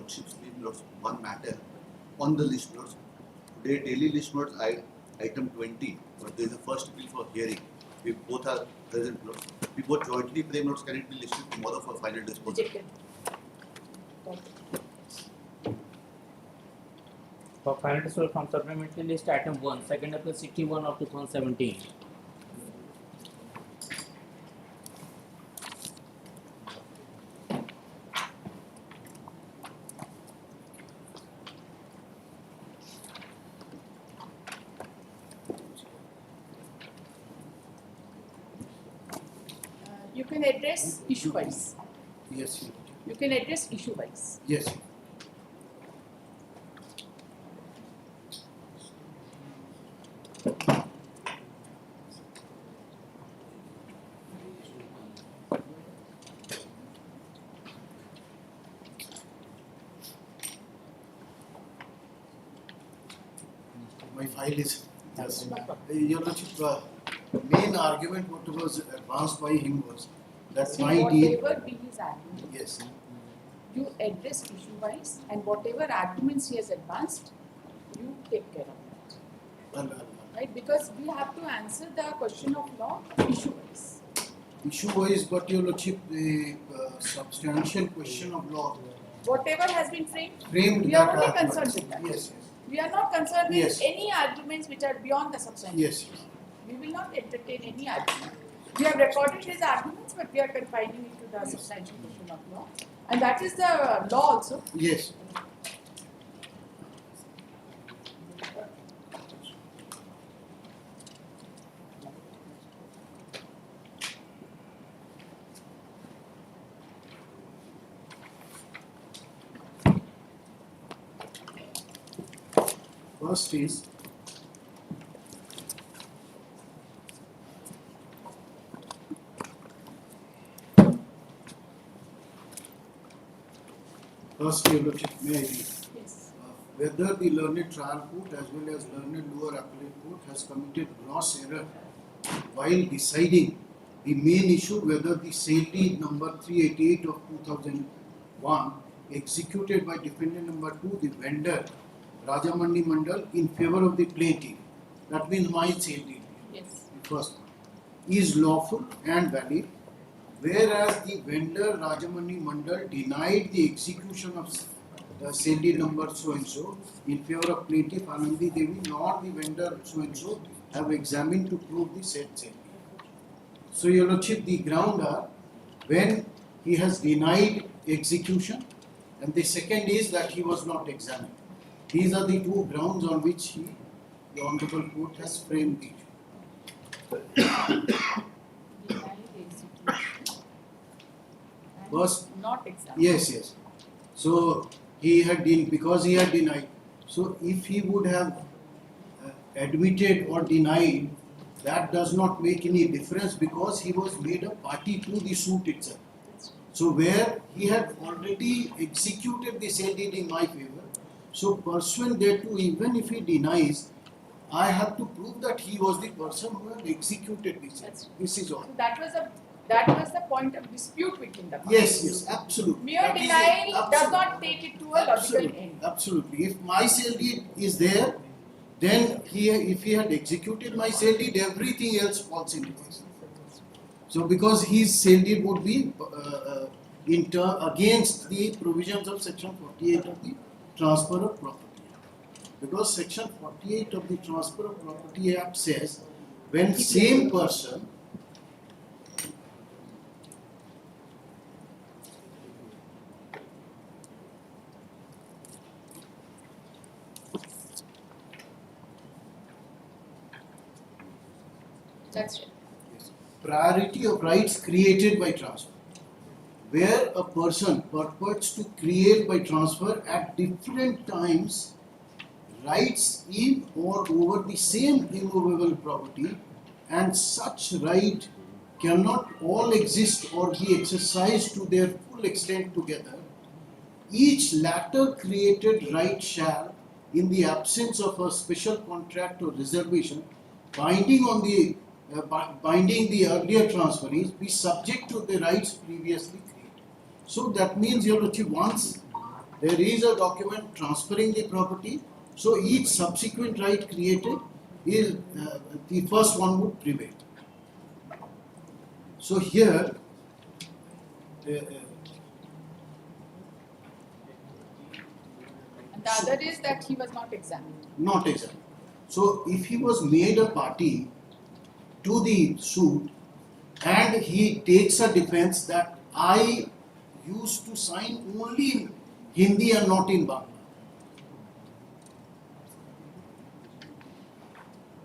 Lordship's list notes one matter on the list notes. Today, daily list notes item 20, but there is a first bill for hearing. We both are present. We both jointly frame notes. Can it be listed tomorrow for final disposal? Rejected. For final disposal from supplementary list item 1, 2nd April 61 of 2017. You can address issue wise. Yes. You can address issue wise. Yes. My file is yes. Your Lordship, main argument what was advanced by him was that See, my deed. whatever be his argument, Yes. you address issue wise, and whatever arguments he has advanced, you take care of that. Right? Because we have to answer the question of law issue wise. Issue wise, but Your Lordship, the substantial question of law Whatever has been framed, framed we that are only argument. concerned with that. Yes. We are not concerned with Yes. any arguments which are beyond the substantive. Yes. We will not entertain any argument. We have recorded his arguments, but we are confining it to the Yes. substantial question of law. And that is the law also. Yes. First is Your Lordship, may I read? Yes. Whether the learned trial court as well as learned lower appellate court has committed gross error while deciding the main issue whether the sale deed number 388 of 2001 executed by defendant number 2, the vendor Rajamandi Mandal, in favor of the plaintiff, that means my sale deed, Yes. the first one, is lawful and valid, whereas the vendor Rajamani Mandal denied the execution of the sale deed number so and so in favor of plaintiff Anandi Devi, nor the vendor so and so have examined to prove the said sale deed. So Your Lordship, the ground are when he has denied execution, and the second is that he was not examined. These are the two grounds on which the Honorable Court has framed the issue. Denied execution. And Was- not examined. Yes. So he had because he had denied. So if he would have admitted or denied, that does not make any difference because he was made a party to the suit itself. So where he had already executed the sale deed in my favor, so pursuant thereto, even if he denies, I have to prove that he was the person who had executed the sale. That's- This is all. So that was the point of dispute between the parties. Yes, absolutely. Mere That is it. denial does Absolutely. not take it to a logical Absolutely, end. absolutely. If my sale deed is there, then if he had executed my sale deed, everything else falls into place. So because his sale deed would be against the provisions of section 48 of the Transfer of Property Act. Because section 48 of the Transfer of Property Act says when same person That's it. priority of rights created by transfer, where a person purports to create by transfer at different times rights in or over the same immovable property, and such right cannot all exist or be exercised to their full extent together. Each latter created right shall, in the absence of a special contract or reservation binding on the binding the earlier transferees, be subject to the rights previously created. So that means, Your Lordship, once there is a document transferring the property. So each subsequent right created is the first one would prevail. So here, And the other is that he was not examined. not examined. So if he was made a party to the suit and he takes a defense that I used to sign only in Hindi and not in Bangla.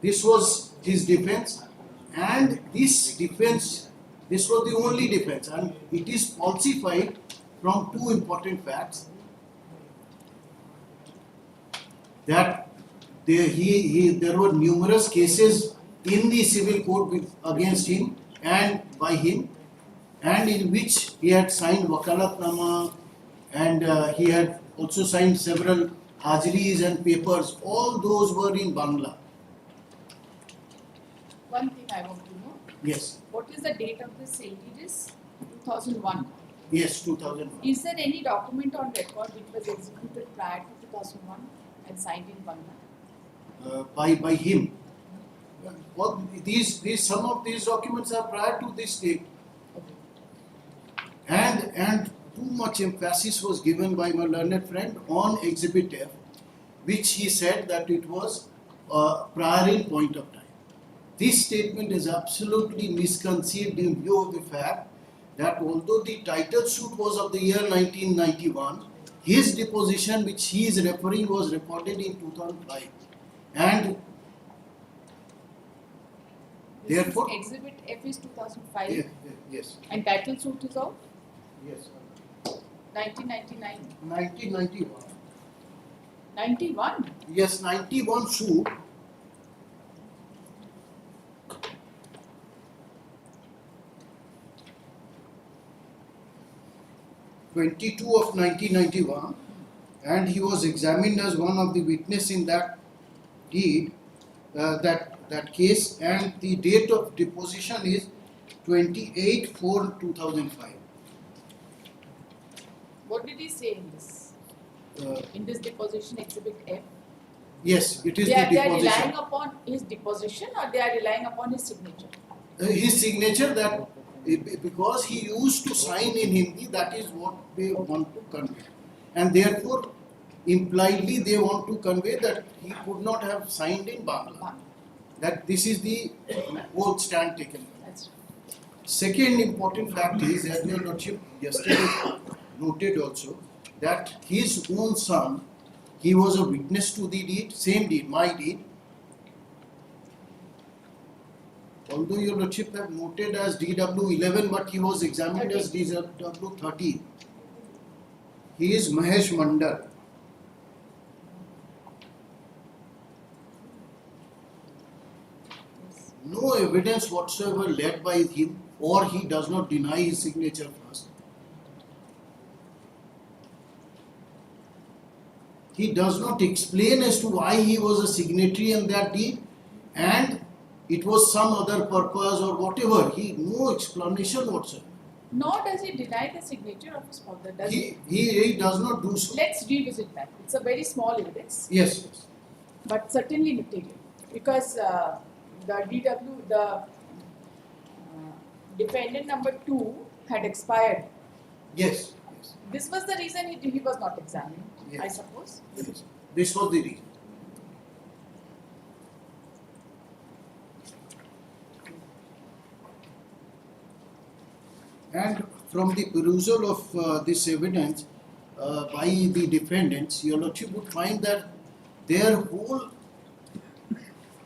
This was his defense, and this defense, this was the only defense, and it is falsified from two important facts. That there were numerous cases in the civil court against him and by him, and in which he had signed wakalatnama, and he had also signed several hajris and papers. All those were in Bangla. One thing I want to know, Yes, what is the date of this sale deed is 2001. yes, 2001. Is there any document on record which was executed prior to 2001 and signed in Bangla? By him. Well, some of these documents are prior to this date, and too much emphasis was given by my learned friend on Exhibit F, which he said that it was prior in point of time. This statement is absolutely misconceived in view of the fact that although the title suit was of the year 1991, his deposition, which he is referring, was recorded in 2005, and therefore, Exhibit F is 2005 yes, and title suit is of yes, 1999. 1991. 91? Yes, 91 suit. (22) of 1991, and he was examined as one of the witness in that deed, that case, and the date of deposition is 28/4/2005. What did he say in this? In this deposition, Exhibit F? Yes, it is They the are deposition. relying upon his deposition or they are relying upon his signature? His signature, that because he used to sign in Hindi, that is what they want to convey, and therefore impliedly they want to convey that he could not have signed in Bangla. That this is the whole stand taken. That's right. Second important fact is, as your Lordship yesterday noted also, that his own son, he was a witness to the deed, same deed, my deed. Although your Lordship have noted as DW11, but he was examined as DW13. He is Mahesh Mandal. Yes. No evidence whatsoever led by him, or he does not deny his signature first. He does not explain as to why he was a signatory in that deed, and it was some other purpose or whatever. No explanation whatsoever. Nor does he deny the signature of his father, does he? He does not do so. Let's revisit that. It's a very small evidence, Yes. but certainly material. Because the defendant number 2 had expired. Yes. This was the reason he was not examined, Yes. I suppose. Yes. This was the reason. And from the perusal of this evidence by the defendants, your Lordship would find that their whole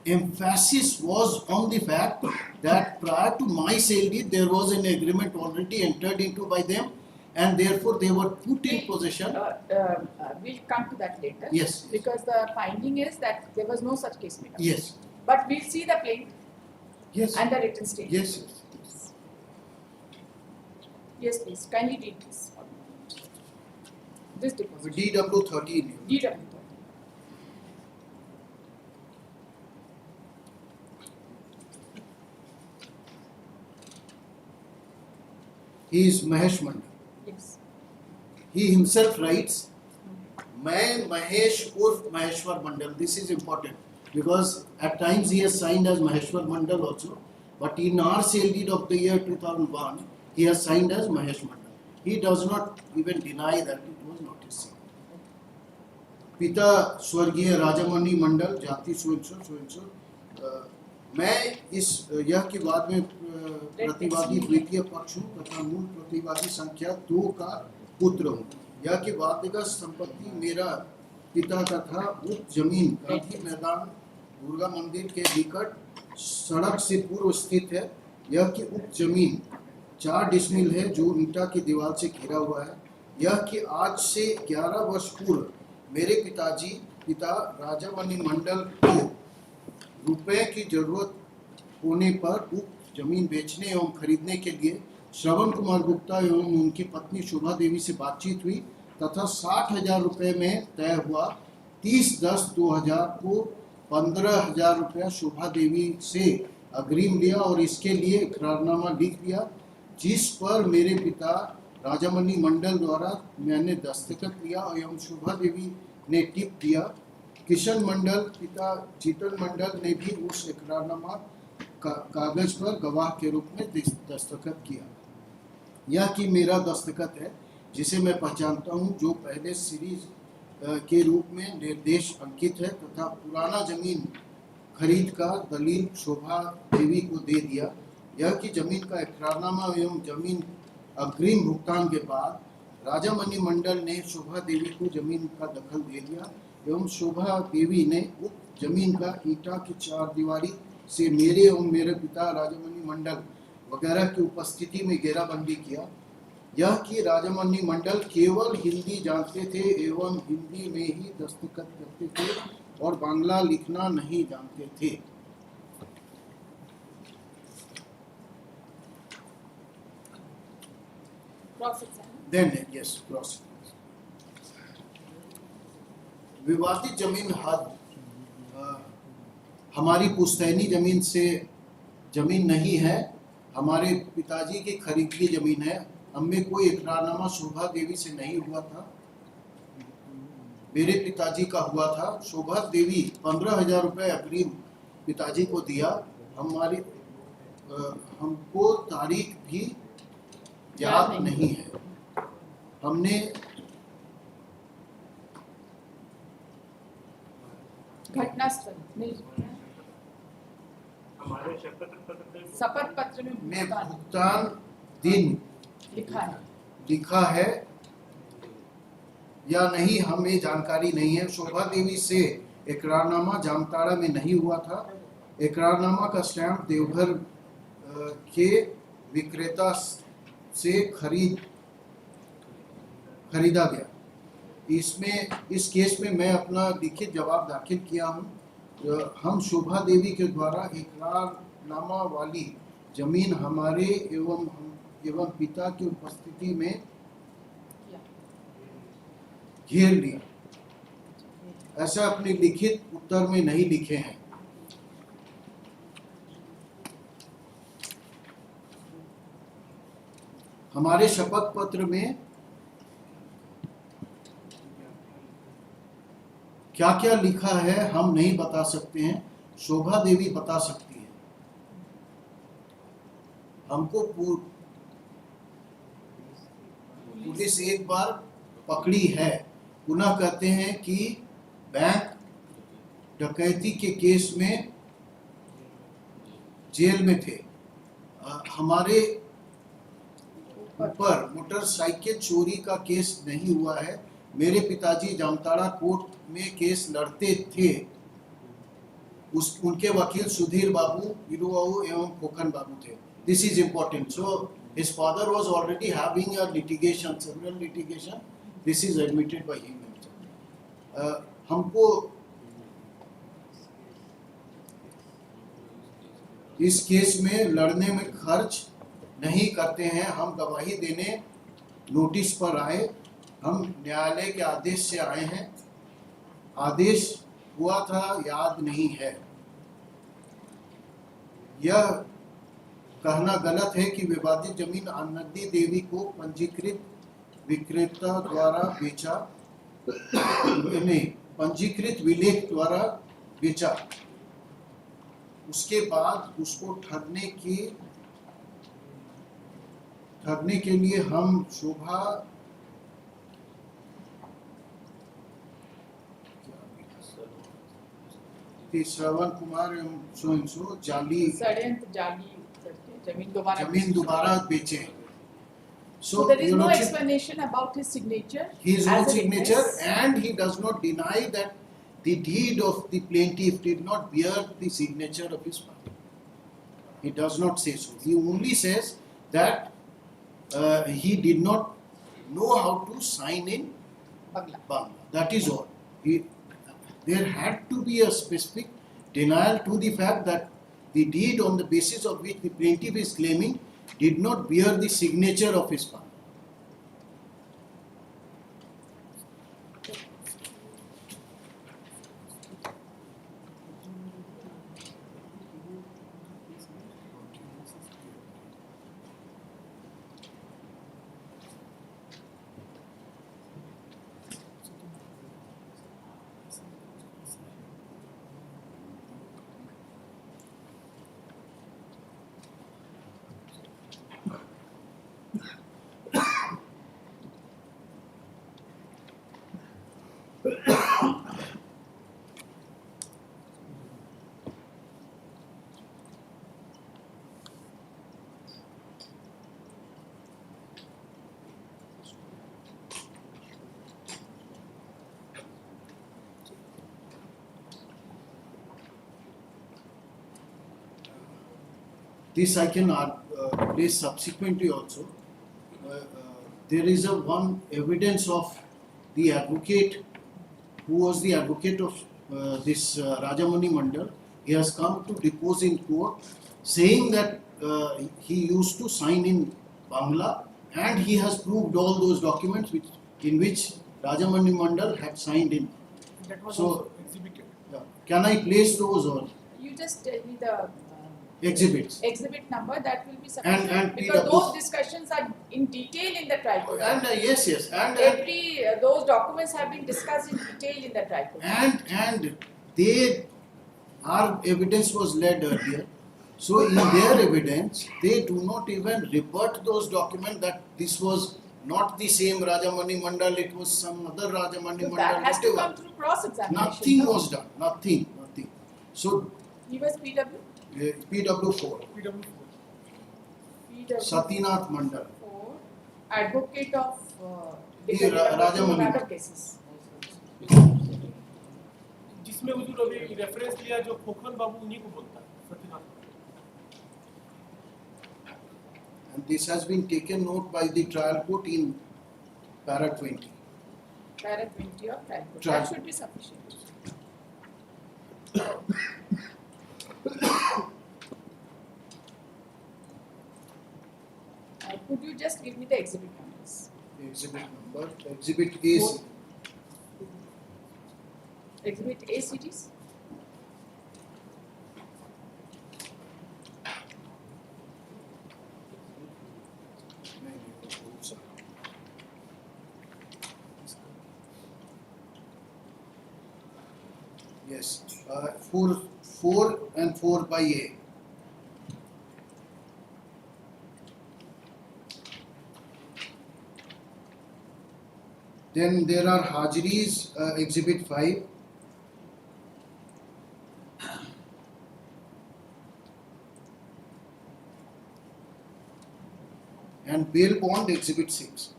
emphasis was on the fact that prior to my sale deed, there was an agreement already entered into by them, and therefore they were put in possession. We'll come to that later. Yes. Because the finding is that there was no such case made up. Yes. But we'll see the plaint Yes. and the written statement. Yes. Yes, please. Kindly read this. This deposit. DW13. DW. He is Mahesh Mandal. Yes. He himself writes मैं महेश उर्फ महेश्वर मंडल. This is important because at times he has signed as Maheshwar Mandal also, but in our sale deed of the year 2001, he has signed as Mahesh Mandal. He does not even deny that it was not his seal. पिता स्वर्गीय राजामणि मंडल, जाति सो मैं इस यह की बाद में प्रतिवादी द्वितीय पक्ष हूँ तथा मूल प्रतिवादी संख्या 2 का पुत्र हूँ. यह की वादगत संपत्ति मेरा पिता का था. उक्त जमीन गांधी मैदान दुर्गा मंदिर के निकट सड़क से पूर्व स्थित है. यह की उक्त जमीन 4 डिसमिल है जो ईंटा की दीवार से घिरा हुआ है. यह कि आज से 11 वर्ष पूर्व मेरे पिता राजामणि मंडल को रुपए की जरूरत होने पर उक्त जमीन बेचने एवं खरीदने के लिए श्रवण कुमार गुप्ता एवं उनकी पत्नी शोभा देवी से बातचीत हुई तथा 60,000 रुपये में तय हुआ. 30/10/2000 को 15,000 रुपया शोभा देवी से अग्रिम लिया और इसके लिए इकरारनामा लिख दिया, जिस पर मेरे पिता राजामणि मंडल द्वारा मैंने दस्तखत लिया एवं शोभा देवी ने टिप दिया. किशन मंडल पिता जीतन मंडल ने भी उस इकरारनामा कागज पर गवाह के रूप में दस्तखत किया. यह कि मेरा दस्तखत है जिसे मैं पहचानता हूँ, जो पहले सीरीज के रूप में निर्देश अंकित है तथा पुराना जमीन खरीद का दलील शोभा देवी को दे दिया. यह कि जमीन का इकरारनामा एवं जमीन अग्रिम भुगतान के बाद राजामणि मंडल ने शोभा देवी को जमीन का दखल दे दिया एवं शोभा देवी ने उक्त जमीन का ईंटा की 4 दीवारी से मेरे एवं मेरे पिता राजामणि मंडल वगैरह की उपस्थिति में घेराबंदी किया. यह कि राजामणि मंडल केवल हिंदी जानते थे एवं हिंदी में ही दस्तखत करते थे और बांग्ला लिखना नहीं जानते थे. Then yes, cross. विवादित जमीन हद हमारी पुश्तैनी जमीन से जमीन नहीं है, हमारे पिताजी की खरीदी जमीन है. हमें कोई इकरारनामा शोभा देवी से नहीं हुआ था, मेरे पिताजी का हुआ था. शोभा देवी 15,000 रुपये अग्रिम पिताजी को दिया. हमारी हमको तारीख भी याद नहीं है. हमने घटनास्थल नहीं, शपथ पत्र में भुगतान दिन लिखा है या नहीं हमें जानकारी नहीं है. शोभा देवी से इकरारनामा जामताड़ा में नहीं हुआ था. इकरारनामा का स्टैंप देवघर के विक्रेता से खरीदा गया. इस केस में मैं अपना लिखित जवाब दाखिल किया हूँ. हम शोभा देवी के द्वारा इकरारनामा वाली जमीन हमारे एवं पिता की उपस्थिति में घेर लिया. ऐसा अपने लिखित उत्तर में नहीं लिखे हैं. हमारे शपथ पत्र में क्या क्या लिखा है हम नहीं बता सकते हैं, शोभा देवी बता सकती है. हमको पुलिस एक बार पकड़ी है. पुनः कहते हैं कि बैंक डकैती के केस में जेल में थे. हमारे ऊपर मोटरसाइकिल चोरी का केस नहीं हुआ है. मेरे पिताजी जामताड़ा कोर्ट में केस लड़ते थे. उनके वकील सुधीर बाबू, इरुवाऊ एवं खोखन बाबू थे. This is important. So his father was already having a litigation, several litigation. This is admitted by him. हमको इस केस में लड़ने में खर्च नहीं करते हैं. हम गवाही देने नोटिस पर आए. हम न्यायालय के आदेश से आए हैं. आदेश हुआ था याद नहीं है. यह कहना गलत है कि विवादित जमीन आनंदी देवी को पंजीकृत विक्रेता द्वारा बेचा नहीं पंजीकृत विलेख द्वारा बेचा, उसके बाद उसको ठहरने के लिए हम शोभा श्रवण कुमार सो जाली षड्यंत्र जाली करके जमीन दोबारा बेचे. So there is no explanation about his signature. His own as a signature, witness. and he does not deny that the deed of the plaintiff did not bear the signature of his father. He does not say so. He only says that he did not know how to sign in Bangla. That is all. There had to be a specific denial to the fact that the deed on the basis of which the plaintiff is claiming did not bear the signature of his father. This I can place subsequently also. There is one evidence of the advocate who was the advocate of this Rajamani Mandal. He has come to depose in court saying that he used to sign in Bangla, and he has proved all those documents in which Rajamani Mandal had signed in. That was So, also exhibited. Can I place those or You just tell me the exhibits? exhibit number, that will be sufficient. And because PW. those discussions are in detail in the tripod. And yes, and Every those documents have been discussed in detail in the tripod. and our evidence was led earlier. So in their evidence, they do not even rebut those documents that this was not the same Rajamani Mandal, it was some other Rajamani So Mandal. that has to whatever. come through cross-examination. Nothing no? was done. Nothing. So He was PW? PW4, PW4. PW Satinath Mandal. 4, advocate of ये Rajamani matter cases. जिसमें हुजूर अभी reference लिया जो खोखन बाबू उन्हीं को बोलता है Satyanath. And this has been taken note by the trial court in para 20. Para 20 of tripod. Trial. That should be sufficient. Could you just give me the exhibit numbers? Exhibit number, exhibit A. Exhibit A cities? Yes, 4 and 4 by A. Then there are Hajris, exhibit 5. And bail bond, exhibit 6.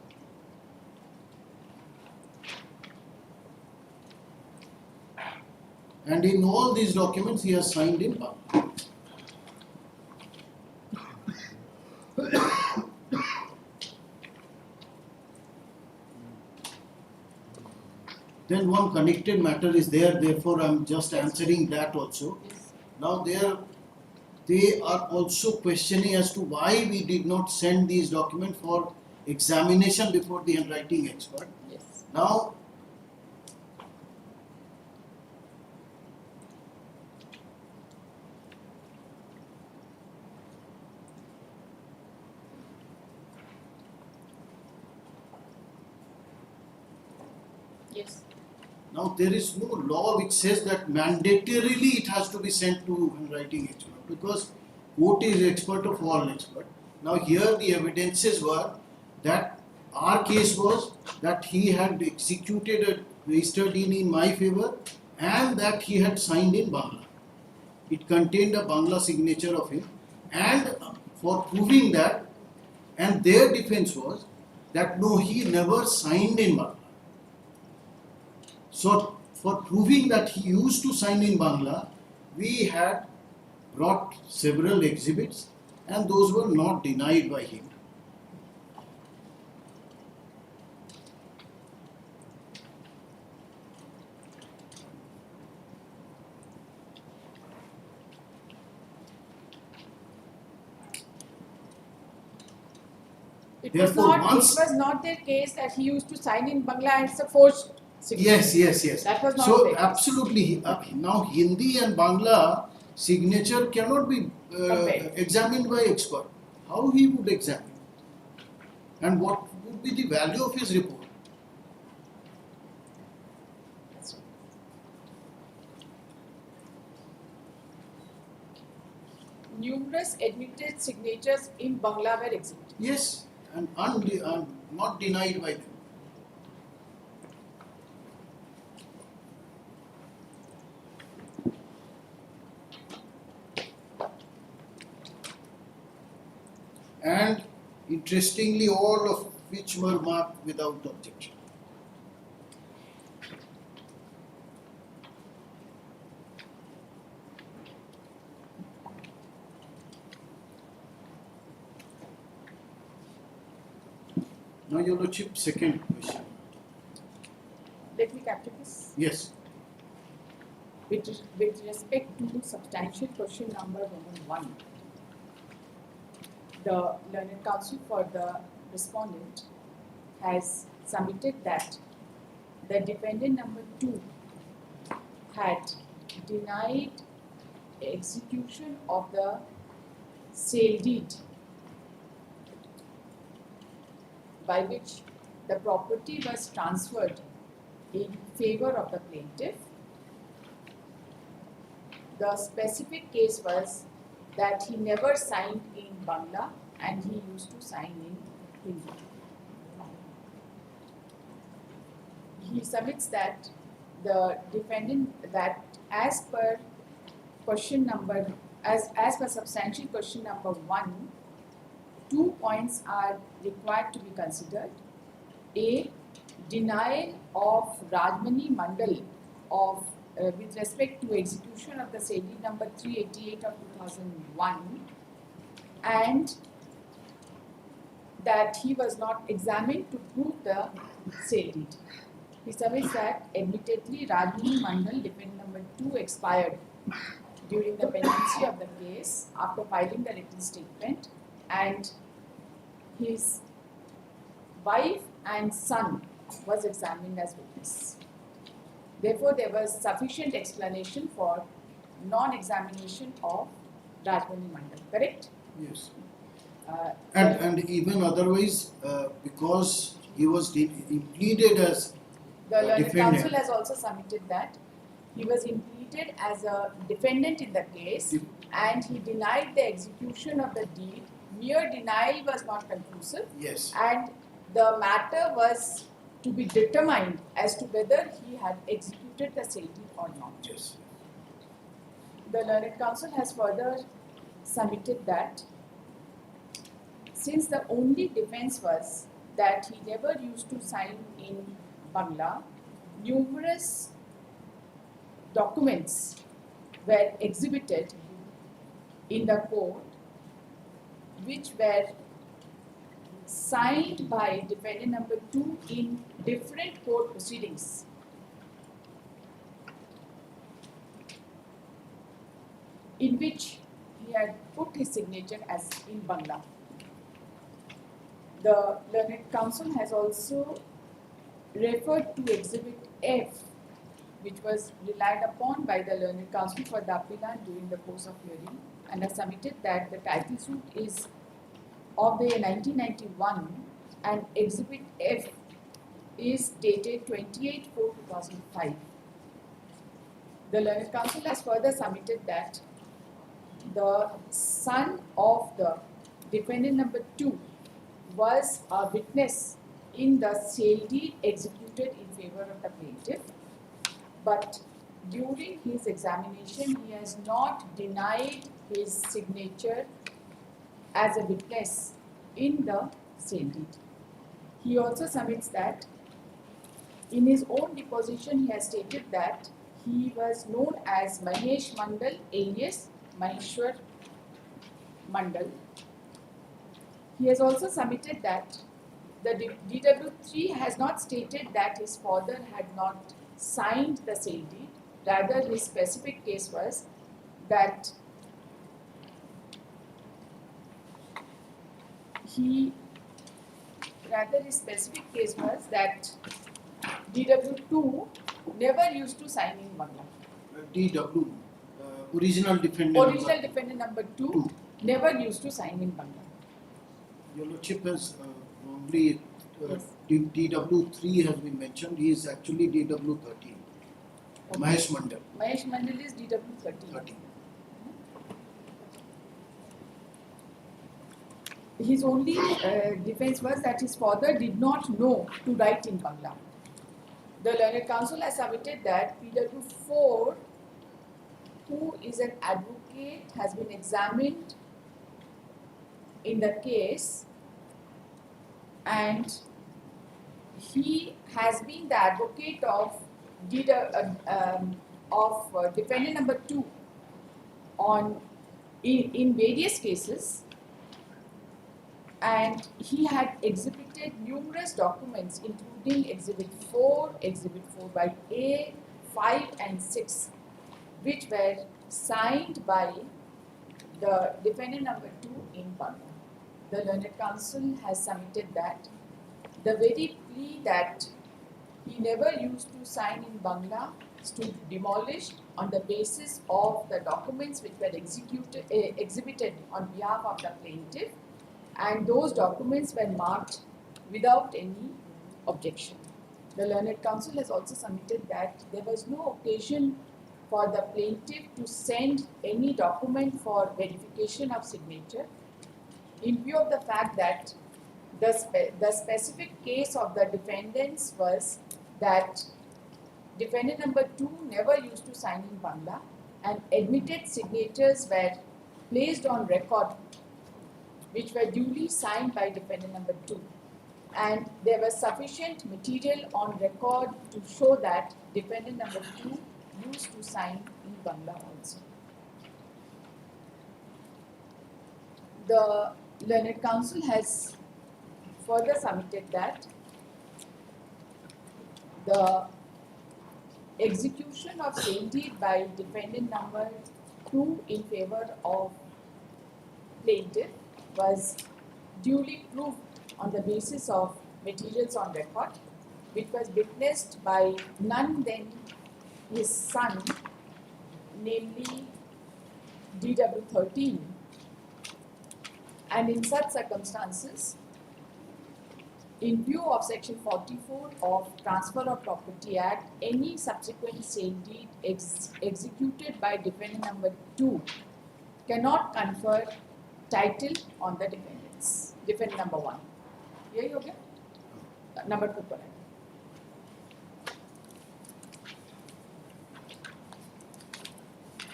And in all these documents, he has signed in Bangla. Then one connected matter is there, therefore I am just answering that also. Now they are also questioning as to why we did not send these documents for examination before the handwriting expert. Yes. Now, Yes. Now there is no law which says that mandatorily it has to be sent to handwriting expert, because court is expert of all expert. Now here the evidences were that our case was that he had executed a registered deed in my favor and that he had signed in Bangla. It contained a Bangla signature of him, and for proving that, and their defense was that no, he never signed in Bangla. So, for proving that he used to sign in Bangla, we had brought several exhibits, and those were not denied by him. It Therefore, once- was not their case that he used to sign in Bangla and it's a forged signature. Yes. That was not So, their case. absolutely, now Hindi and Bangla signature cannot be Compared. examined by expert. How he would examine? And what would be the value of his report? That's right. Numerous admitted signatures in Bangla were exhibited. Yes, and not denied by them. And interestingly, all of which were marked without objection. Now, Your Lordship, second question. Let me capture this. Yes. With respect to substantial question number 1, the learned counsel for the respondent has submitted that the defendant number 2 had denied execution of the sale deed by which the property was transferred in favor of the plaintiff. The specific case was that he never signed in Bangla and he used to sign in Hindi. He submits that the defendant, that as per question number, as per substantial question number 1, 2 points are required to be considered. A, denial of Rajmani Mandal of with respect to execution of the sale deed number 388 of 2001, and that he was not examined to prove the sale deed. He submits that admittedly Rajmani Mandal, defendant number 2, expired during the pendency of the case after filing the written statement, and his wife and son was examined as witness. Therefore, there was sufficient explanation for non-examination of Rajmani Mandal, correct? Yes. Uh, And even otherwise, because he was pleaded as the learned defendant. counsel has also submitted that he was impleaded as a defendant in the case and he denied the execution of the deed. Mere denial was not conclusive, Yes. and the matter was to be determined as to whether he had executed the sale deed or not. Yes. The learned counsel has further submitted that since the only defense was that he never used to sign in Bangla, numerous documents were exhibited in the court which were signed by defendant number 2 in different court proceedings. In which he had put his signature as in Bangla. The learned counsel has also referred to Exhibit F, which was relied upon by the learned counsel for the appellant during the course of hearing, and has submitted that the title suit is of the year 1991, and Exhibit F is dated 28/4/2005. The Learned Counsel has further submitted that the son of the defendant number 2 was a witness in the sale deed executed in favor of the plaintiff, but during his examination he has not denied his signature as a witness in the sale deed. He also submits that in his own deposition he has stated that he was known as Mahesh Mandal alias Maheshwar Mandal. He has also submitted that the DW3 has not stated that his father had not signed the sale deed. Rather, his specific case was that DW2 never used to sign in Bangla. DW, original defendant. Original defendant number 2 never used to sign in Bangla. Your Lordship has only Yes. DW3 has been mentioned. He is actually DW13. Okay. Mahesh Mandal. Mahesh Mandal is DW13. 13. His only defense was that his father did not know to write in Bangla. The Learned Counsel has submitted that PW4, who is an advocate, has been examined in the case and he has been the advocate of defendant number 2 in various cases, and he had exhibited numerous documents including Exhibit 4, Exhibit 4/A, 5 and 6, which were signed by the defendant number 2 in Bangla. The Learned Counsel has submitted that the very plea that he never used to sign in Bangla stood demolished on the basis of the documents which were exhibited on behalf of the plaintiff, and those documents were marked without any objection. The Learned Counsel has also submitted that there was no occasion for the plaintiff to send any document for verification of signature in view of the fact that the specific case of the defendants was that defendant number 2 never used to sign in Bangla and admitted signatures were placed on record which were duly signed by defendant number 2, and there was sufficient material on record to show that defendant number 2 used to sign in Bangla also. The Learned Counsel has further submitted that the execution of sale deed by defendant number 2 in favor of plaintiff was duly proved on the basis of materials on record, which was witnessed by none than his son, namely DW13, and in such circumstances, in view of Section 44 of Transfer of Property Act, any subsequent sale deed executed by defendant number 2 cannot confer title on the defendants. Defendant number 1. यही हो गया? Number 2 पर है.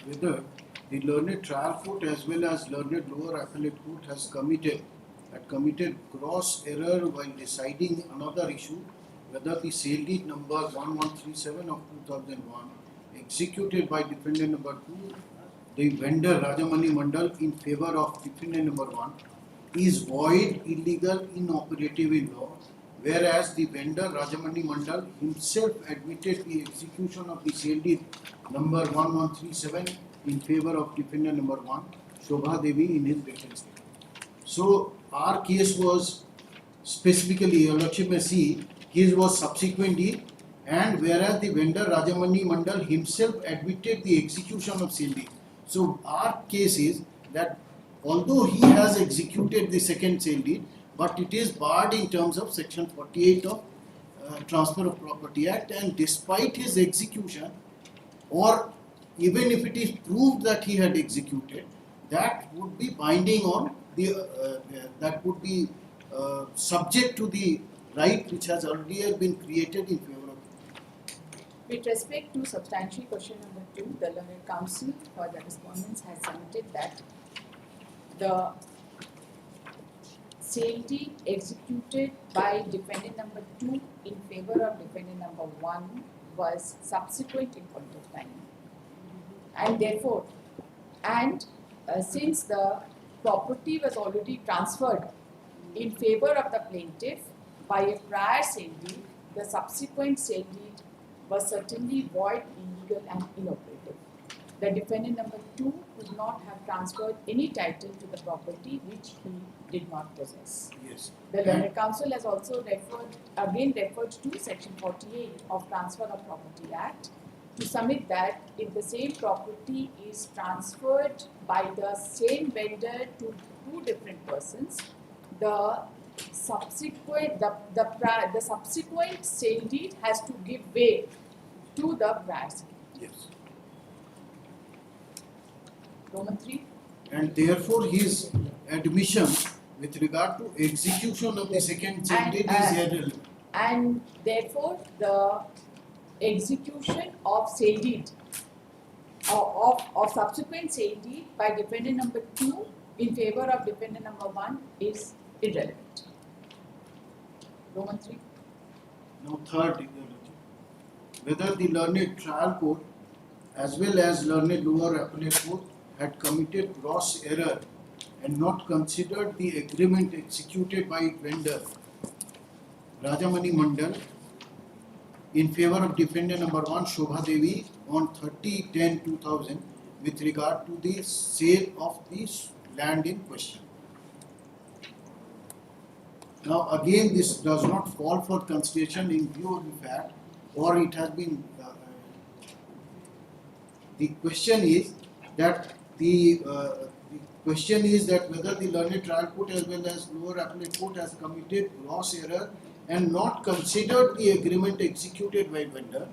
Whether the learned trial court as well as learned lower appellate court had committed gross error while deciding another issue, whether the sale deed number 1137 of 2001 executed by defendant number 2, the vendor Rajamani Mandal in favor of defendant number 1 is void, illegal, inoperative in law, whereas the vendor Rajamani Mandal himself admitted the execution of the sale deed number 1137 in favor of defendant number 1, Shobha Devi, in his written statement. So our case was specifically, your Lordship may see, his was subsequent deed, and whereas the vendor Rajamani Mandal himself admitted the execution of sale deed. So our case is that although he has executed the second sale deed, but it is barred in terms of Section 48 of Transfer of Property Act, and despite his execution, or even if it is proved that he had executed, that would be binding on the that would be subject to the right which has earlier been created in favor of. With respect to substantial question number 2, the learned counsel for the respondents has submitted that the sale deed executed by defendant number 2 in favor of defendant number 1 was subsequent in point of time. And therefore, since the property was already transferred in favor of the plaintiff by a prior sale deed, the subsequent sale deed was certainly void, illegal and inoperative. The defendant number 2 could not have transferred any title to the property which he did not possess. Yes. The learned counsel has also referred to section 48 of Transfer of Property Act to submit that if the same property is transferred by the same vendor to two different persons, the subsequent sale deed has to give way to the prior sale. Yes. Roman 3. And therefore his admission with regard to execution of the second sale deed is irrelevant. And therefore the execution of sale deed of subsequent sale deed by defendant number 2 in favor of defendant number 1 is irrelevant. Roman 3. Now third irrelevant. Whether the learned trial court as well as learned lower appellate court had committed gross error and not considered the agreement executed by vendor Rajamani Mandal in favor of defendant number 1 Shobha Devi on 30/10/2000 with regard to the sale of the land in question. Now again, this does not fall for consideration in view of the fact, or it has been the question is that whether the learned trial court as well as lower appellate court has committed gross error and not considered the agreement executed by vendor.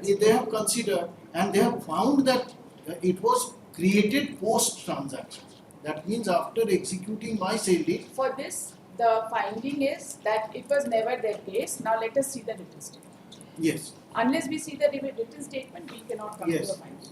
They have considered, and they have found that it was created post transaction. That means after executing my sale deed. For this, the finding is that it was never their case. Now let us see the written statement. Yes. Unless we see the written statement, we cannot come to Yes. a finding.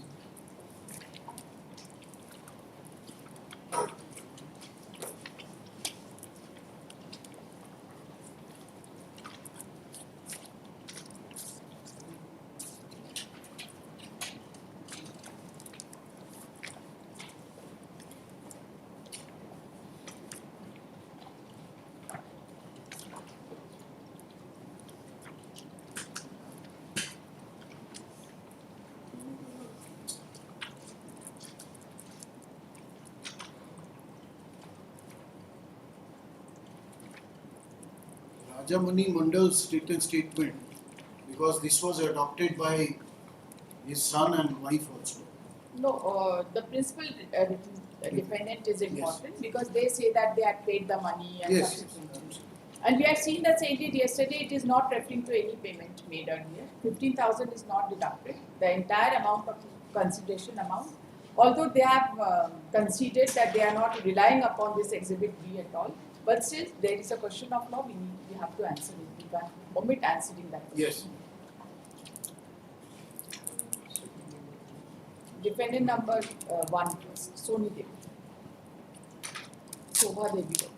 Rajamani Mandal's written statement, because this was adopted by his son and wife also. No, the principal defendant is important because they say that they had paid the money and Yes. subsequently. And we have seen that sale deed yesterday, it is not referring to any payment made earlier. 15,000 is not deducted. The entire amount of consideration amount, although they have conceded that they are not relying upon this exhibit B at all, but still there is a question of law, we have to answer it. We can't omit answering that question. Yes. Defendant number 1 first, Soni Devi. Shobha Devi.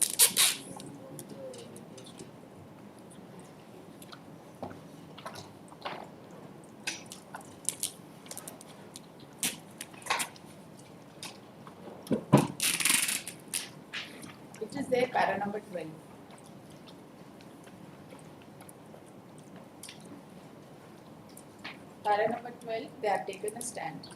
It is there, para number 12. Para number 12, they have taken a stand.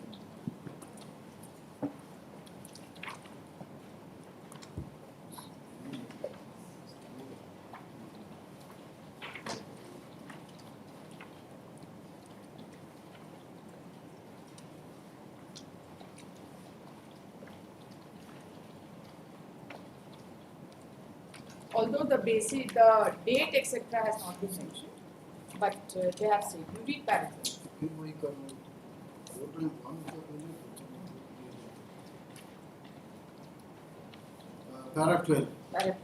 Although the date etc. has not been mentioned, but they have said, you read paragraph. फिर वही करना बोल रहे हैं one का पहले para 12 Paragraph.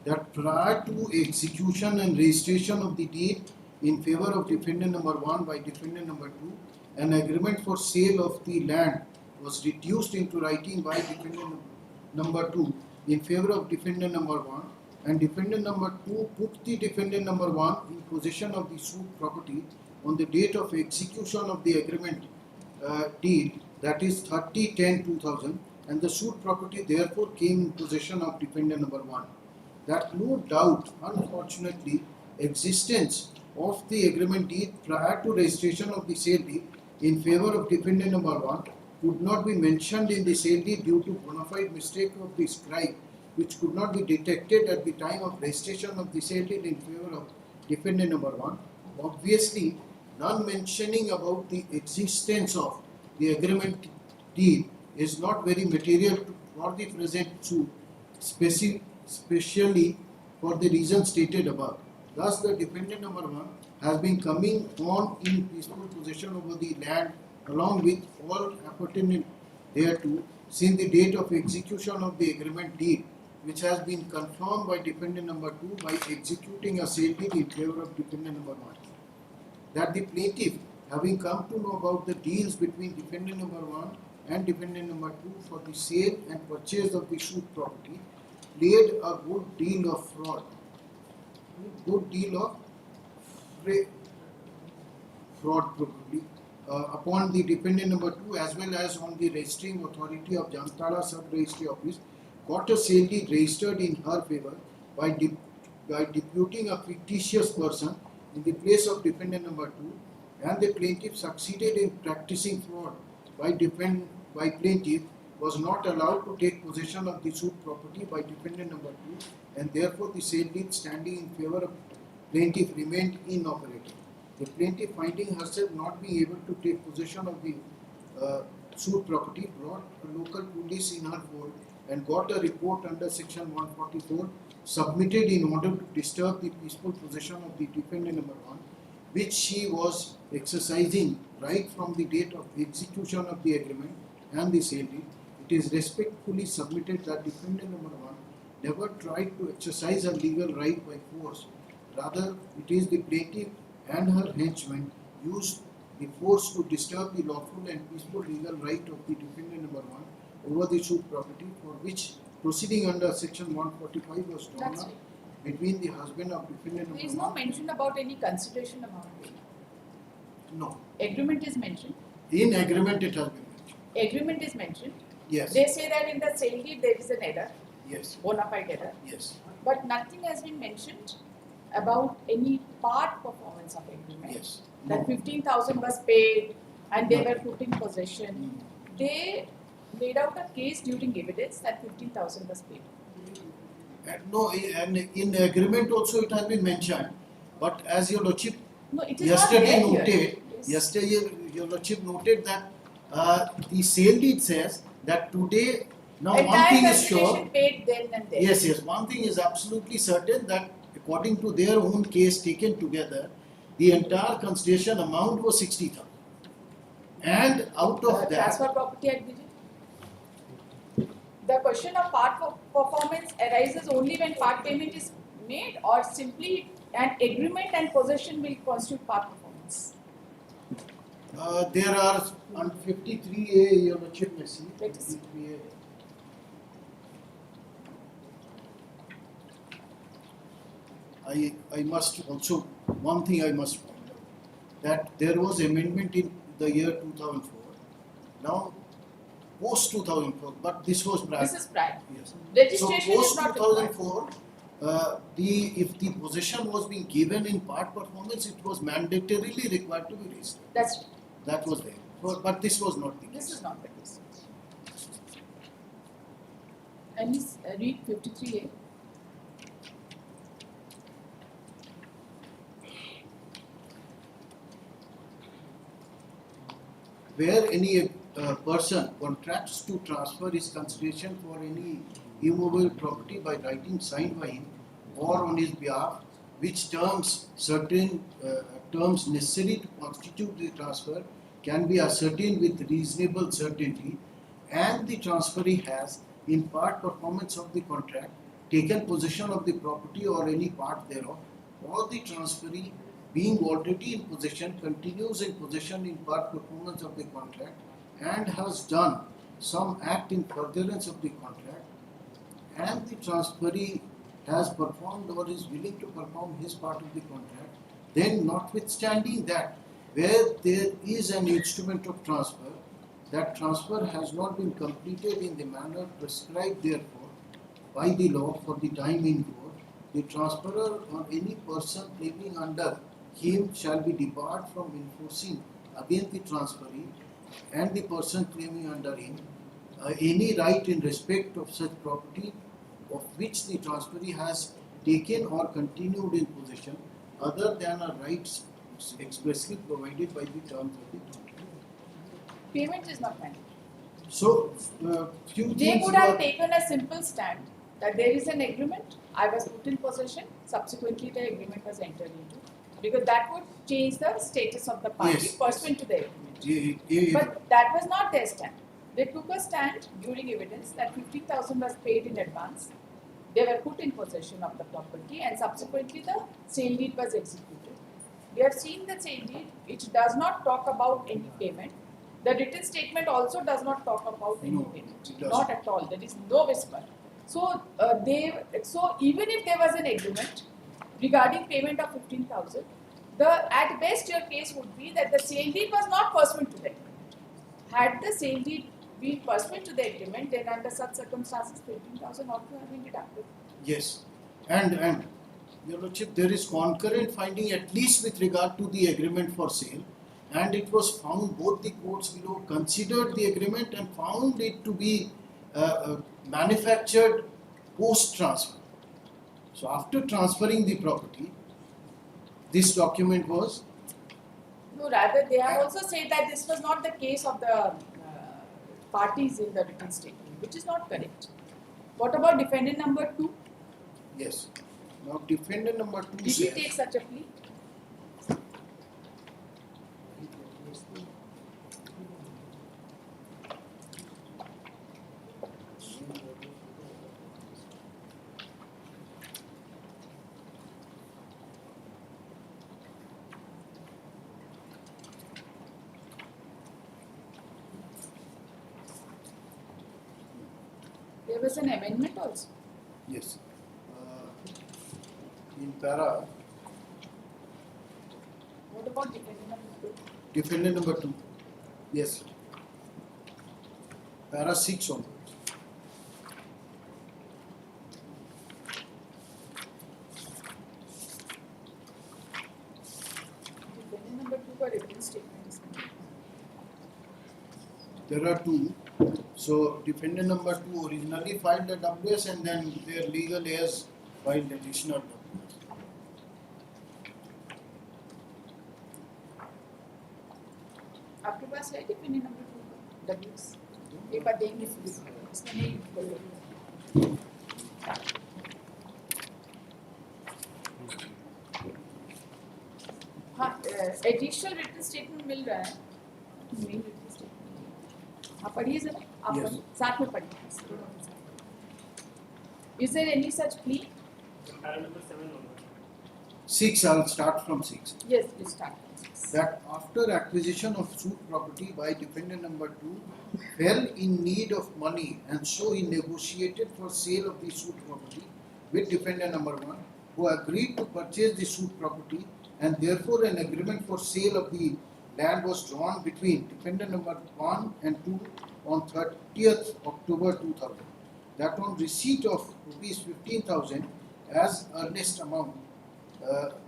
that prior to execution and registration of the deed in favor of defendant number 1 by defendant number 2, an agreement for sale of the land was reduced into writing by defendant number 2 in favor of defendant number 1, and defendant number 2 put the defendant number 1 in possession of the suit property on the date of execution of the agreement deed, that is 30/10/2000, and the suit property therefore came in possession of defendant number 1. That no doubt, unfortunately, existence of the agreement deed prior to registration of the sale deed in favor of defendant number 1 could not be mentioned in the sale deed due to bona fide mistake of the scribe, which could not be detected at the time of registration of the sale deed in favor of defendant number 1. Obviously, none mentioning about the existence of the agreement deed is not very material for the present suit, especially for the reasons stated above. Thus, the defendant number 1 has been coming on in peaceful possession over the land along with all appurtenant thereto since the date of execution of the agreement deed, which has been confirmed by defendant number 2 by executing a sale deed in favor of defendant number 1. That the plaintiff, having come to know about the deals between defendant number 1 and defendant number 2 for the sale and purchase of the suit property, played a good deal of fraud, fraud probably, upon the defendant number 2 as well as on the registering authority of Jamtara Sub-Registry Office, got a sale deed registered in her favor by deputing a fictitious person in the place of defendant number 2, and the plaintiff succeeded in practicing fraud by plaintiff was not allowed to take possession of the suit property by defendant number 2, and therefore the sale deed standing in favor of plaintiff remained inoperative. The plaintiff, finding herself not being able to take possession of the suit property, brought a local police in her fold and got a report under section 144 submitted in order to disturb the peaceful possession of the defendant number 1, which she was exercising right from the date of execution of the agreement and the sale deed. It is respectfully submitted that defendant number 1 never tried to exercise her legal right by force. Rather, it is the plaintiff and her henchmen used the force to disturb the lawful and peaceful legal right of the defendant number 1 over the suit property, for which proceeding under section 145 was drawn That's up right. between the husband of defendant There number is 1. no mention about any consideration amount. No. Agreement is mentioned. In agreement it has been mentioned. Agreement is mentioned. Yes. They say that in the sale deed there is an error, Yes. bona fide error, Yes. but nothing has been mentioned about any part performance of agreement. Yes. That No. 15,000 was paid and they No. were put in possession. They laid out a case during evidence that 15,000 was paid. No, and in agreement also it has been mentioned. But as your Lordship No, it is yesterday not there noted, here. Yes. yesterday your Lordship noted that the sale deed says that today, now one Entire thing is sure, consideration paid then and there. yes, one thing is absolutely certain that according to their own case taken together, the entire consideration amount was 60,000. And out of that, Transfer property act, Vijay? The question of part performance arises only when part payment is made, or simply an agreement and possession will constitute part performance. there are on 53A, your Lordship may see, Let us see. 53A. I must also, one thing I must point out, that there was amendment in the year 2004. Now, post 2004, but this was prior. This is prior. Yes. So Registration is post not required. 2004, if the possession was being given in part performance, it was mandatorily required to be registered. That's right. That was there. But this was not the case. This is not the case. And please read 53A. Where any person contracts to transfer his consideration for any immovable property by writing signed by him or on his behalf which terms necessary to constitute the transfer can be ascertained with reasonable certainty, and the transferee has, in part performance of the contract, taken possession of the property or any part thereof, or the transferee being already in possession continues in possession in part performance of the contract and has done some act in furtherance of the contract, and the transferee has performed or is willing to perform his part of the contract, then notwithstanding that, where there is an instrument of transfer, that transfer has not been completed in the manner prescribed therefore by the law for the time in court, the transferor or any person claiming under him shall be debarred from enforcing against the transferee and the person claiming under him any right in respect of such property of which the transferee has taken or continued in possession other than a right expressly provided by the terms of the contract. Payment is not mandatory. So, few They things could have were- taken a simple stand that there is an agreement, I was put in possession, subsequently the agreement was entered into. Because that would change the status of the party Yes. pursuant to the agreement. Yeah. But that was not their stand. They took a stand during evidence that 15,000 was paid in advance. They were put in possession of the property and subsequently the sale deed was executed. We have seen the sale deed which does not talk about any payment. The written statement also does not talk about any No, payment. it doesn't. Not at all. There is no whisper. So even if there was an agreement regarding payment of 15,000, at best your case would be that the sale deed was not pursuant to the agreement. Had the sale deed been pursuant to the agreement, then under such circumstances 15,000 ought to have been deducted. Yes, and Your Lordship, there is concurrent finding at least with regard to the agreement for sale, and it was found both the courts below considered the agreement and found it to be manufactured post transfer. So after transferring the property, this document was No, rather they have also said that this was not the case of the parties in the written statement, which is not correct. What about defendant number 2? yes. Now defendant number 2 Did he says take such a plea? There was an amendment also. yes. In para What about defendant number 2? defendant number 2, yes. Para 6 onwards. Defendant number 2 for written statement is made. There are two. So defendant number 2 originally filed a WS and then their legal heirs filed additional WS. आपके पास है dependent number 2 WS एक बार देंगे इसमें नहीं बोलो हाँ additional written statement मिल रहा है मेन रिटन स्टेटमेंट हाँ पढ़िए जरा आप Yes. पढ़िए, साथ में पढ़िए is there any such plea Para number 7 onward. 6, I'll start from 6. Yes you start That after acquisition of suit property by defendant number 2 fell in need of money and so he negotiated for sale of the suit property with defendant number 1 who agreed to purchase the suit property, and therefore an agreement for sale of the land was drawn between defendant number 1 and 2 on 30th October 2000. That on receipt of rupees 15,000 as earnest amount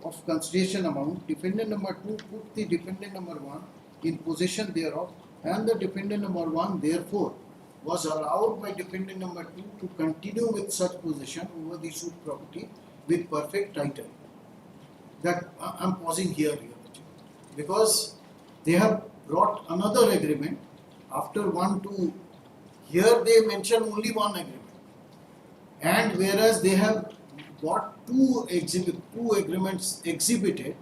of consideration amount, defendant number 2 put the defendant number 1 in possession thereof, and the defendant number 1 therefore was allowed by defendant number 2 to continue with such possession over the suit property with perfect title. That I'm pausing here, because they have brought another agreement after 1, 2. Here they mention only one agreement, and whereas they have got two agreements exhibited.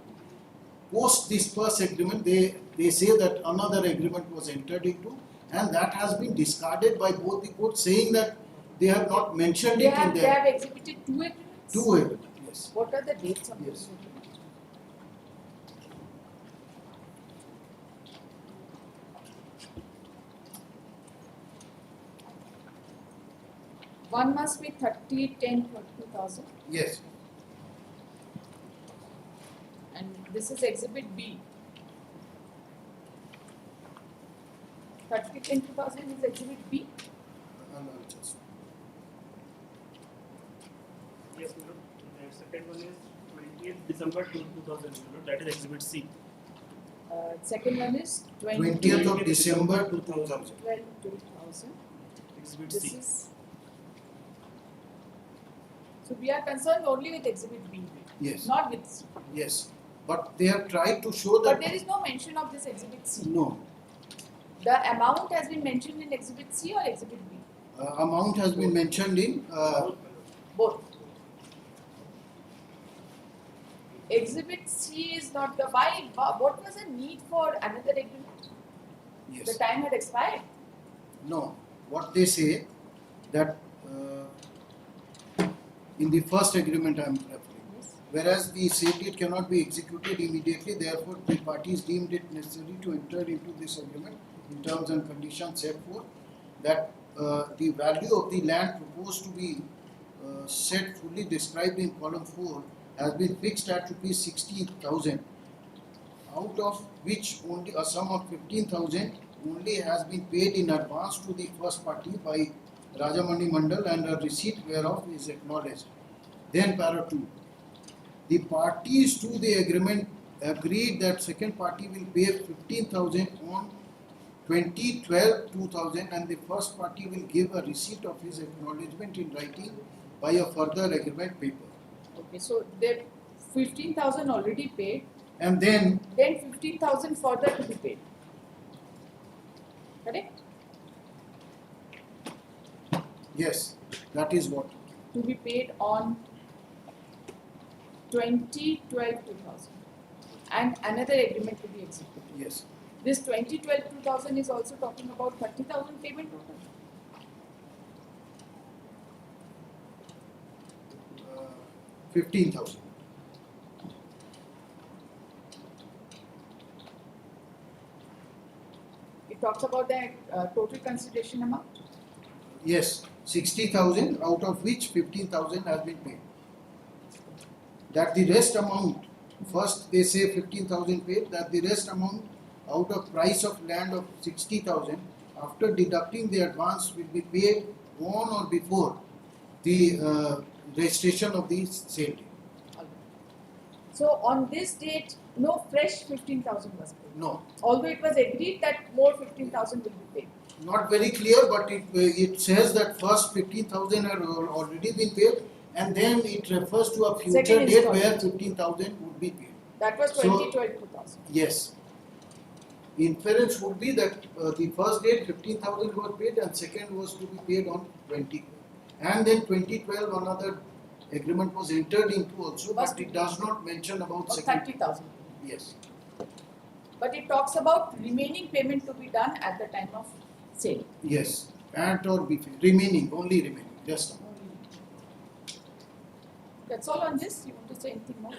Post this first agreement, they say that another agreement was entered into, and that has been discarded by both the courts, saying that they have not mentioned They it in have their exhibited two agreements. two agreements. Yes. What are the dates of Yes. those agreements? One must be 30/10/2000, Yes. and this is Exhibit B. 30/10/2000 is Exhibit B. Just. Yes, you know, the second one is 20th December 2000, you know, that is Exhibit C. Second one is 20th of December 2000. 12/2000. Exhibit This C. is. So we are concerned only with Exhibit B, Yes. not with C. Yes. But they have tried to show that. But there is no mention of this Exhibit C. No. The amount has been mentioned in Exhibit C or Exhibit B? Amount has been mentioned in. Both. Exhibit C is not the why. What was the need for another agreement? Yes. The time had expired. No. What they say that in the first agreement I am referring. Yes. Whereas the sale deed cannot be executed immediately, therefore the parties deemed it necessary to enter into this agreement in terms and conditions set forth that the value of the land proposed to be set fully described in column 4 has been fixed at rupees 60,000, out of which only a sum of 15,000 only has been paid in advance to the first party by Rajamani Mandal, and a receipt whereof is acknowledged. Then para 2. The parties to the agreement agreed that second party will pay 15,000 on 20/12/2000, and the first party will give a receipt of his acknowledgement in writing by a further agreement paper. Okay, so there 15,000 already paid, And then, then 15,000 further to be paid. Correct? yes, that is what. To be paid on 20/12/2000, and another agreement to be executed. Yes. This 20/12/2000 is also talking about 30,000 payment total. 15,000. It talks about the total consideration amount. Yes, 60,000, out of which 15,000 has been paid. That the rest amount, first they say 15,000 paid, that the rest amount out of price of land of 60,000, after deducting the advance, will be paid on or before the registration of the sale deed. So on this date, no fresh 15,000 was paid. No, Although it was agreed that more 15,000 will be paid. not very clear, but it says that first 15,000 had already been paid, and then it refers to a future Second date where installment. 15,000 would be paid. That was So- 20/12/2000. Yes. Inference would be that the first date 15,000 was paid and second was to be paid on 20. And then 2012 another agreement was entered into also, but it does not mention about Or second. 30,000. Yes. But it talks about remaining payment to be done at the time of sale. Yes. At or before. Remaining, only remaining. Just That's all on this. You want to say anything more?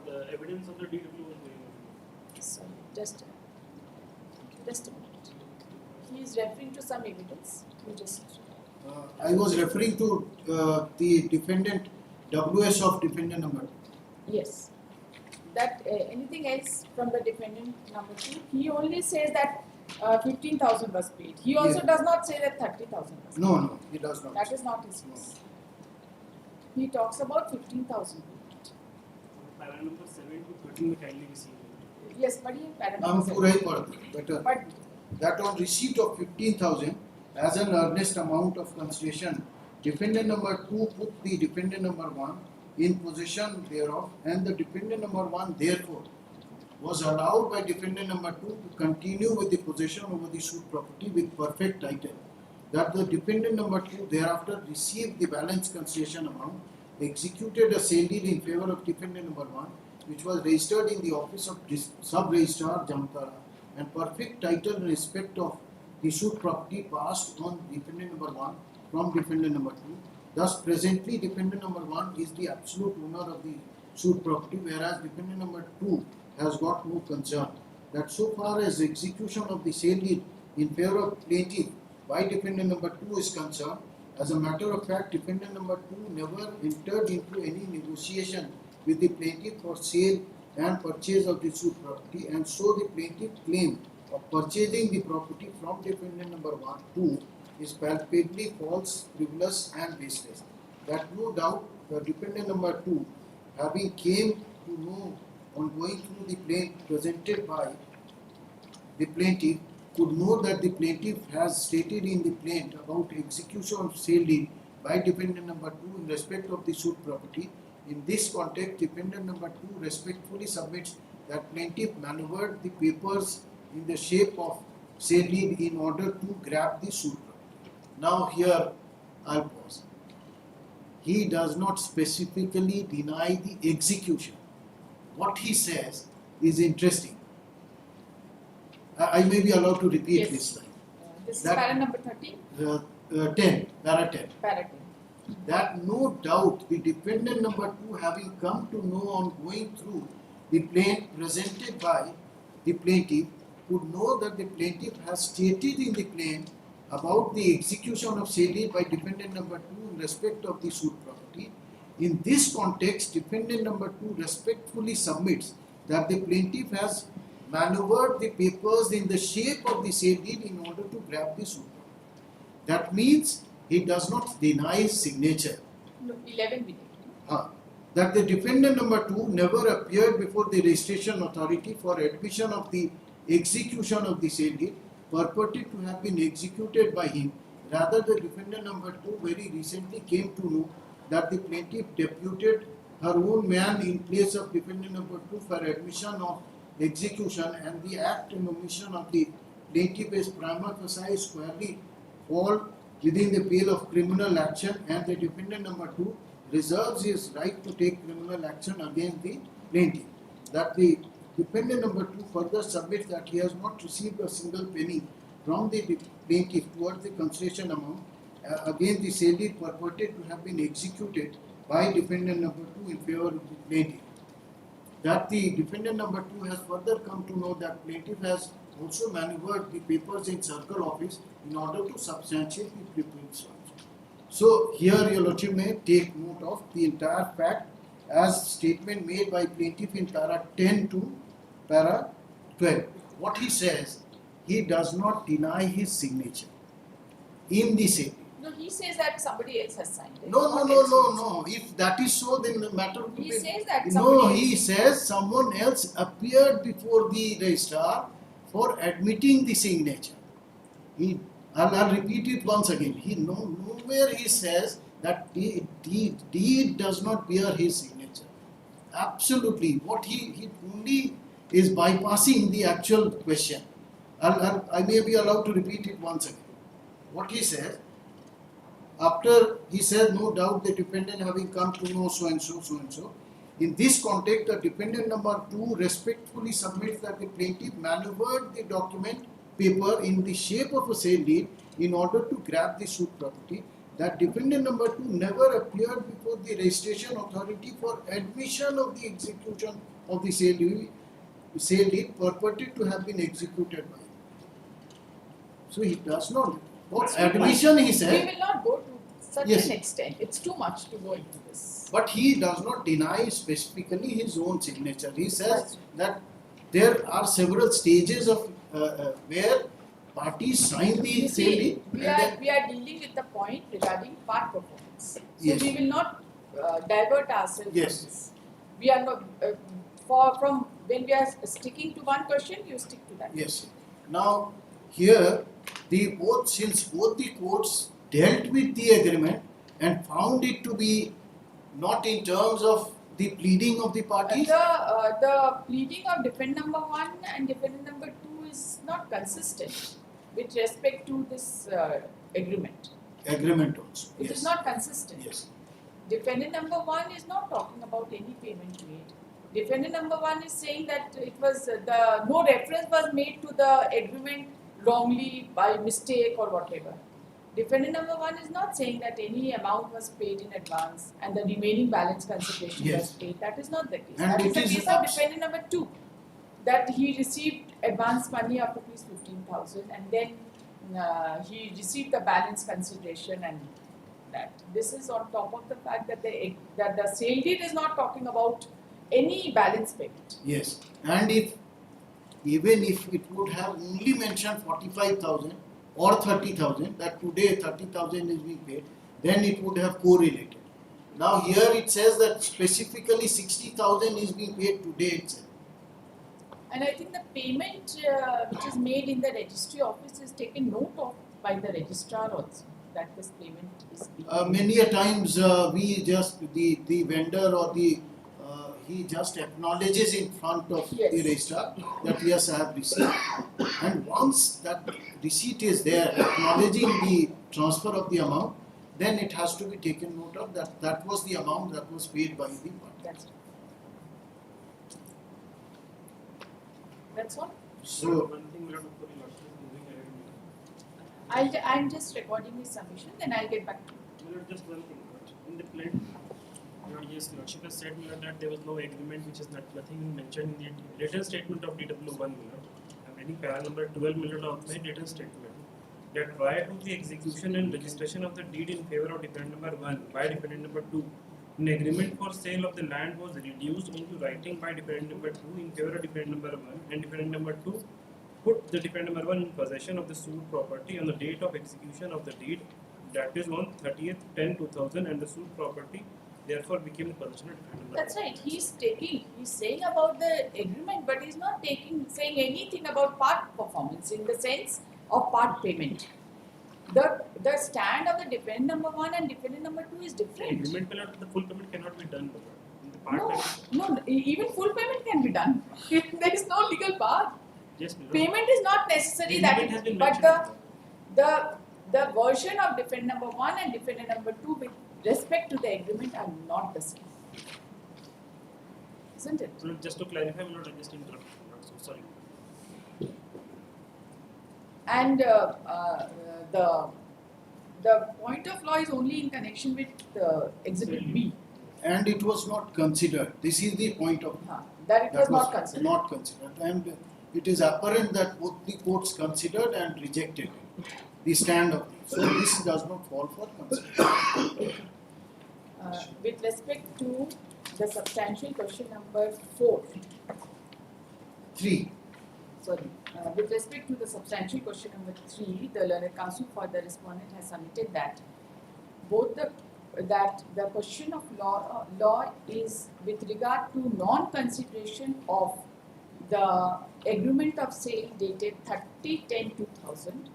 The evidence of the DW was very much. Sorry, just a minute. He is referring to some evidence. You just. I was referring to the defendant, WS of defendant number 2. Yes. That anything else from the defendant number 2? He only says that 15,000 was paid. He also Yes. does not say that 30,000 was paid. No, he does not. That is not his case. He talks about 15,000 paid. Para number 7 to 13 में kindly receive. Yes, but he हम parameters. पूरा ही पढ़ते हैं, better. But That on receipt of 15,000 as an earnest amount of consideration, defendant number 2 put the defendant number 1 in possession thereof, and the defendant number 1 therefore was allowed by defendant number 2 to continue with the possession over the suit property with perfect title. That the defendant number 2 thereafter received the balance consideration amount executed a sale deed in favor of defendant number 1, which was registered in the office of sub-registrar Jamtara, and perfect title in respect of the issued property passed on defendant number 1 from defendant number 2. Thus, presently, defendant number 1 is the absolute owner of the sued property, whereas defendant number 2 has got no concern. That so far as execution of the sale deed in favor of plaintiff by defendant number 2 is concerned, as a matter of fact, defendant number 2 never entered into any negotiation with the plaintiff for sale and purchase of the sued property, and so the plaintiff claim of purchasing the property from defendant number 2 is palpably false, frivolous and baseless. That no doubt the defendant number 2, having came to know on going through the plaint presented by the plaintiff, could know that the plaintiff has stated in the plaint about execution of sale deed by defendant number 2 in respect of the sued property. In this context, defendant number 2 respectfully submits that plaintiff maneuvered the papers in the shape of sale deed in order to grab the sued property. Now here I'll pause. He does not specifically deny the execution. What he says is interesting. I may be allowed to repeat Yes. this line. This is That- para number 13, 10, para 10. para 10. That no doubt the defendant number 2, having come to know on going through the plaint presented by the plaintiff, could know that the plaintiff has stated in the plaint about the execution of sale deed by defendant number 2 in respect of the sued property. In this context, defendant number 2 respectfully submits that the plaintiff has maneuvered the papers in the shape of the sale deed in order to grab the sued property. That means he does not deny his signature. No, 11 we did. That the defendant number 2 never appeared before the registration authority for admission of the execution of the sale deed purported to have been executed by him. Rather, the defendant number 2 very recently came to know that the plaintiff deputed her own man in place of defendant number 2 for admission of execution, and the act and omission of the plaintiff is prima facie squarely fall within the pale of criminal action, and the defendant number 2 reserves his right to take criminal action against the plaintiff. That the defendant number 2 further submits that he has not received a single penny from the plaintiff towards the concession amount against the sale deed purported to have been executed by defendant number 2 in favor of the plaintiff. That the defendant number 2 has further come to know that plaintiff has also maneuvered the papers in circle office in order to substantiate the preference. So here your lordship may take note of the entire fact as statement made by plaintiff in para 10 to para 12. What he says, he does not deny his signature in the sale. No, he says that somebody else has signed it. No. If that is so, then the matter would He be. says that No, somebody he says someone else appeared before the registrar for admitting the signature. I'll repeat it once again. Nowhere he says that deed does not bear his signature. Absolutely. What he only is bypassing the actual question. I may be allowed to repeat it once again. What he says, after he says, no doubt the defendant having come to know so and so. In this context, the defendant number 2 respectfully submits that the plaintiff maneuvered the document paper in the shape of a sale deed in order to grab the sued property. That defendant number 2 never appeared before the registration authority for admission of the execution of the sale deed purported to have been executed by him. So he does not. What It's admission he We said, will not go to such Yes. an extent. It's too much to go into this. but he does not deny specifically his own signature. He says that there are several stages of where parties sign the You sale see, deed we and are then we are dealing with the point regarding part performance. So Yes. we will not divert ourselves Yes. from this. We are not from when we are sticking to one question, you stick to that. yes. Now here since both the courts dealt with the agreement and found it to be not in terms of the pleading of the parties. The pleading of defendant number 1 and defendant number 2 is not consistent with respect to this agreement. Agreement also. It Yes. is not consistent. Yes. defendant number 1 is not talking about any payment made. Defendant number 1 is saying that it was no reference was made to the agreement wrongly by mistake or whatever. Defendant number 1 is not saying that any amount was paid in advance and the remaining balance consideration was Yes. paid. That is not the case. And That is it the is case of abs- defendant number 2, that he received advance money of rupees 15,000 and then he received the balance consideration and that. This is on top of the fact that the sale deed is not talking about any balance payment. Yes, and even if it would have only mentioned 45,000 or 30,000, that today 30,000 is being paid, then it would have correlated. Now here it says that specifically 60,000 is being paid today itself. And I think the payment which is made in the registry office is taken note of by the registrar also, that this payment is being Many a times we just the vendor or the he just acknowledges in front of Yes. the registrar that yes, I have received, and once that receipt is there acknowledging the transfer of the amount, then it has to be taken note of that that was the amount that was paid by the party. That's right. That's all. So one thing we have to put in our moving ahead. I'm just recording his submission, then I'll get back to you. Milord, just one thing. In the plan, yes, Lordship has said Milord, that there was no agreement, which is nothing mentioned in the written statement of DW1 Milord. I'm reading para number 12 Milord of my written statement. That prior to the execution and registration of the deed in favor of defendant number 1 by defendant number 2, an agreement for sale of the land was reduced into writing by defendant number 2 in favor of defendant number 1, and defendant number 2 put the defendant number 1 in possession of the sued property on the date of execution of the deed, that is on 30th 10/2000, and the sued property therefore became the possession of defendant number 1. That's right. He's saying about the agreement, but he's not saying anything about part performance in the sense of part payment. The stand of the defendant number 1 and defendant number 2 is The different. agreement Milord, the full payment cannot be done Milord. In the part No, that even full payment can be done. There is no legal bar. yes, Milord. Payment is not necessary The that agreement has been but mentioned. the version of defendant number 1 and defendant number 2 with respect to the agreement are not the same. Isn't it? Milord, just to clarify, Milord, I just interrupted Milord, so sorry. And the point of law is only in connection with Exhibit B. and it was not considered. This is the point of That it that was not considered. not considered, and it is apparent that both the courts considered and rejected the stand of the. So this does not fall for consideration. With respect to the substantial question number 4, 3. sorry, with respect to the substantial question number 3, the learned counsel for the respondent has submitted that that the question of law is with regard to non-consideration of the agreement of sale dated 30/10/2000.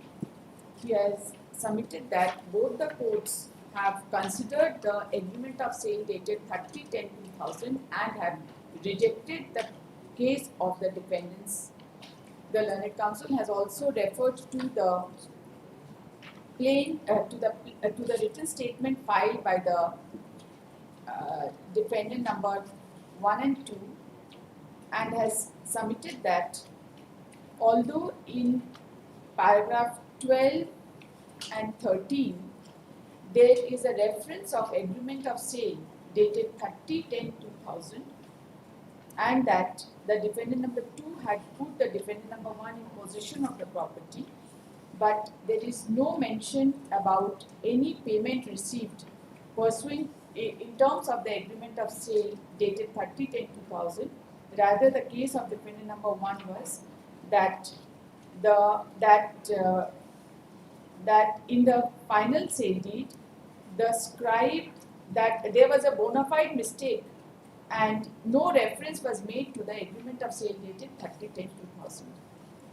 He has submitted that both the courts have considered the agreement of sale dated 30/10/2000 and have rejected the case of the defendants. The learned counsel has also referred to the to the written statement filed by the defendant number 1 and 2 and has submitted that although in paragraph 12 and 13 there is a reference of agreement of sale dated 30/10/2000 and that the defendant number 2 had put the defendant number 1 in possession of the property, but there is no mention about any payment received pursuant in terms of the agreement of sale dated 30/10/2000. Rather, the case of defendant number 1 was that that in the final sale deed, the scribe that there was a bona fide mistake and no reference was made to the agreement of sale dated 30/10/2000.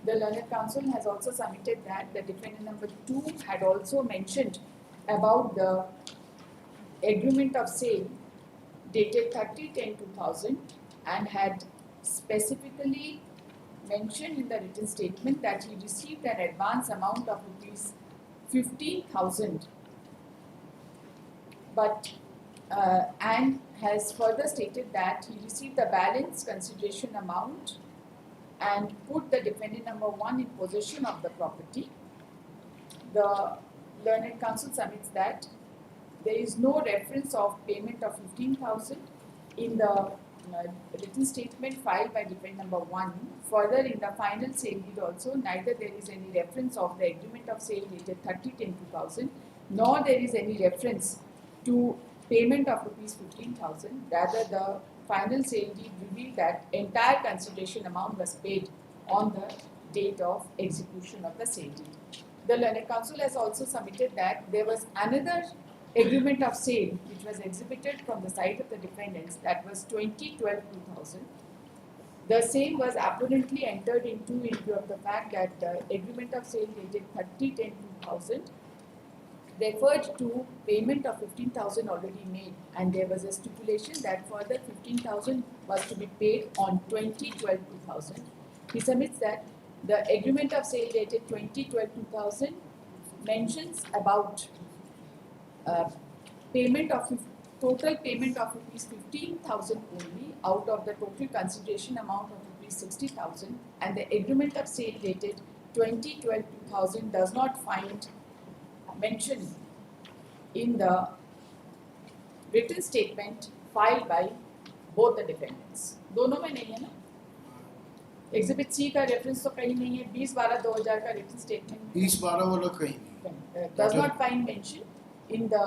The learned counsel has also submitted that the defendant number 2 had also mentioned about the agreement of sale dated 30/10/2000 and had specifically mentioned in the written statement that he received an advance amount of rupees 15,000, but and has further stated that he received the balance consideration amount and put the defendant number 1 in possession of the property. The learned counsel submits that there is no reference of payment of 15,000 in the written statement filed by defendant number 1. Further, in the final sale deed also, neither there is any reference of the agreement of sale dated 30/10/2000, nor there is any reference to payment of rupees 15,000. Rather, the final sale deed revealed that entire consideration amount was paid on the date of execution of the sale deed. The learned counsel has also submitted that there was another agreement of sale which was exhibited from the side of the defendants, that was 2012-2000. The same was apparently entered into in view of the fact that the agreement of sale dated 30/10/2000 referred to payment of 15,000 already made, and there was a stipulation that further 15,000 was to be paid on 2012-2000. He submits that the agreement of sale dated 2012-2000 mentions about total payment of rupees 15,000 only out of the total consideration amount of rupees 60,000, and the agreement of sale dated 2012-2000 does not find mention in the written statement filed by both the defendants. दोनों में नहीं है ना? Exhibit C का reference तो कहीं नहीं है. 20/12/2000 का written statement 20/12 वाला कहीं नहीं. does not find mention in the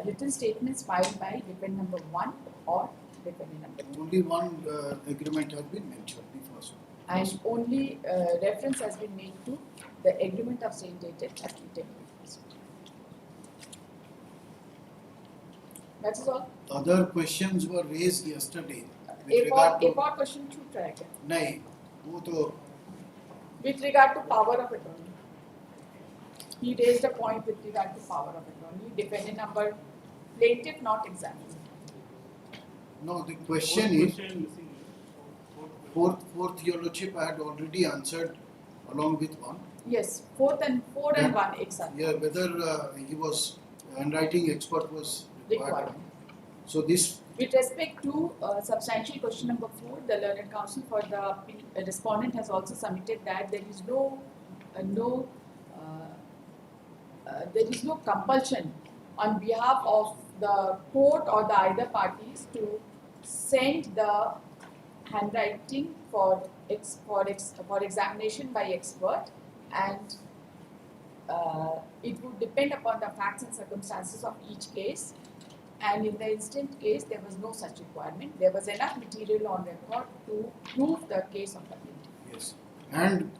written statements filed by defendant number 1 or defendant number 2. Only one agreement has been mentioned, the first one. And only reference has been made to the agreement of sale dated 30/10/2000. That is all. Other questions were raised yesterday with एक regard to. और question छूट रहा है क्या? नहीं, वो तो With regard to power of attorney. He raised a point with regard to power of attorney. Defendant number plaintiff not examined. no. The question is fourth your lordship I had already answered along with one. Yes, 4 and Yeah. 1 exactly. Yeah, whether he was handwriting expert was required. Required. So this With respect to substantial question number 4, the learned counsel for the respondent has also submitted that there is there is no compulsion on behalf of the court or the either parties to send the handwriting for examination by expert, and it would depend upon the facts and circumstances of each case. And in the instant case, there was no such requirement. There was enough material on record to prove the case of the plaintiff. yes, and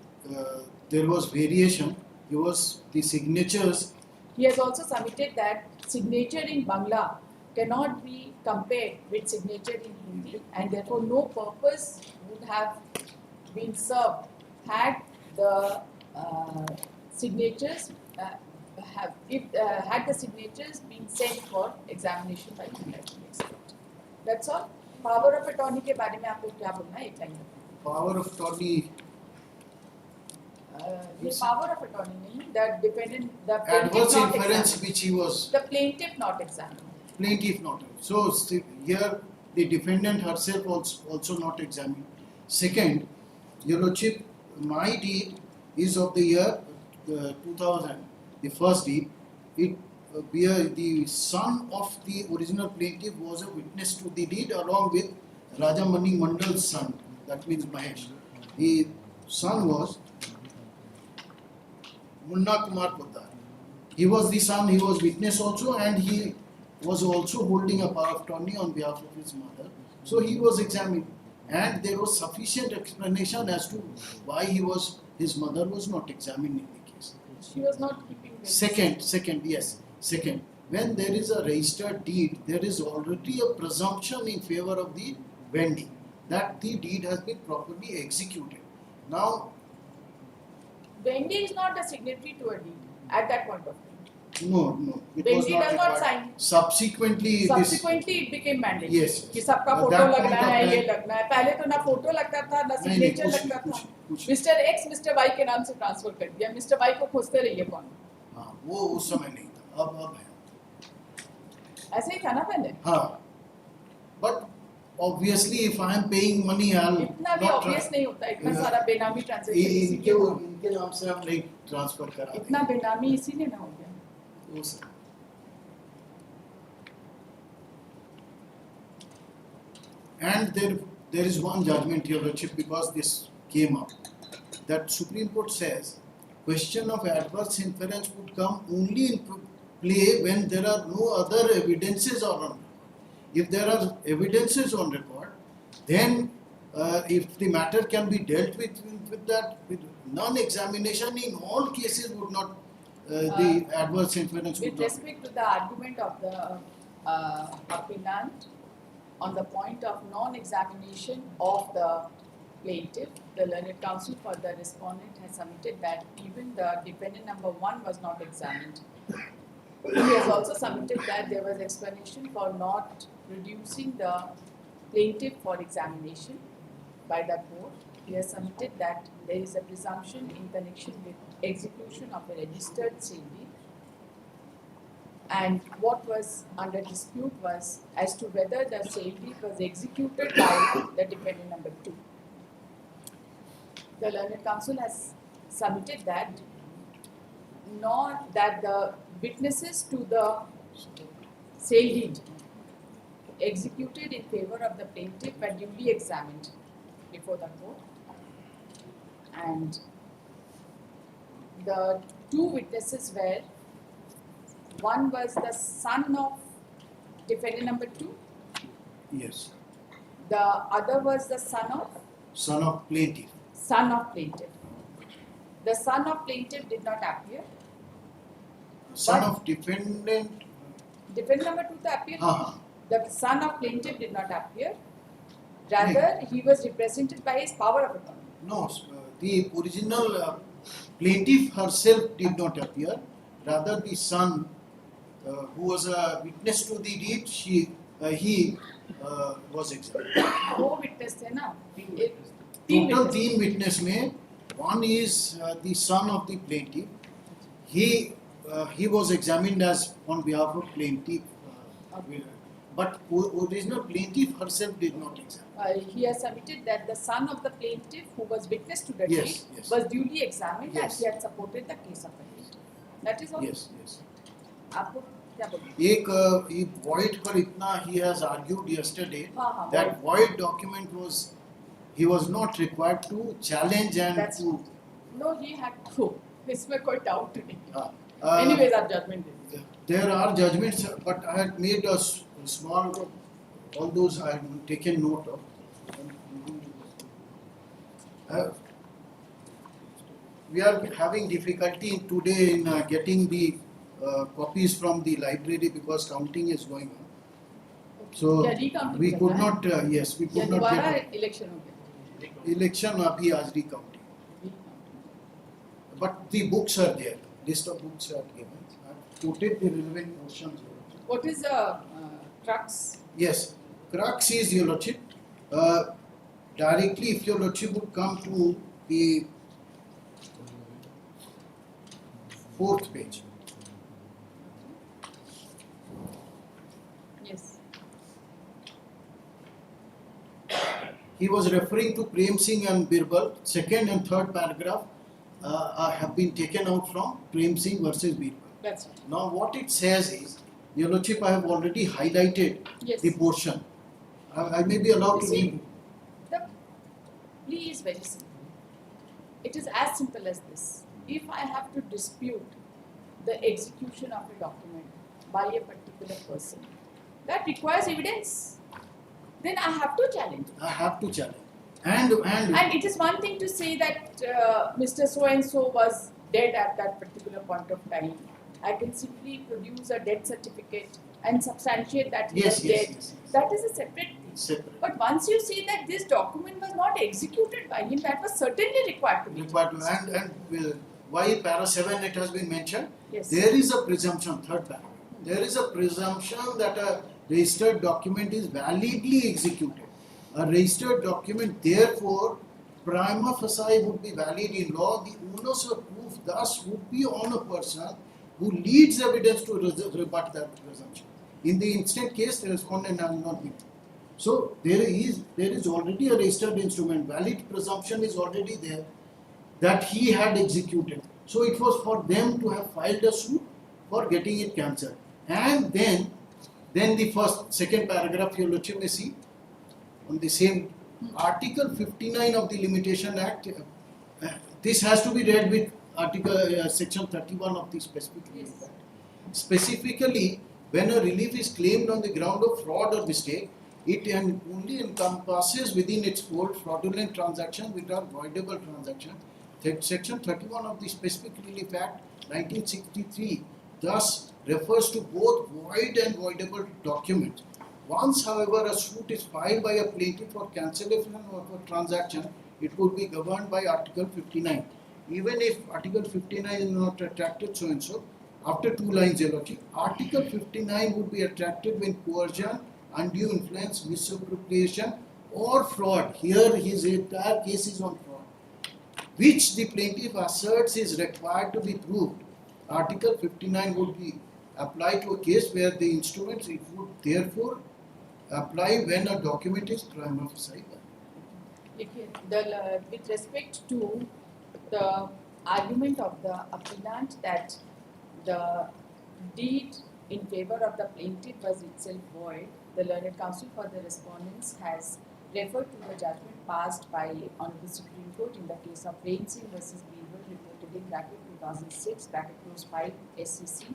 there was variation. The signatures. He has also submitted that signature in Bangla cannot be compared with signature in Hindi, and therefore no purpose would have been served had the signatures had the signatures been sent for examination by handwriting expert. That's all. Power of attorney के बारे में आपको क्या बोलना है एक line में? Power of attorney. The power of attorney नहीं, the defendant, the Adverse plaintiff not inference examined. which he was The plaintiff not examined. plaintiff not. So here the defendant herself also not examined. Second, your lordship, my deed is of the year 2000. The first deed, the son of the original plaintiff was a witness to the deed along with Rajamani Mandal's son, that means Mahesh. The son was Munna Kumar Poddar. He was the son, he was witness also, and he was also holding a power of attorney on behalf of his mother. So he was examined, and there was sufficient explanation as to why his mother was not examined in the case. She was not keeping this. Second, when there is a registered deed, there is already a presumption in favor of the vendee that the deed has been properly executed. Now, Vendee is not a signatory to a deed at that point of time. no, it was Vendee not does not required. sign. Subsequently, Subsequently, it became mandatory. Yes. कि सबका At photo that लगना point of है, ये time- लगना है. पहले तो ना फोटो लगता था, ना नहीं, सिग्नेचर कुछ लगता नहीं, था. कुछ मिस्टर एक्स मिस्टर वाई के नाम से ट्रांसफर कर दिया. मिस्टर वाई को खोजते रहिए कौन. हाँ, वो उस समय नहीं था, अब है. ऐसे ही था ना पहले? हाँ. But obviously, if I am paying money, I'll इतना भी not ऑब्वियस नहीं होता, इतना Uh, सारा बेनामी ट्रांजैक्शन इनके इसीलिए ना, इनके नाम से हम नहीं ट्रांसफर करा इतना बेनामी इसीलिए ना हो गया. वो सब. And there is one judgment, Your Lordship, because this came up, that Supreme Court says question of adverse inference would come only in play when there are no other evidences on record. If there are evidences on record, then if the matter can be dealt with that, with non-examination in all cases would not, the adverse inference would With not. respect to the argument of the appellant on the point of non-examination of the plaintiff, the learned counsel for the respondent has submitted that even the defendant number 1 was not examined. He has also submitted that there was explanation for not reducing the plaintiff for examination by the court. He has submitted that there is a presumption in connection with execution of a registered sale deed. And what was under dispute was as to whether the sale deed was executed by the defendant number 2. The learned counsel has submitted that not that the witnesses to the sale deed executed in favor of the plaintiff were duly examined before the court, and the 2 witnesses were, one was the son of defendant number 2, Yes. the other was the son of Plaintiff. plaintiff. The son of plaintiff did not appear. Son But- of defendant. Defendant number 2 तो appeared. हाँ. The son of plaintiff did not appear. Rather, he was represented by his power of attorney. No, the original plaintiff herself did not appear. Rather, the son, who was a witness to the deed, he was examined. 2 witness थे ना, 3 Total witness. 3 witness में, one is the son of the plaintiff. He was examined as on behalf of plaintiff, but original plaintiff herself did not examine. He has submitted that the son of the plaintiff who was witness to the Yes, deed yes. was duly examined Yes. and he had supported the case of the deed. That is all. Yes, yes. आपको क्या बोलूं? एक void पर इतना he has argued yesterday हाँ, that void document he was not required to challenge and That's to. No, he had to. इसमें कोई doubt नहीं. uh, Anyways, our judgment is. There are judgments, but I had made a small, all those I had taken note of. We are having difficulty today in getting the copies from the library because counting is going on. So क्या recounting we चल could रहा है? not, yes, we या could not दोबारा get election हो गया? election अभी आज recounting. But the books are there. List of books are given. I've quoted the relevant portions. What is the crux? Yes, crux is, Your Lordship, directly if Your Lordship would come to the 4th page. Yes. He was referring to Prem Singh and Birbal. 2nd and 3rd paragraph have been taken out from Prem Singh versus Birbal. That's right. Now what it says is, Your Lordship, I have already highlighted Yes. the portion. I may be allowed to You see, read. the plea is very simple. It is as simple as this. If I have to dispute the execution of a document by a particular person, that requires evidence. Then I have to challenge it. I have to challenge. And And it is one thing to say that Mr. So and so was dead at that particular point of time. I can simply produce a death certificate and substantiate that he was dead. yes. That is a separate thing. Separate. But once you say that this document was not executed by him, that was certainly required to be. Required to, and why para 7 it has been mentioned? Yes. There is a presumption, 3rd paragraph. There is a presumption that a registered document is validly executed. A registered document, therefore, prima facie would be valid in law. The onus of proof thus would be on a person who leads evidence to rebut that presumption. In the instant case, the respondent has not been. So there is already a registered instrument. Valid presumption is already there that he had executed. So it was for them to have filed a suit for getting it cancelled. And then the second paragraph, your Lordship may see on the same Article 59 of the Limitation Act. This has to be read with Section 31 of the Specific Relief Yes. Act. Specifically, when a relief is claimed on the ground of fraud or mistake, it only encompasses within its fold fraudulent transactions which are voidable transactions. Section 31 of the Specific Relief Act 1963 thus refers to both void and voidable documents. Once, however, a suit is filed by a plaintiff for cancellation of a transaction, it would be governed by Article 59. Even if Article 59 is not attracted so and so, after 2 lines, Your Lordship, Article 59 would be attracted when coercion, undue influence, misappropriation, or fraud. Here, his entire case is on fraud, which the plaintiff asserts is required to be proved. Article 59 would be applied to a case where the instruments it would therefore apply when a document is prima facie. With respect to the argument of the appellant that the deed in favor of the plaintiff was itself void, the learned counsel for the respondents has referred to the judgment passed by Honorable Supreme Court in the case of Rainsing versus Beaver, reported in bracket 2006, bracket close 5, SCC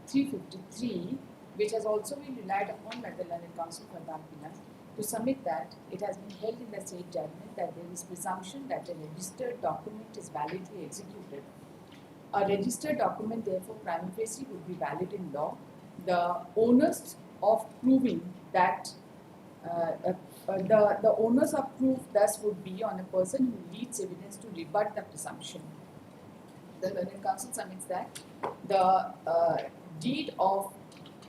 353, which has also been relied upon by the learned counsel for the appellant to submit that it has been held in the said judgment that there is presumption that a registered document is validly executed. A registered document, therefore, prima facie would be valid in law. The onus of proving that the onus of proof thus would be on a person who leads evidence to rebut the presumption. The learned counsel submits that the deed of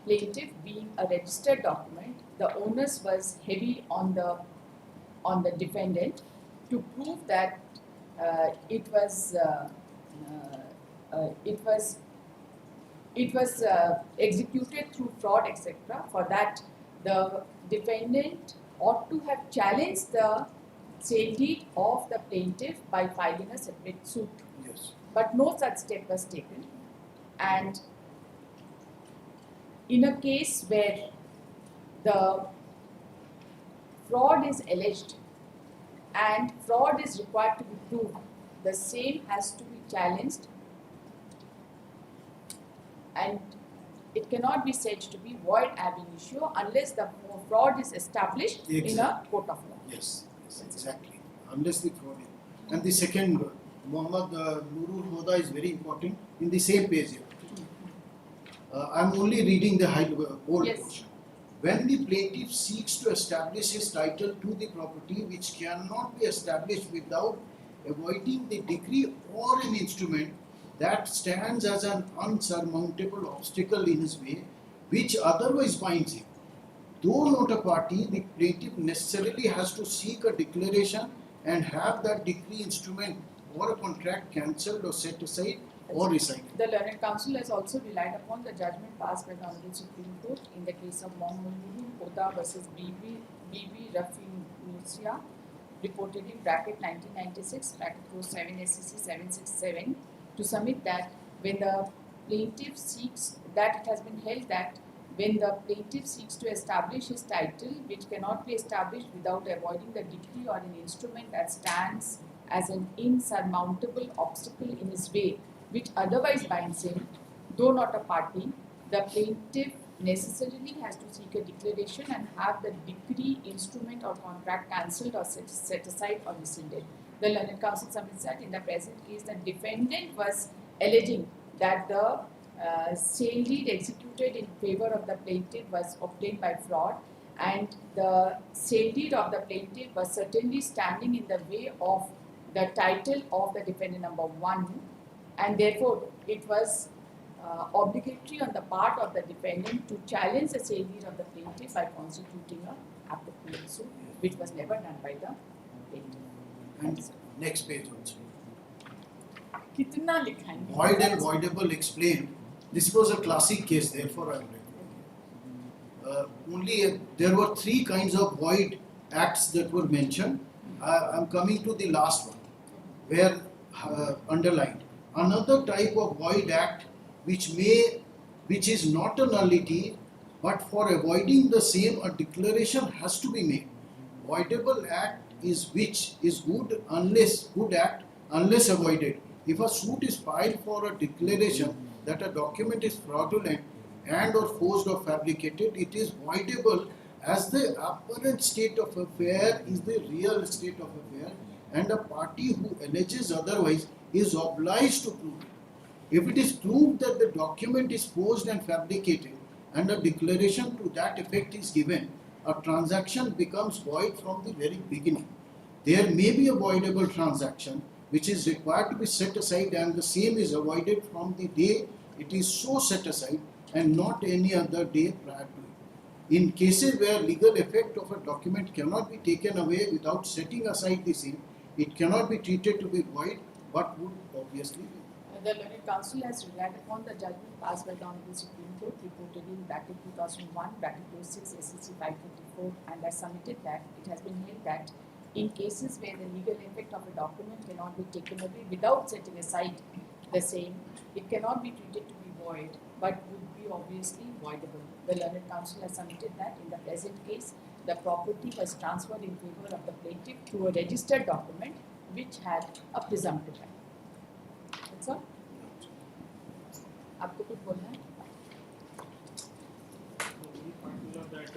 plaintiff being a registered document, the onus was heavy on the defendant to prove that it was executed through fraud, etc. For that, the defendant ought to have challenged the sale deed of the plaintiff by filing a separate suit. Yes. But no such step was taken. And in a case where the fraud is alleged and fraud is required to be proved, the same has to be challenged and it cannot be said to be void ab initio unless the fraud is established in a court of law. Yes, exactly. Unless the fraud is. And the second, Muhammad Nurul Hoda is very important in the same page here. I'm only reading the old Yes. portion. When the plaintiff seeks to establish his title to the property which cannot be established without avoiding the decree or an instrument that stands as an unsurmountable obstacle in his way, which otherwise binds him. Though not a party, the plaintiff necessarily has to seek a declaration and have that decree, instrument, or a contract cancelled or set aside or recited. The learned counsel has also relied upon the judgment passed by the Honorable Supreme Court in the case of Muhammad Hoda versus BB Rafi, reported in bracket 1996, bracket 47 SCC 767, to submit that when the plaintiff seeks, that it has been held that when the plaintiff seeks to establish his title, which cannot be established without avoiding the decree or an instrument that stands as an insurmountable obstacle in his way, which otherwise binds him, though not a party, the plaintiff necessarily has to seek a declaration and have the decree, instrument or contract cancelled or set aside or rescinded. The learned counsel submits that in the present case, the defendant was alleging that the sale deed executed in favor of the plaintiff was obtained by fraud, and the sale deed of the plaintiff was certainly standing in the way of the title of the defendant number 1, and therefore it was obligatory on the part of the defendant to challenge the sale deed of the plaintiff by constituting an appropriate suit, which was never done by the plaintiff. And next page also. कितना लिखा है? Void and voidable explained. This was a classic case, therefore I am reading. only there were three kinds of void acts that were mentioned. I'm coming to the last one, where underlined another type of void act which is not a nullity, but for avoiding the same a declaration has to be made. Voidable act is which is good act unless avoided. If a suit is filed for a declaration that a document is fraudulent and or forged or fabricated, it is voidable as the apparent state of affair is the real state of affair, and a party who alleges otherwise is obliged to prove it. If it is proved that the document is forged and fabricated and a declaration to that effect is given, a transaction becomes void from the very beginning. There may be a voidable transaction which is required to be set aside, and the same is avoided from the day it is so set aside and not any other day prior to it. In cases where legal effect of a document cannot be taken away without setting aside the same, it cannot be treated to be void, but would obviously be. The learned counsel has relied upon the judgment passed by the Honorable Supreme Court reported in bracket 2001, bracket 26, SCC 554, and has submitted that it has been held that in cases where the legal effect of a document cannot be taken away without setting aside the same, it cannot be treated to be void, but would be obviously voidable. The learned counsel has submitted that in the present case, the property was transferred in favor of the plaintiff through a registered document which had a presumptive right. That's all. आपको कुछ बोलना है?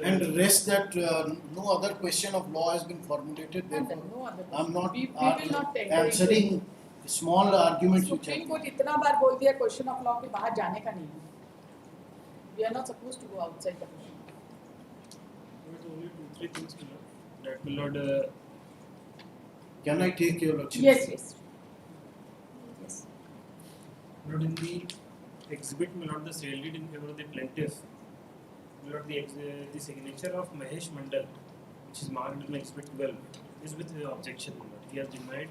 And the rest that no other question of law has been formulated, therefore No other. I'm not We will not enter answering small arguments which Supreme are. Court इतना बार बोल दिया question of law के बाहर जाने का नहीं है. We are not supposed to go outside the question. There is only 2-3 things to learn. That will not. Can I take your lordship? Yes, yes. Yes. Not in the exhibit, not the sale deed in favor of the plaintiff. Not the signature of Mahesh Mandal, which is marked in exhibit 12, is with the objection. He has denied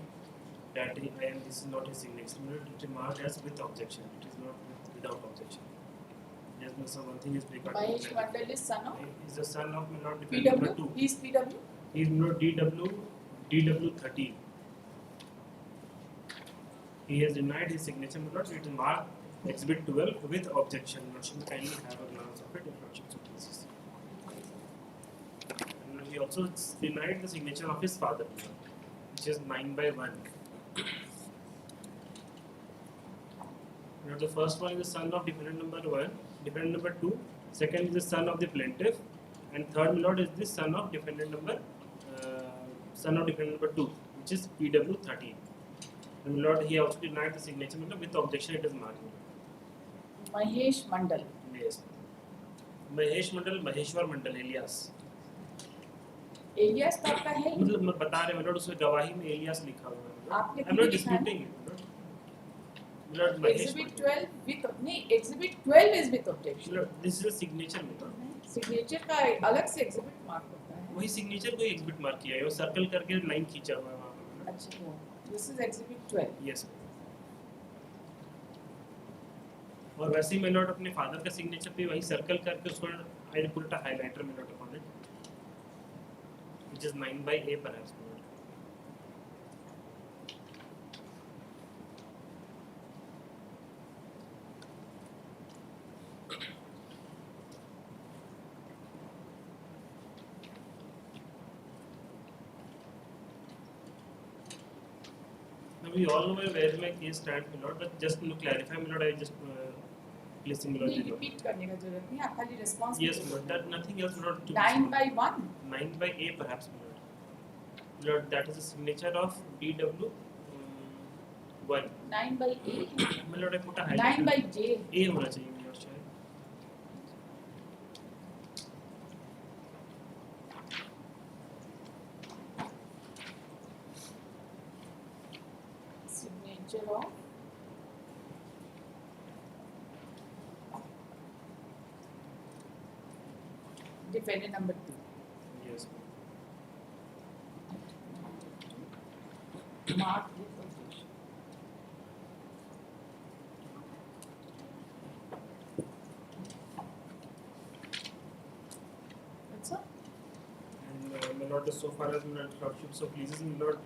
that this is not his signature. It is marked as with objection. It is not without objection. Yes, so one thing is regarding. Mahesh Mandal is son of He is the son of Lord Defendant number 2. PW. He is PW. He is not DW13. He has denied his signature, my lord. It is marked exhibit 12 with objection. Lord, should kindly have a glance of it if lordship so pleases. And he also denied the signature of his father, which is 9/1. Now the first one is the son of defendant number 1, defendant number 2. Second is the son of the plaintiff, and third, my lord, is the son of defendant number 2, which is PW13. And my lord, he also denied the signature, with objection. It is marked. Mahesh Mandal. Yes. Mahesh Mandal, Maheshwar Mandal, alias. Alias तो आपका है ही. मतलब मैं बता रहे हैं उसमें गवाही में एलियास लिखा हुआ है. आपने I'm not लिखा है? disputing it. Lord Mahesh Exhibit Mandal. 12 with नहीं Exhibit 12 is with objection. Lord, this is a signature में तो. सिग्नेचर का अलग से एग्जिबिट मार्क होता है. वही सिग्नेचर को एग्जिबिट मार्क किया है और सर्कल करके लाइन खींचा हुआ है वहाँ पे. अच्छा, दिस इज एग्जिबिट 12. Yes. और वैसे ही मैं लॉर्ड अपने फादर का सिग्नेचर पे वही सर्कल करके उसको आई पुट अ हाइलाइटर में Lord upon it, which is 9/A perhaps. Now we all know where my case stands, my lord, but just to clarify, my lord, I just placing my नहीं lord. Repeat करने का जरूरत नहीं, आप खाली response. Yes, my lord, that nothing else, my lord. 9/1. 9/A perhaps, my lord. Lord, that is a signature of DW 1. 9/8. My lord, I put a highlight. 9/J. A होना चाहिए my lord, शायद. Signature of defendant number 2. Yes. Marked with objection. so far as lordship so pleases me, Lord,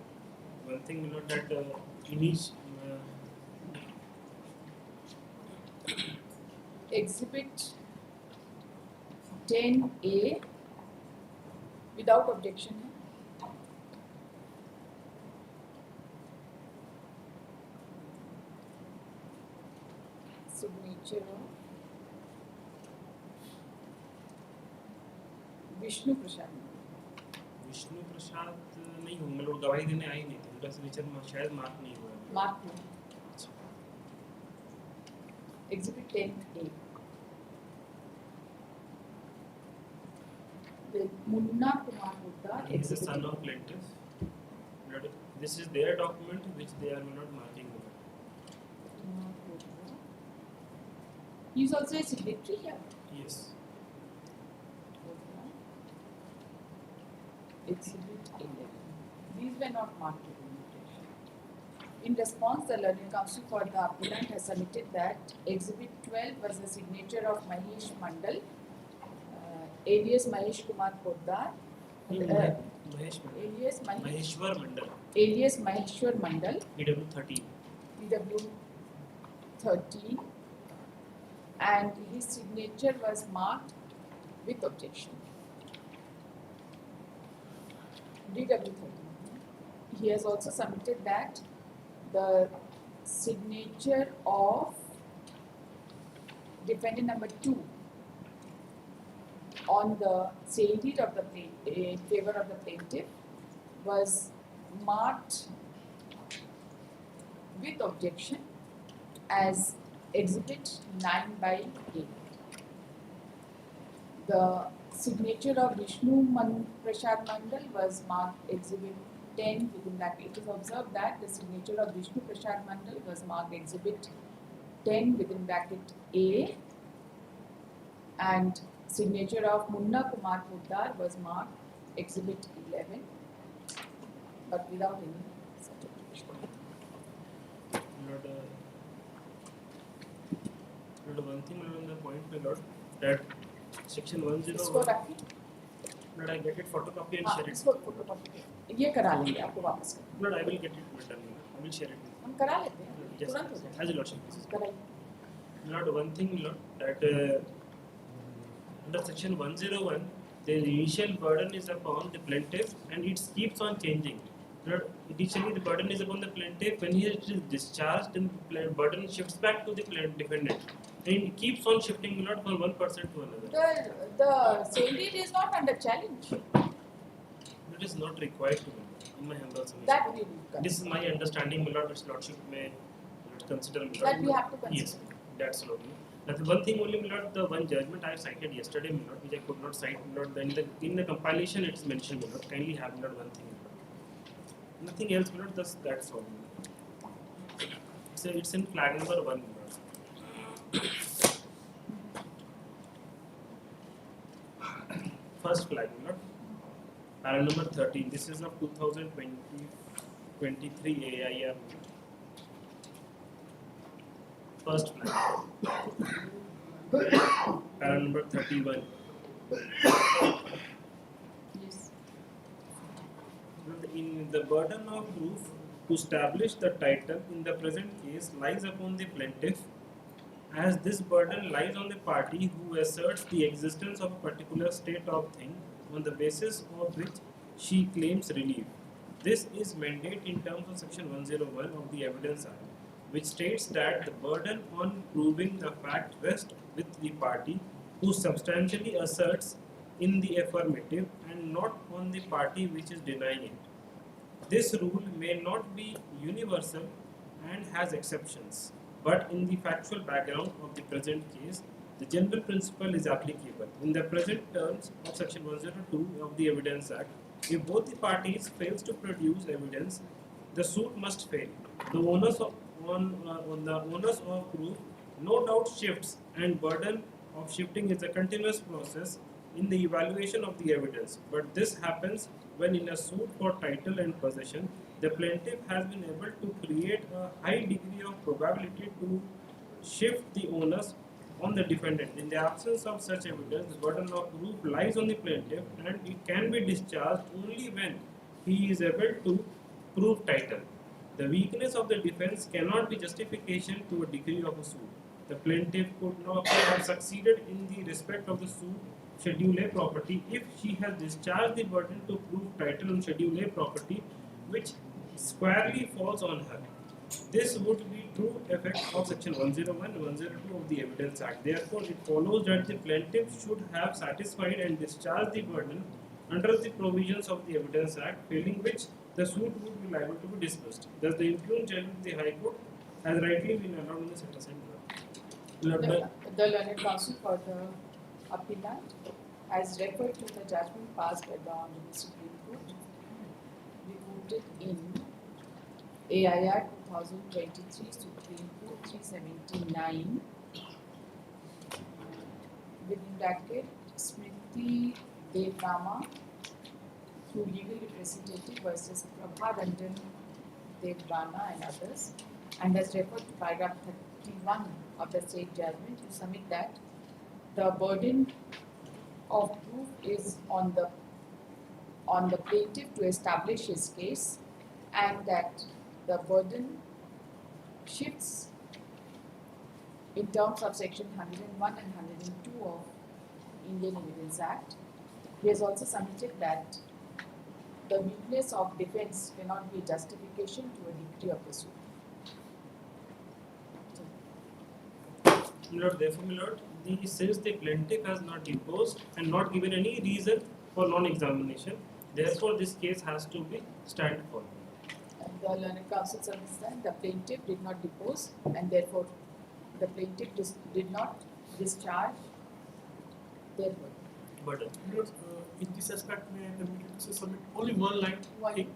one thing, Lord, that in each Exhibit 10A without objection है. Signature of Vishnu प्रसाद. विष्णु प्रसाद नहीं होंगे, लोग गवाही देने आए नहीं थे, उनका सिग्नेचर शायद मार्क नहीं हुआ है। मार्क हुआ. Exhibit 10A. Then Munna Kumar Gupta. He is the son of plaintiff. Lord, this is their document which they are not marking over. He is also a signatory here. Yes. Exhibit 11. These were not marked with invitation. In response, the learned counsel for the appellant has submitted that Exhibit 12 was the signature of Mahesh Mandal, alias Mahesh Kumar Poddar, Mahesh Mandal. alias Maheshwar Mandal. alias Maheshwar Mandal, PW 13. PW 13, and his signature was marked with objection. DW 13. He has also submitted that the signature of defendant number 2 on the sale deed of the in favor of the plaintiff was marked with objection as Exhibit 9/8. The signature of Vishnu Prasad Mandal was marked Exhibit 10 within that. It is observed that the signature of Vishnu Prasad Mandal was marked Exhibit 10 within bracket A, and signature of Munna Kumar Poddar was marked Exhibit 11, but without any such objection. Lord, one thing on the point, my Lord, that section इसको 101. रखिए. Lord, I get it photocopy and हाँ, share it. इसको photocopy ये करा लेंगे, आपको वापस कर. Lord, I will get it written. I will share it. हम करा लेते हैं, Yes, तुरंत हो जाएगा. as a lordship. कराइए. Lord, one thing, Lord, that under section 101, the initial burden is upon the plaintiff and it keeps on changing. Lord, initially the burden is upon the plaintiff. When he is discharged, then the burden shifts back to the defendant. And it keeps on shifting, Lord, from one person to another. The sale deed is not under challenge. It is not required to be, in my humble submission. That we will consider. This is my understanding, my Lord, which Lordship may consider. My Lord. That we have to consider. Yes, that's lovely. Now, the one thing only, my Lord, the one judgment I have cited yesterday, my Lord, which I could not cite, my Lord, then in the compilation it is mentioned, my Lord. Kindly have, my Lord, one thing, my Lord. Nothing else, my Lord, that's all. It's in flag number 1, my Lord. First flag, my Lord. Para number 13. This is of 2023 AIR. First flag. Para number 31. Yes. In the burden of proof to establish the title in the present case lies upon the plaintiff, as this burden lies on the party who asserts the existence of a particular state of thing on the basis of which she claims relief. This is mandate in terms of section 101 of the Evidence Act, which states that the burden on proving the fact rests with the party who substantially asserts in the affirmative and not on the party which is denying it. This rule may not be universal and has exceptions, but in the factual background of the present case, the general principle is applicable. In the present terms of section 102 of the Evidence Act, if both the parties fails to produce evidence, the suit must fail. The onus of proof no doubt shifts, and burden of shifting is a continuous process in the evaluation of the evidence. But this happens when in a suit for title and possession, the plaintiff has been able to create a high degree of probability to shift the onus on the defendant. In the absence of such evidence, the burden of proof lies on the plaintiff, and it can be discharged only when he is able to prove title. The weakness of the defense cannot be justification to a degree of a suit. The plaintiff could not have succeeded in the respect of the suit Schedule A property if she has discharged the burden to prove title on Schedule A property, which squarely falls on her. This would be true effect of section 101 and 102 of the Evidence Act. Therefore, it follows that the plaintiff should have satisfied and discharged the burden under the provisions of the Evidence Act, failing which the suit would be liable to be dismissed. Thus, the impugned judgment of the High Court has rightly been allowed in the set-aside order. The learned counsel for the appellant has referred to the judgment passed by the Honorable Supreme Court, reported in AIR 2023 Supreme Court 379, within bracket Smriti Devnama through legal representative versus Prabha Ranjan Devdana and others, and has referred to paragraph 31 of the state judgment to submit that the burden of proof is on the plaintiff to establish his case, and that the burden shifts in terms of section 101 and 102 of Indian Evidence Act. He has also submitted that the weakness of defense cannot be a justification to a degree of the suit. Lord, therefore, my Lord, since the plaintiff has not deposed and not given any reason for non-examination, therefore this case has to be stand for. And the learned counsel submits that the plaintiff did not depose, and therefore the plaintiff did not discharge their burden. Burden. Lord, in this aspect, may I permit you to submit only one line? Why?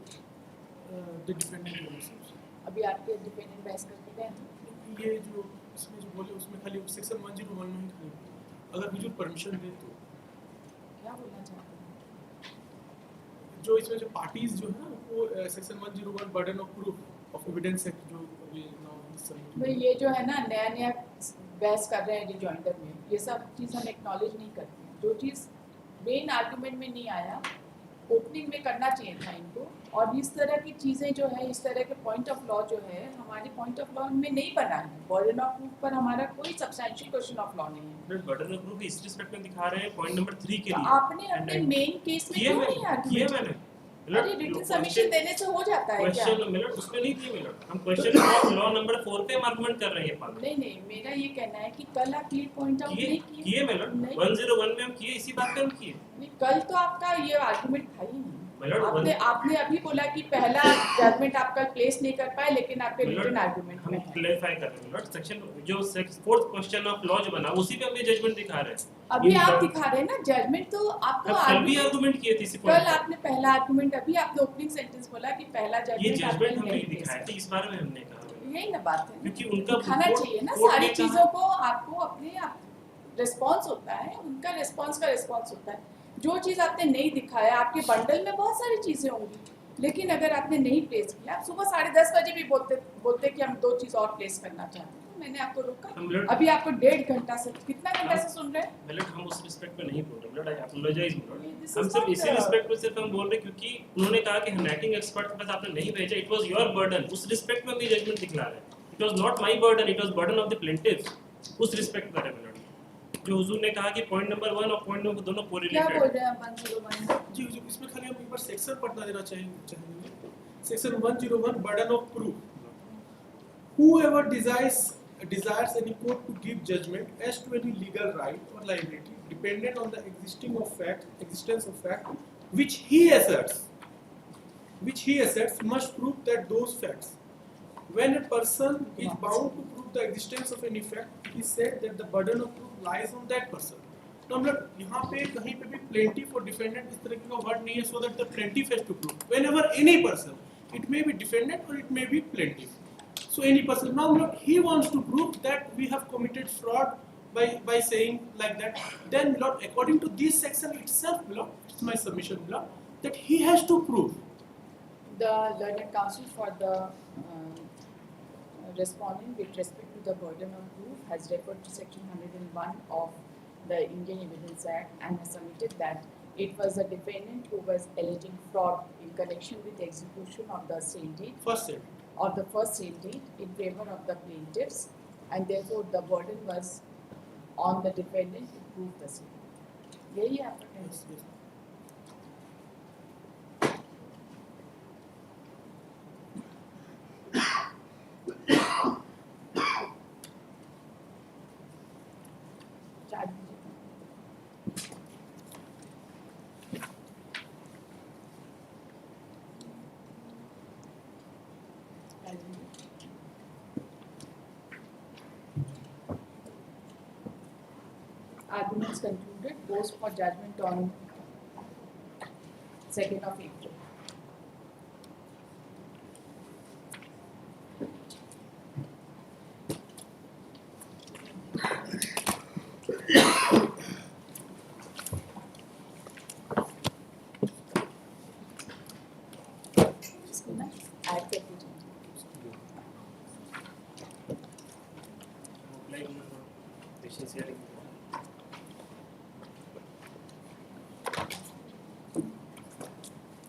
The defendant themselves. अभी आपके dependent बहस करके गए हैं। ये जो इसमें जो बोले उसमें खाली सेक्शन 101 में ही खाली अगर हुजूर परमिशन दे तो क्या बोलना चाहते हैं? जो इसमें जो पार्टीज जो है ना वो section 101 burden of proof of evidence act जो अभी भाई ये जो है ना नया बहस कर रहे हैं रिजॉइंडर में, ये सब चीज़ हम एक्नॉलेज नहीं करते हैं। जो चीज़ मेन आर्गुमेंट में नहीं आया ओपनिंग में करना चाहिए था इनको, और इस तरह की चीज़ें जो है, इस तरह के पॉइंट ऑफ लॉ जो है हमारे पॉइंट ऑफ लॉ में नहीं बना है। बर्डन ऑफ प्रूफ पर हमारा कोई सब्सटेंशियल क्वेश्चन ऑफ लॉ नहीं है। बर्डन ऑफ प्रूफ इस रिस्पेक्ट में दिखा रहे हैं पॉइंट नंबर 3 के तो लिए। आपने अपने मेन केस में क्यों नहीं किए आर्गुमेंट? मैंने अरे रिटन सबमिशन देने से हो जाता है क्या? क्वेश्चन मिनट उसमें नहीं दिए मिनट, हम क्वेश्चन ऑफ लॉ नंबर 4 पे हम आर्गुमेंट कर रहे हैं पाल। नहीं, मेरा ये कहना है कि कल आप क्लियर पॉइंट आउट नहीं किए मिनट 101 में हम किए, इसी बात पे हम किए। नहीं, कल तो आपका ये आर्गुमेंट था ही मिनट नहीं। आपने अभी बोला कि पहला जजमेंट आप कल प्लेस नहीं कर पाए, लेकिन आपके रिटन आर्गुमेंट में हम है। क्लैरिफाई कर रहे हैं मिनट, सेक्शन जो फोर्थ क्वेश्चन ऑफ लॉ जो बना उसी पे हम ये जजमेंट दिखा रहे हैं। अभी आप दिखा रहे हैं ना जजमेंट, तो आपको कल भी आर्गुमेंट किए थे इसी कल पॉइंट। आपने पहला आर्गुमेंट, अभी आपने ओपनिंग सेंटेंस बोला कि पहला ये जजमेंट जजमेंट हमने दिखाया था, इस बारे में हमने कहा यही ना बात है, क्योंकि उनका दिखाना चाहिए ना सारी चीजों को। आपको अपने रिस्पॉन्स होता है, उनका रिस्पॉन्स का रिस्पॉन्स होता है। जो चीज़ आपने नहीं दिखाया, आपके बंडल में बहुत सारी चीज़ें होंगी, लेकिन अगर आपने नहीं प्लेस किया, आप सुबह 10:30 बजे भी बोलते कि हम 2 चीज़ और प्लेस करना चाहते हैं, तो मैंने आपको रोका। अभी आपको 1.5 घंटा से, कितना घंटा से सुन रहे हैं? मतलब हम उस रिस्पेक्ट में नहीं बोल रहे, मतलब आई अपोलोजाइज This हम is सिर्फ not इसी रिस्पेक्ट में सिर्फ हम बोल रहे क्योंकि उन्होंने कहा कि हैकिंग एक्सपर्ट के पास आपने नहीं भेजा, इट वाज योर बर्डन, उस रिस्पेक्ट में हम ये जजमेंट दिखला रहे हैं। It was not my burden, it was burden of the plaintiff, उस रिस्पेक्ट में है। जो हुजूर ने कहा कि पॉइंट नंबर 1 और पॉइंट नंबर 2 दोनों कोरिलेटेड। क्या बोल रहे हैं 101? जी जी इसमें खाली हम एक बार सेक्शन पढ़ना देना चाहेंगे। Section 101 burden of proof. Whoever desires any court to give judgment as to any legal right or liability dependent on the existence of fact which he asserts must prove that those facts. When a person is bound to prove the existence of any fact, it is said that the burden of proof lies on that person. तो मतलब यहाँ पे कहीं पे भी plaintiff और defendant इस तरह का वर्ड नहीं है, so that the plaintiff has to prove. Whenever any person, it may be defendant or it may be plaintiff. So any person, now he wants to prove that we have committed fraud by saying like that. Then according to this section itself, it's my submission, that he has to prove. The learned counsel for the respondent with respect to the burden of proof has referred to section 101 of the Indian Evidence Act and has submitted that it was the defendant who was alleging fraud in connection with the execution of the sale deed First set. or the first sale deed in favor of the plaintiffs, and therefore the burden was on the defendant to prove the same. यही है आपका कहना? Yes, yes. Charge दीजिए। Charge दीजिए। Arguments concluded, goes for judgment on 2nd of April. इसको ना add कर दीजिए। apply patient sharing.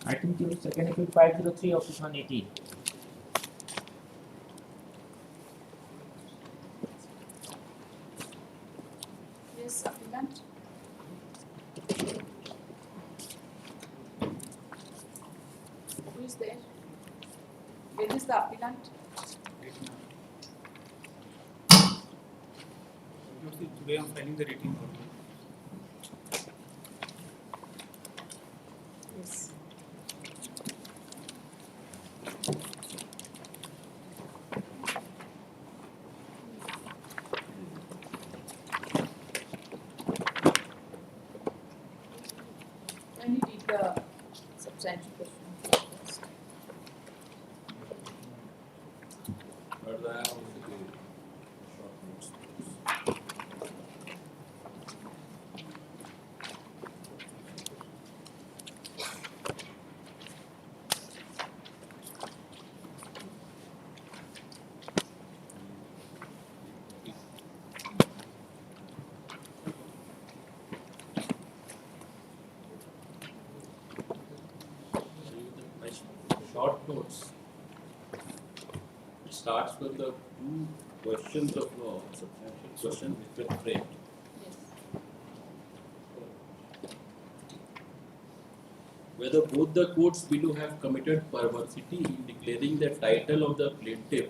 Item Q, second appeal 503 of 2018. Yes, applicant. Who is there? Where is the applicant? Today I'm filing the rating for you. Yes. When you did the substantial question first. Short notes. It starts with the two questions of law, substantial questions which were framed. Yes. Whether both the courts below have committed perversity in declaring the title of the plaintiff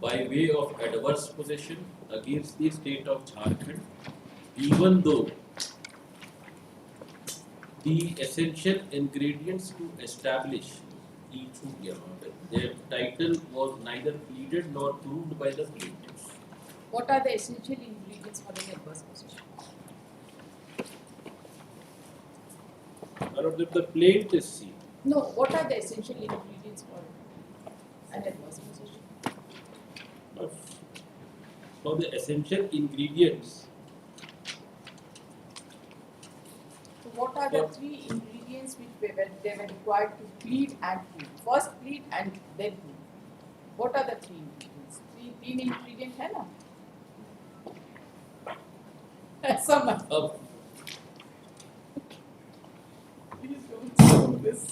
by way of adverse possession against the state of Jharkhand, even though the essential ingredients to establish their title was neither pleaded nor proved by the plaintiffs. What are the essential ingredients for an adverse possession? Or the plaintiffs see. No, what are the essential ingredients for an adverse possession? For the essential ingredients, So what are the three ingredients which they were required to plead and prove? First plead and then prove. What are the three ingredients? तीन ingredient है ना? ऐसा मत. Please don't say this.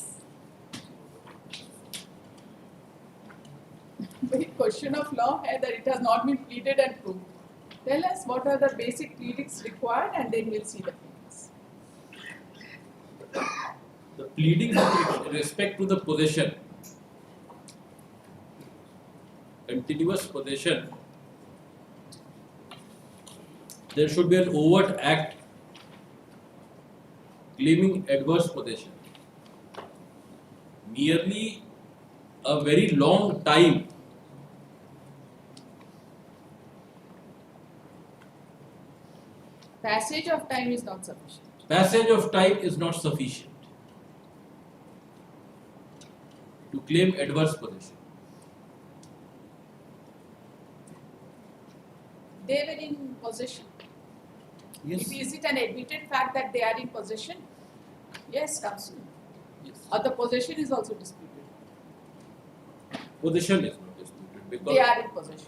The question of law है that it has not been pleaded and proved. Tell us what are the basic pleadings required, and then we'll see the pleadings. the pleading with respect to the possession, continuous possession, there should be an overt act claiming adverse possession. Merely a very long time Passage of time is not sufficient. passage of time is not sufficient to claim adverse possession. They were in possession. Yes. Is it an admitted fact that they are in possession? Yes, counsel. Yes. Or the possession is also disputed. Possession is not disputed they are in possession.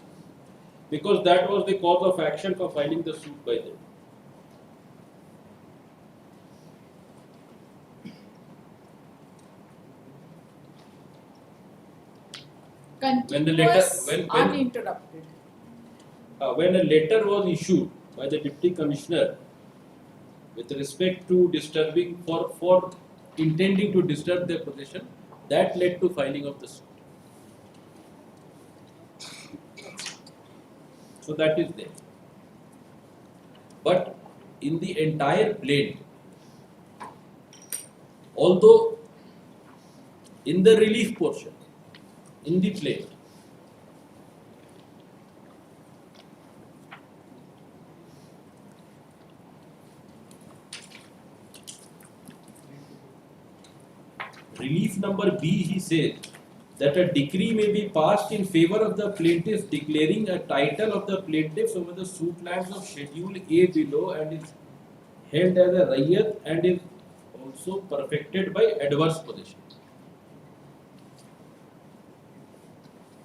because that was the cause of action for filing the suit by them. Continuous, when- uninterrupted. When a letter was issued by the Deputy Commissioner with respect to disturbing for intending to disturb their possession, that led to filing of the suit. So that is there. But in the entire plaint, although in the relief portion, in the plaint, relief number B, he says that a decree may be passed in favor of the plaintiffs declaring a title of the plaintiffs over the suit lands of Schedule A below and is held as a rayat and is also perfected by adverse possession.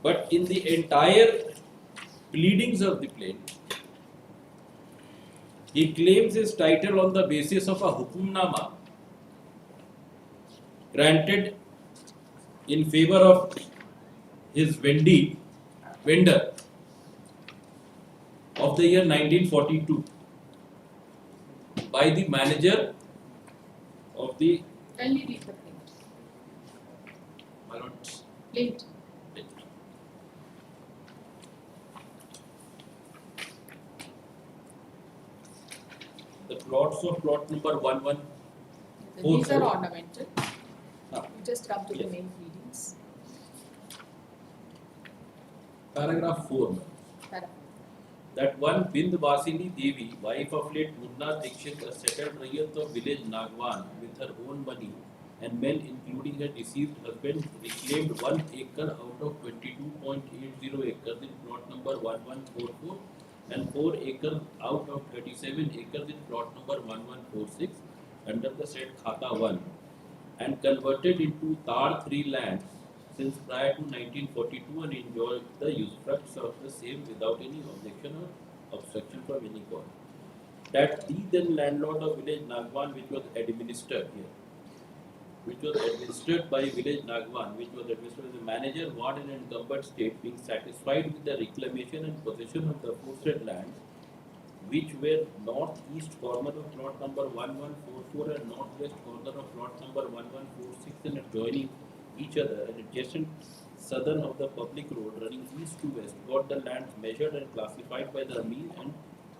But in the entire pleadings of the plaintiff, he claims his title on the basis of a hukumnama granted in favor of his vendor of the year 1942 by the manager of the Kindly read the plaint. Plaint. The plots of plot number 11. These are 4. ornamental. Ah. We just come to the Yes. main pleadings. Paragraph 4. Para- That one Bindwasini Devi, wife of late Munna Dikshit, a settled rayat of village Nagwan with her own money and men including her deceased husband, reclaimed 1 acre out of 22.80 acres in plot number 1144 and 4 acres out of 37 acres in plot number 1146 under the said Khata 1 and converted into Tar 3 lands since prior to 1942 and enjoyed the usufructs of the same without any objection or obstruction from any court. That the then landlord of village Nagwan, which was administered by village Nagwan, which was administered by the manager, ward and incumbent state, being satisfied with the reclamation and possession of the aforesaid lands, which were northeast corner of plot number 1144 and northwest corner of plot number 1146 and adjoining each other and adjacent southern of the public road running east to west, got the land measured and classified by the Amir and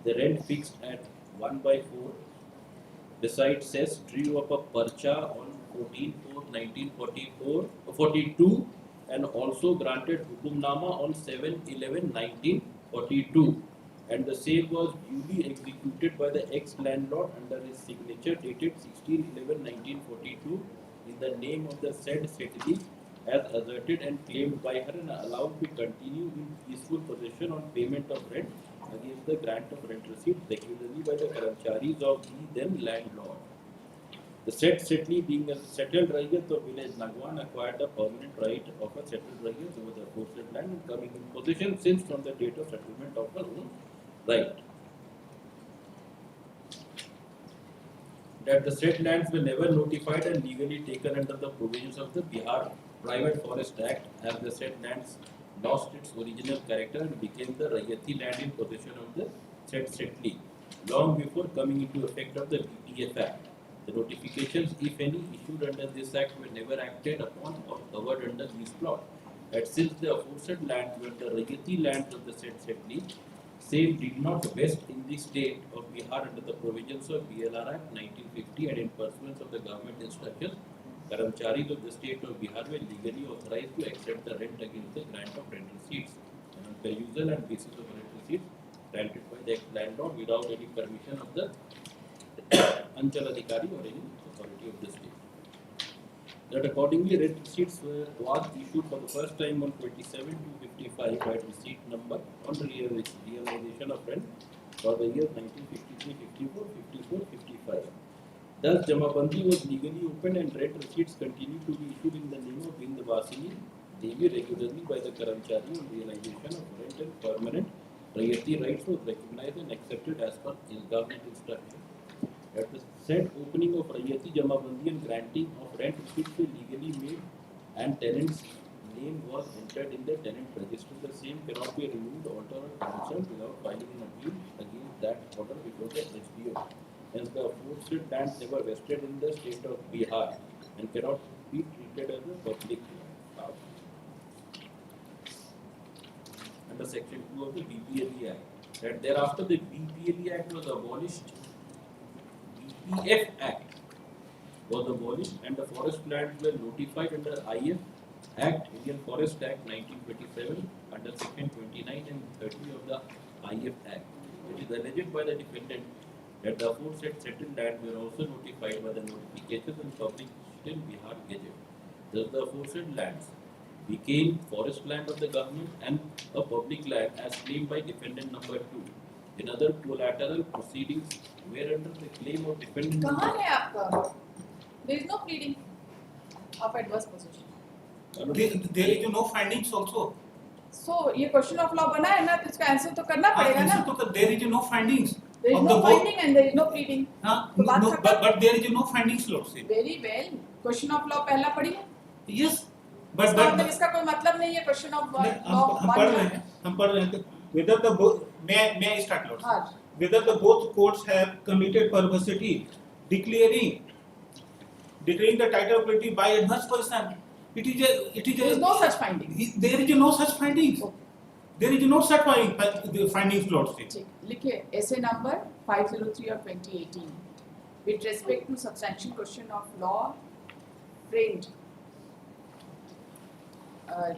the rent fixed at 1/4. Besides, cess drew up a parcha on 14/4/1942 and also granted hukumnama on 7/11/1942. And the sale was duly executed by the ex-landlord under his signature dated 16/11/1942 in the name of the said settlee as asserted and claimed by her and allowed to continue in peaceful possession on payment of rent against the grant of rent receipt regularly by the Karamcharis of the then landlord. The said settlee, being a settled rayat of village Nagwan, acquired the permanent right of a settled rayat over the aforesaid land and coming in possession since from the date of settlement of her own right. That the said lands were never notified and legally taken under the provisions of the Bihar Private Forest Act, as the said lands lost its original character and became the Rayati land in possession of the said settlee long before coming into effect of the BTF Act. The notifications, if any, issued under this Act were never acted upon or covered under this plot. And since the aforesaid lands were the Rayati lands of the said settlee, same did not vest in the state of Bihar under the provisions of BLR Act 1950 and in pursuance of the government instructions, Karamcharis of the state of Bihar were legally authorized to accept the rent against the grant of rent receipts and on perusal and basis of rent receipts granted by the ex-landlord without any permission of the Anchal Adhikari or any authority of the state. That accordingly rent receipts was issued for the first time on 27/2/55 by receipt number on realization of rent for the years 1953, 54, 54, 55. Thus, Jamabandi was legally opened and rent receipts continued to be issued in the name of Bindwasini levied regularly by the Karamchari on realization of rent and permanent royalty rights was recognized and accepted as per government instruction. At the said opening of royalty jamabandi and granting of rent receipts were legally made and tenant's name was entered in the tenant register, the same cannot be removed, altered or cancelled without filing an appeal against that order before the SDO. Hence, the aforesaid lands never vested in the state of Bihar and cannot be treated as a public land. Under Section 2 of the BPLE Act. And thereafter, the BPLE Act was abolished. BPF Act was abolished, and the forest lands were notified under IF Act, Indian Forest Act 1927, under Section 29 and 30 of the IF Act. It is alleged by the defendant that the aforesaid settled land were also notified by the notifications and published in Bihar Gazette. Thus, the aforesaid lands became forest land of the government and a public land as claimed by defendant number 2. In other collateral proceedings, whereunder the claim of defendant कहाँ number है आपका? There is no pleading of adverse possession. There is no findings also. So ये question of law बना है ना, तो इसका answer तो करना पड़ेगा ना. There is no findings. There is of no the finding and there is no pleading. तो बात No, खत्म. but there is no findings, Lord. Very well. Question of law पहला पढ़ी है. Yes, इसका but मतलब इसका कोई मतलब नहीं है question of law. हम पढ़ रहे हैं. Whether the both may I start, Lord? हाँ. Whether the both courts have committed perversity, declaring the title of property by adverse possession. It There is no such finding. There is no such findings. Okay. There is no such findings, Lord. ठीक. लिखिए essay number 503 of 2018 with respect to substantial question of law framed.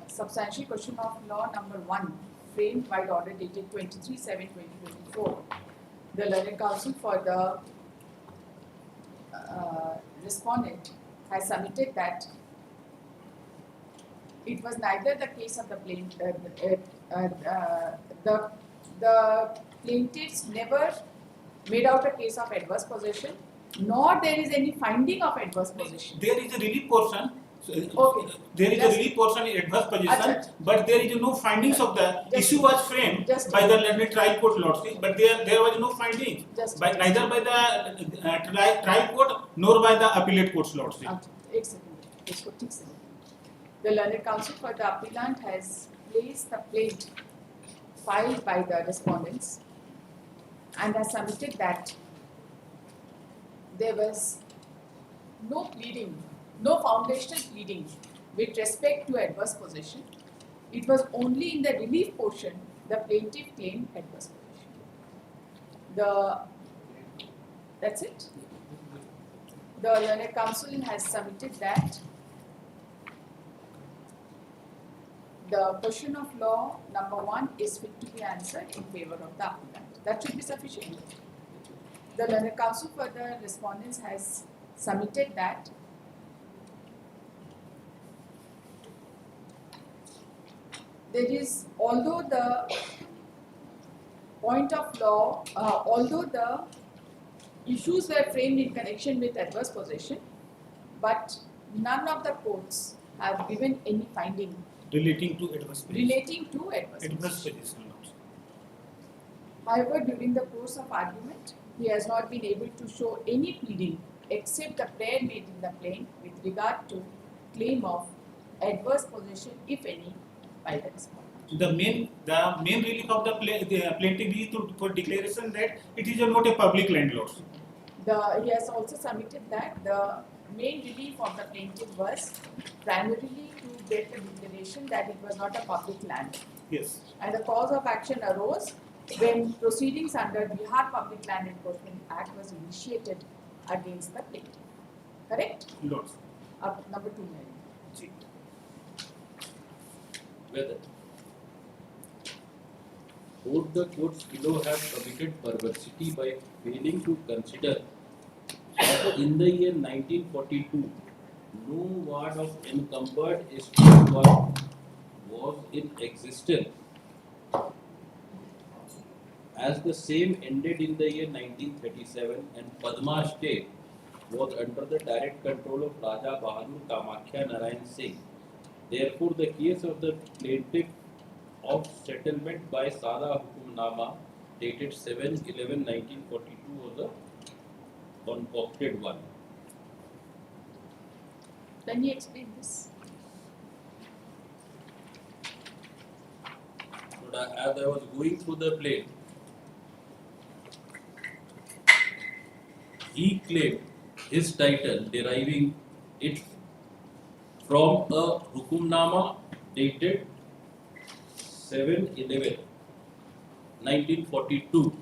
Substantial question of law number 1 framed by the order dated 23/7/2024. The learned counsel for the respondent has submitted that it was neither the case of the the plaintiffs never made out a case of adverse possession, nor there is any finding of adverse possession. There is a relief portion. Okay. There is a relief portion in adverse possession, but there is no findings of the issue was framed by the learned trial court, Lordship, but there was no findings neither by the trial court nor by the appellate courts, Lordship. एक second, इसको ठीक से. The learned counsel for the appellant has placed the plaint filed by the respondents and has submitted that there was no pleading, no foundational pleading with respect to adverse possession. It was only in the relief portion the plaintiff claimed adverse possession. That's it. The learned counsel has submitted that the question of law number 1 is fit to be answered in favor of the applicant. That should be sufficient. The learned counsel for the respondents has submitted that there is, although the point of law, although the issues were framed in connection with adverse possession, but none of the courts have given any finding Relating to adverse possession. However, during the course of argument, he has not been able to show any pleading except the prayer made in the plaint with regard to claim of adverse possession, if any, by the respondent. The main relief of the plaintiff is for declaration that it is not a public land, Lord. He has also submitted that the main relief of the plaintiff was primarily to get a declaration that it was not a public land. Yes. And the cause of action arose when proceedings under Bihar Public Land Enforcement Act was initiated against the plaintiff. Correct? Lord. Number 2. whether both the courts below have committed perversity by failing to consider that in the year 1942, no ward of encumbered estate was in existence, as the same ended in the year 1937 and Padma estate was under the direct control of Raja Bahadur Kamakhya Narayan Singh Therefore, the case of the plaintiff of settlement by Sada Hukumnama dated 7/11/1942 was a concocted one. Can you explain this? But as I was going through the plain, he claimed his title deriving it from a Hukumnama dated 7/11/1942,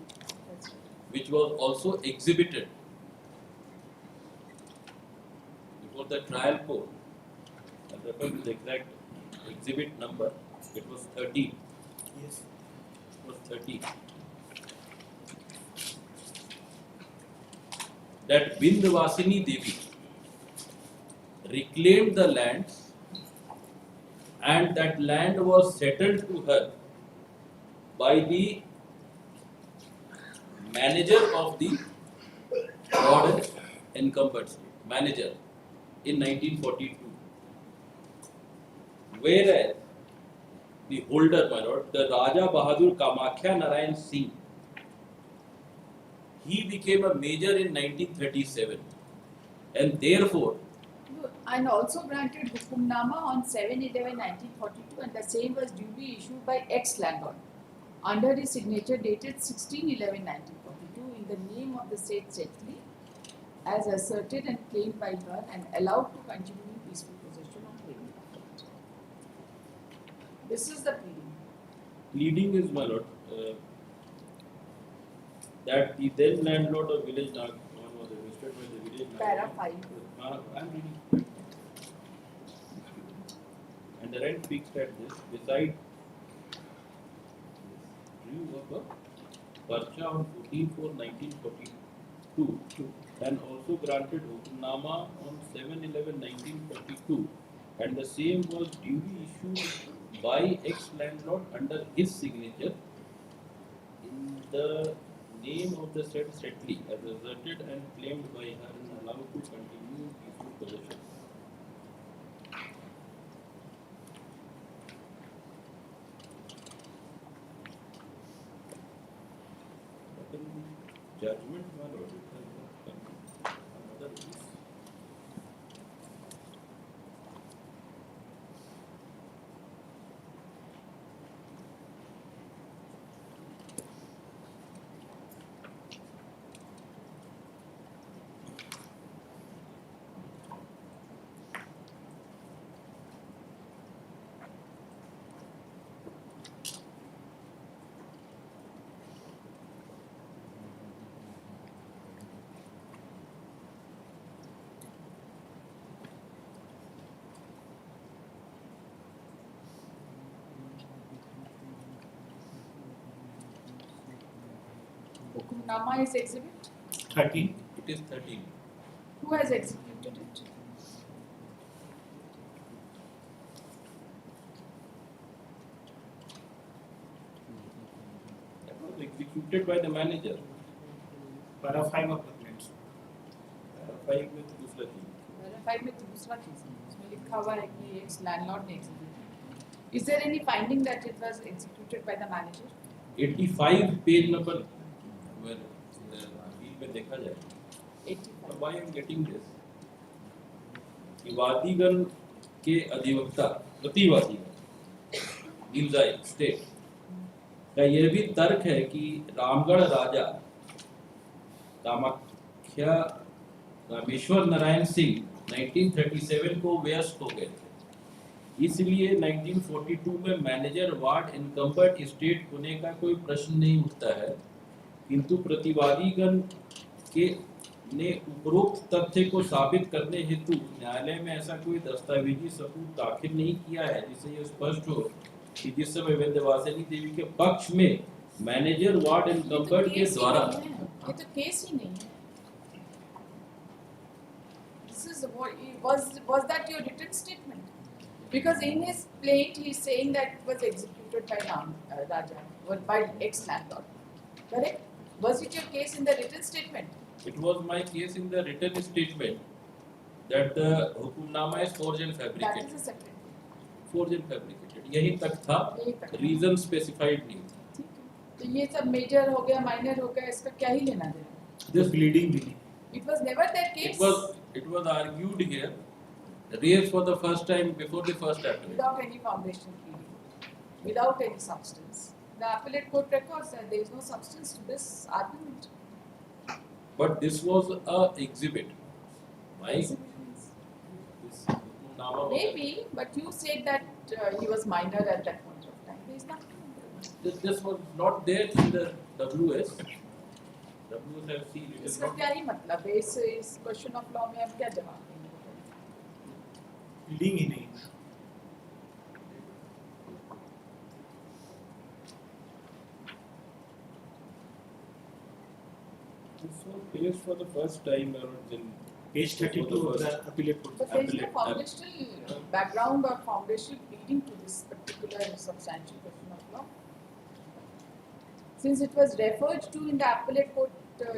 That's right. which was also exhibited before the trial court. I'll refer to the exact exhibit number. It was 13. Yes. It was 13. That Vindhyavasini Devi reclaimed the lands and that land was settled to her by the manager of the ward and encumbered manager in 1942. Whereas the holder, my lord, the Raja Bahadur Kamakhya Narayan Singh, he became a major in 1937 and therefore And also granted Hukumnama on 7/11/1942, and the same was duly issued by ex-landlord under his signature dated 16/11/1942 in the name of the said Setli as asserted and claimed by her and allowed to continue in peaceful possession of claimant of it. This is the pleading. pleading is, my lord, that the then landlord of village Nagwan was arrested by the village Para Nagwan. 5. I'm reading. And the rent fixed at this, beside drew up a Parcha on 14/4/1942 and also granted Hukumnama on 7/11/1942, and the same was duly issued by ex-landlord under his signature in the name of the said Setli as asserted and claimed by her and allowed to continue peaceful possession. But in the judgment, my lord, it has another piece. Hukumnama is exhibit. 13. It is 13. Who has executed it? That was executed by the manager. Para 5 of the claims. 5 में तो दूसरा थी. Verify में दूसरा चीज है उसमें लिखा हुआ है कि ex landlord ने execute. Is there any finding that it was executed by the manager? 85 page number में देखा जाए. 85. Why I am getting this? कि वादीगण के अधिवक्ता प्रतिवादीगण गिरजाई स्टेट का यह भी तर्क है कि रामगढ़ राजा कामाख्या रामेश्वर नारायण सिंह 1937 को व्यस्त हो गए थे, इसलिए 1942 में मैनेजर वार्ड इनकम्बर्ड स्टेट होने का कोई प्रश्न नहीं उठता है, किंतु प्रतिवादीगण के ने उपरोक्त तथ्य को साबित करने हेतु न्यायालय में ऐसा कोई दस्तावेजी सबूत दाखिल नहीं किया है जिससे यह स्पष्ट हो कि जिस समय विंध्यवासिनी देवी के पक्ष में मैनेजर वार्ड इनकम्बर्ड के द्वारा ये तो केस ही नहीं है. This is was that your written statement? Because in his plaint he is saying that it was executed by Raja or by ex-landlord. Correct? Was it your case in the written statement? it was my case in the written statement that the Hukumnama is forged and That fabricated. is a separate thing. forged and fabricated. यही तक था, यही तक। reason specified नहीं था. ठीक है, तो ये सब मेजर हो गया, माइनर हो गया, इसका क्या ही लेना देना। This bleeding भी It was never that case. it was argued here, raised for the first time before the first appellate. Without any foundational pleading, without any substance. The appellate court records that there is no substance to this argument. But this was a exhibit. Why? This Nama was- Maybe, but you said that he was minor at that point of time. There is nothing. This was not there in the WS. WSFC. It is इसका not. क्या ही मतलब है, इस question of law में अब क्या जवाब देंगे? bleeding ही नहीं. This was placed for the first time around in Page 32 of the appellate court. But there is no Appellate- foundational background or foundational pleading to this particular substantial question of law. Since it was referred to in the appellate court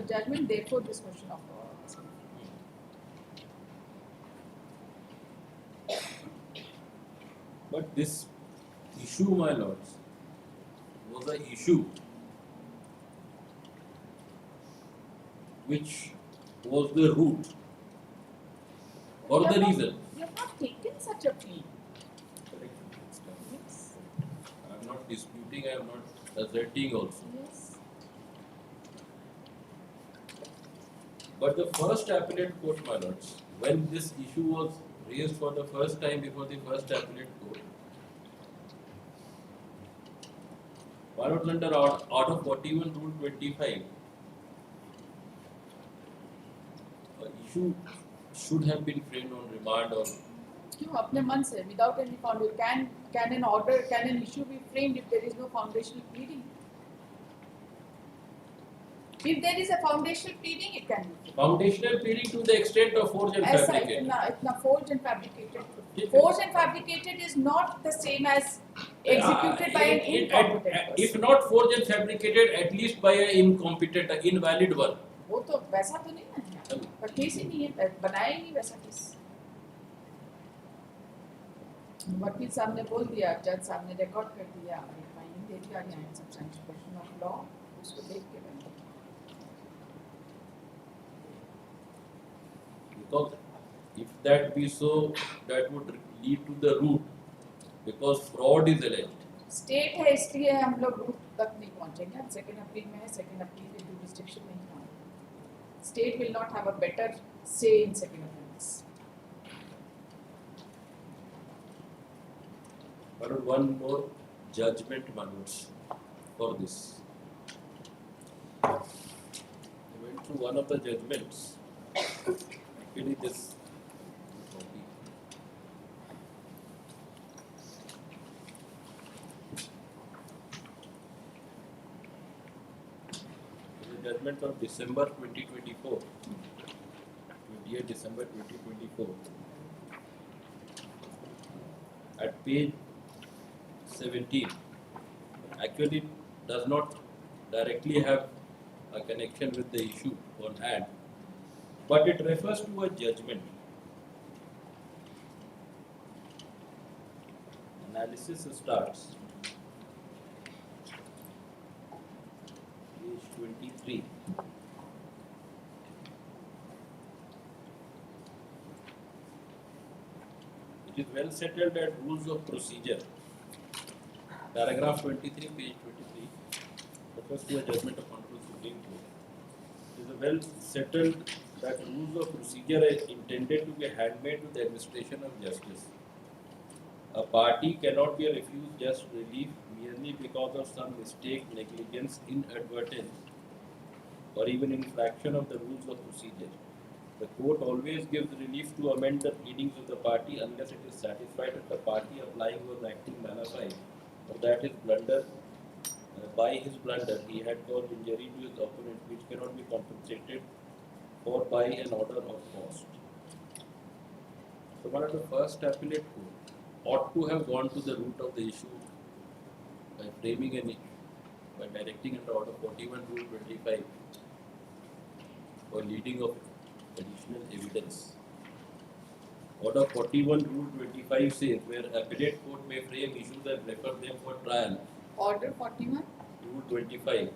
judgment, therefore this question of law was made. But this issue, my lords, was an issue which was the root or You the have not- reason. You have not taken such a plea. Yes. I am not disputing, I am not asserting also. Yes. But the first appellate court, my lords, when this issue was raised for the first time before the first appellate court, my lords, under Order 41 Rule 25, an issue should have been framed on remand or क्यों अपने मन से without any foundation can an issue be framed if there is no foundational pleading? If there is a foundational pleading, it can be framed. foundational pleading to the extent of forged and ऐसा fabricated. इतना forged and fabricated. ठीक है। Forged and fabricated is not the same as executed by an incompetent If person. not forged and fabricated, at least by an incompetent, invalid one. वो तो वैसा तो नहीं है यहाँ। पर केस ही नहीं है, बनाया ही नहीं वैसा केस। वकील साहब ने बोल दिया, जज साहब ने रिकॉर्ड कर दिया, फाइंडिंग दे दिया, यहाँ सब्सटेंशियल क्वेश्चन ऑफ लॉ, उसको देख के बना। Because if that be so, that would lead to the root, because fraud is alleged. State है इसलिए हम लोग रूट तक नहीं पहुंचेंगे। हम सेकंड अपील में है, सेकंड अपील के जुरिस्डिक्शन में ही आएंगे। State will not have a better say in second appeals. But one more judgment, Manoj, for this. I went through one of the judgments. Actually, this. The judgment of December 2024, 28 December 2024, at page 17, actually does not directly have a connection with the issue on hand, but it refers to a judgment. Analysis starts page 23. It is well settled that rules of procedure. Paragraph 23, page 23, refers to a judgment of Honorable Supreme Court. It is well settled that rules of procedure are intended to be handmaid to the administration of justice. A party cannot be refused just relief merely because of some mistake, negligence, inadvertence, or even infraction of the rules of procedure. The court always gives relief to amend the pleadings of the party unless it is satisfied that the party applying was acting mana fide, or that his blunder, by his blunder, he had caused injury to his opponent which cannot be compensated for by an order of cost. So one of the first appellate court ought to have gone to the root of the issue by framing an issue, by directing under order 41 rule 25 for leading of additional evidence Order 41 Rule 25 says where appellate court may frame issues and refer them for trial. Order 41? Rule 25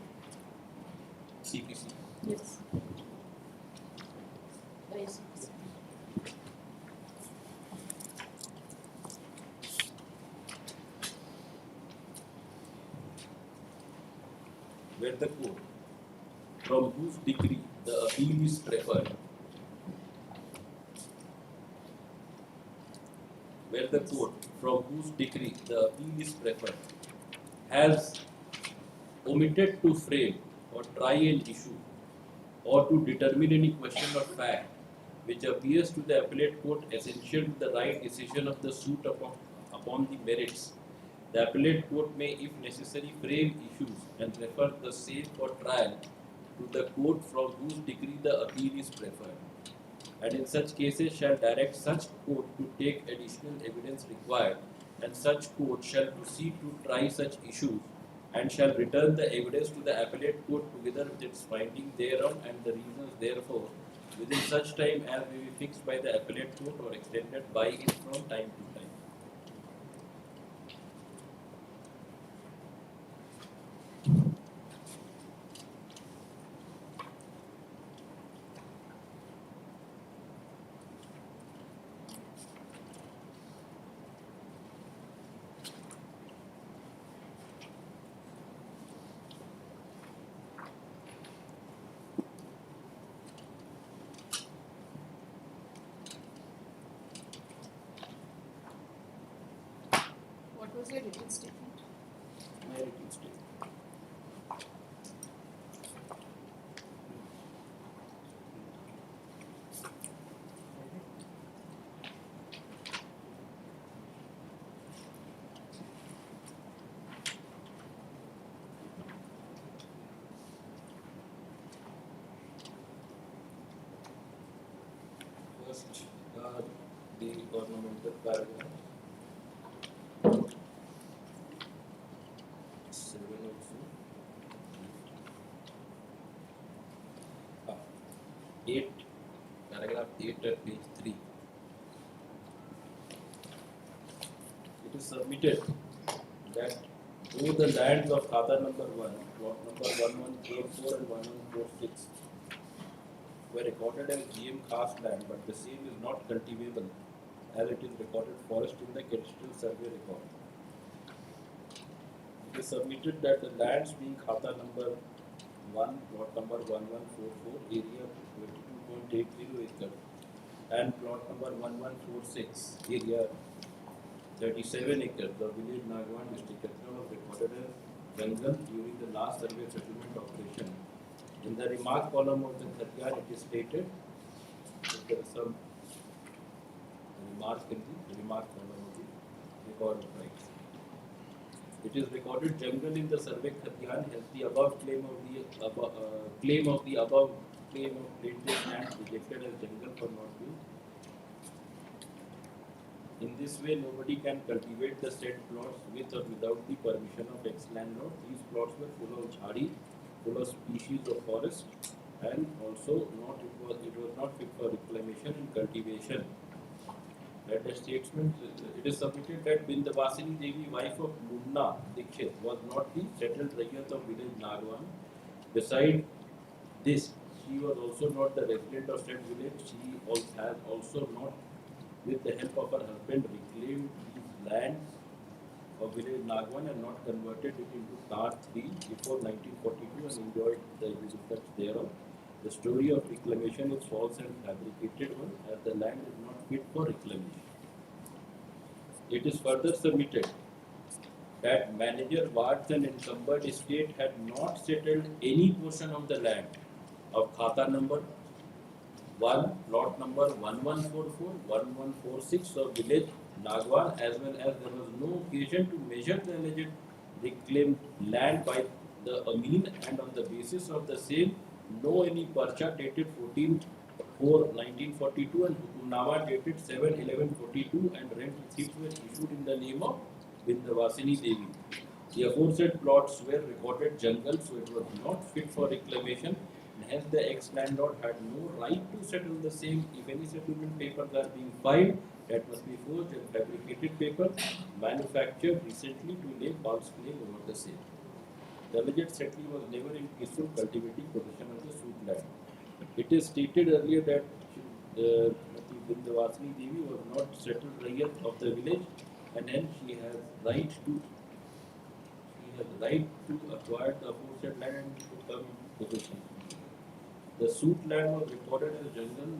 CPC. Yes. Yes. Where the court from whose decree the appeal is preferred. Where the court from whose decree the appeal is preferred has omitted to frame or try an issue or to determine any question of fact which appears to the appellate court essential to the right decision of the suit upon the merits. The appellate court may, if necessary, frame issues and refer the same for trial to the court from whose decree the appeal is preferred, and in such cases shall direct such court to take additional evidence required, and such court shall proceed to try such issues and shall return the evidence to the appellate court together with its finding thereon and the reasons therefore within such time as may be fixed by the appellate court or extended by it from time to time. What was your written statement? My written statement. First, the ornamental paragraph. 7 also. 8, paragraph 8 at page 3. It is submitted that though the lands of Khata number 1, plot number 1144 and 1146 were recorded as GM Khas land, but the same is not cultivable as it is recorded forest in the cadastral survey record. It is submitted that the lands being Khata number 1, plot number 1144, area 22.80 acre, and plot number 1146, area 37 acres, the village Nagwan district was recorded as jungle during the last survey settlement operation. In the remark column of the Khatiyar, it is stated that there is some remark in the remark column of the record of rights. It is recorded jungle in the survey Khatiyar has the above claim of the above claim of plaintiff land rejected as jungle for not use. In this way, nobody can cultivate the said plots with or without the permission of ex-landlord. These plots were full of jhadi, full of species of forest, and also it was not fit for reclamation and cultivation. That the statement, it is submitted that Bindavasini Devi, wife of Munna Dikshit, was not the settled Rayat of village Nagwan. Beside this, she was also not the resident of said village. She has also not, with the help of her husband, reclaimed these lands of village Nagwan and not converted it into Tar 3 before 1942 and enjoyed the usufruct thereof. The story of reclamation is false and fabricated one, as the land is not fit for reclamation. It is further submitted that manager wards and encumbered estate had not settled any portion of the land of Khata number 1, plot number 1144, 1146 of village Nagwan, as well as there was no occasion to measure the alleged reclaimed land by the Amin, and on the basis of the same, no any parcha dated 14/4/1942 and Hukumnama dated 7/11/42 and rent receipts were issued in the name of Bindavasini Devi. The aforesaid plots were recorded jungle, so it was not fit for reclamation. Hence, the ex-landlord had no right to settle the same. If any settlement papers are being filed, that must be forged and fabricated paper manufactured recently to lay false claim over the same. The alleged settler was never in peaceful cultivating possession of the suit land. It is stated earlier that Vindhyavasini Devi was not settled Rayat of the village, and hence she has right to acquire the aforesaid land and to come into possession. The suit land was recorded as jungle,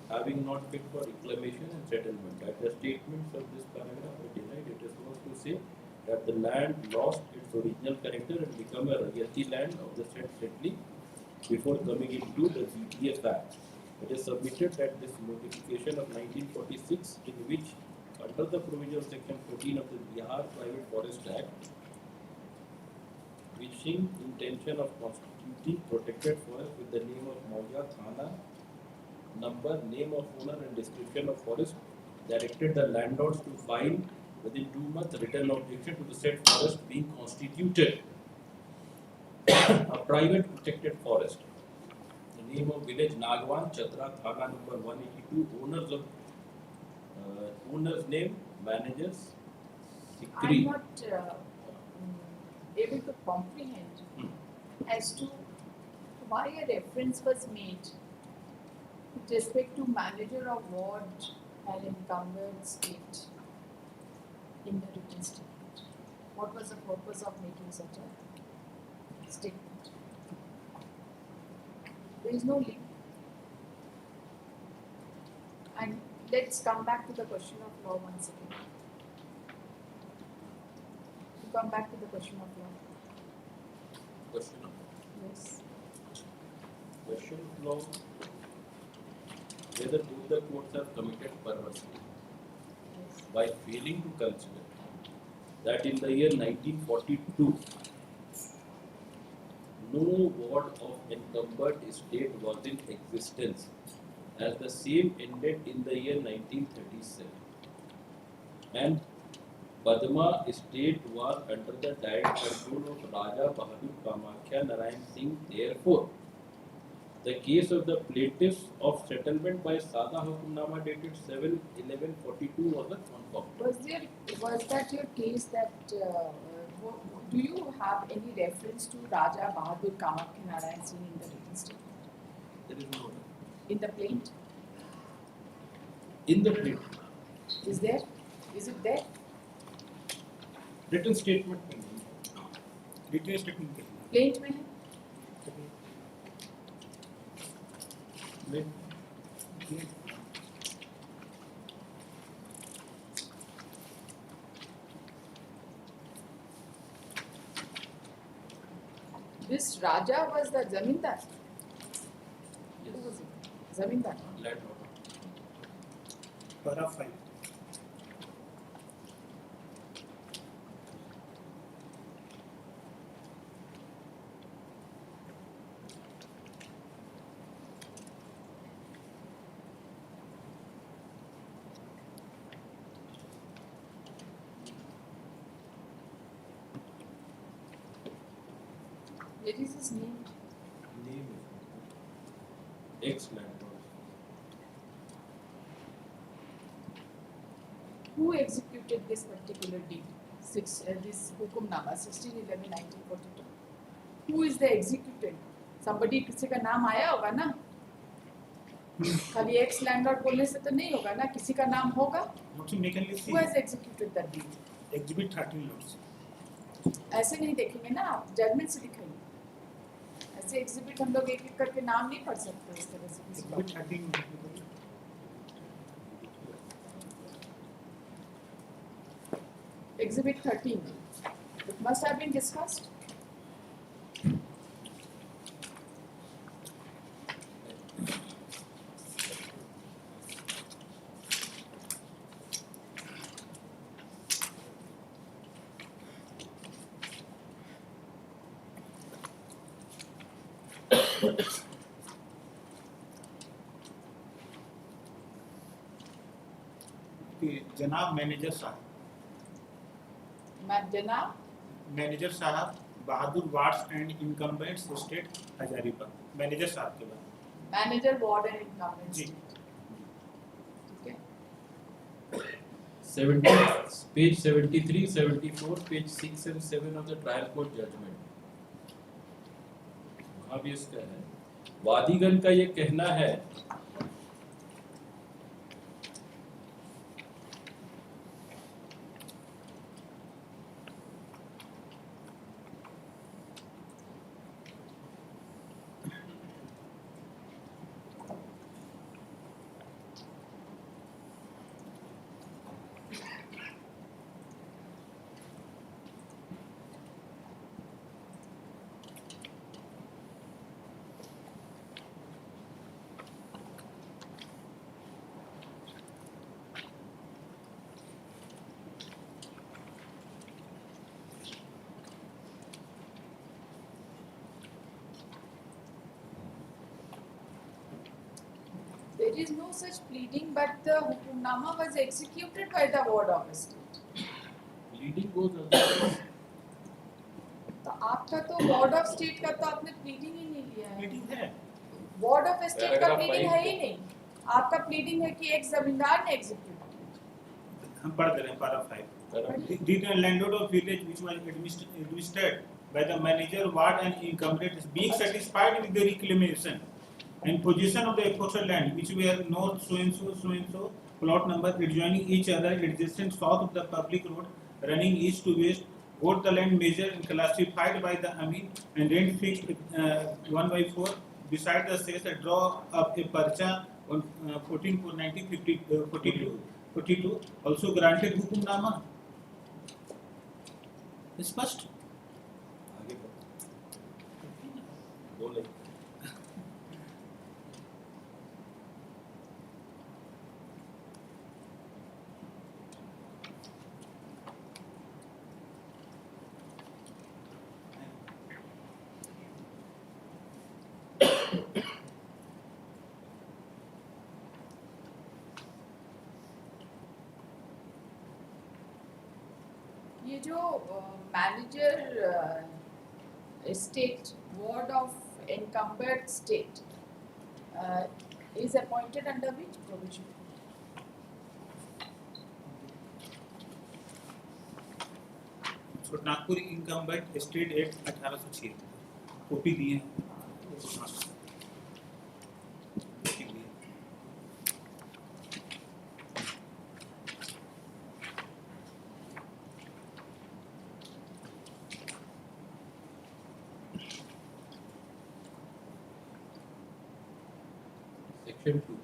having not fit for reclamation and settlement. At the statements of this paragraph, it is supposed to say that the land lost its original character and become a Rayati land of the said settling before coming into the GTS Act. It is submitted that this notification of 1946, in which, under the provision of Section 14 of the Bihar Private Forest Act, wishing intention of constituting protected forest with the name of Mauja Thana, number, name of owner, and description of forest, directed the landlords to file within 2 months written objection to the said forest being constituted a private protected forest. The name of village Nagwan, Chatra, Thana number 182, owner's name, managers, I'm Sikri. not able to comprehend as to why a reference was made with respect to manager of ward and incumbent state in the written statement. What was the purpose of making such a statement? There is no link. And let's come back to the question of law once again. To come back to the question of law. Question of Yes. law, whether both the courts have committed perversity Yes. by failing to consider that in the year 1942, no ward of encumbered estate was in existence, as the same ended in the year 1937, and Padma estate was under the direct control of Raja Bahadur Kamakhya Narayan Singh. Therefore, the case of the plaintiffs of settlement by Sada Hukumnama dated 7/11/42 was a concoct. Was that your case that, do you have any reference to Raja Bahadur Kamakhya Narayan Singh in the written statement? There is no In the plaint? in the plaintiff. Is there? Is it there? written statement में नहीं है. written statement में नहीं Plaint में है? है. This Raja was the Zamindar? Who Yes. was it? Zamindar. Landlord. Para 5. Where is his name? Name ex-landlord. Who executed this particular deed? This Hukumnama, 16/11/1942. Who is the executant? Somebody, किसी का नाम आया होगा ना? खाली ex landlord बोलने से तो नहीं होगा ना? किसी का नाम होगा? Also we can see Who has executed that deed? exhibit 13 notes. ऐसे नहीं देखेंगे ना आप, जजमेंट से दिखाइए. ऐसे एग्जिबिट हम लोग एक एक करके नाम नहीं पढ़ सकते इस तरह से किसी का. Exhibit 13 notes. Exhibit 13. It must have been discussed. जनाब मैनेजर साहब, Janaab, मैनेजर साहब बहादुर wards and incumbents state Hazaribagh. Manager साहब के बाद manager, ward and incumbent. जी. ठीक है. page 73, 74, page 6 and 7 of the trial court judgment. वहाँ भी इसका है, वादीगण का ये कहना है There is no such pleading, but the hukumnama was executed by the ward of estate. Leading goes otherwise. तो आपका तो ward of state का तो आपने pleading ही नहीं लिया है. मीटिंग है Ward of estate का Paragraph pleading 5 है ही नहीं. आपका pleading है कि एक जमींदार ने execute किया. हम पढ़ दे रहे हैं पारा 5 the landlord of village which was administered by the manager ward and incumbent is being satisfied with the reclamation and possession of the aforesaid land which were north so and so plot number adjoining each other adjacent south of the public road running east to west, both the land measured and classified by the Amin and rent fixed 1/4 beside the says draw up a parcha on 14/4/1942 also granted hukumnama. स्पष्ट आगे बढ़ो। बोले ये जो manager state ward of encumbered state is appointed under which provision? So Nagpur incumbent state act 1806 copy दिए हैं Section 2.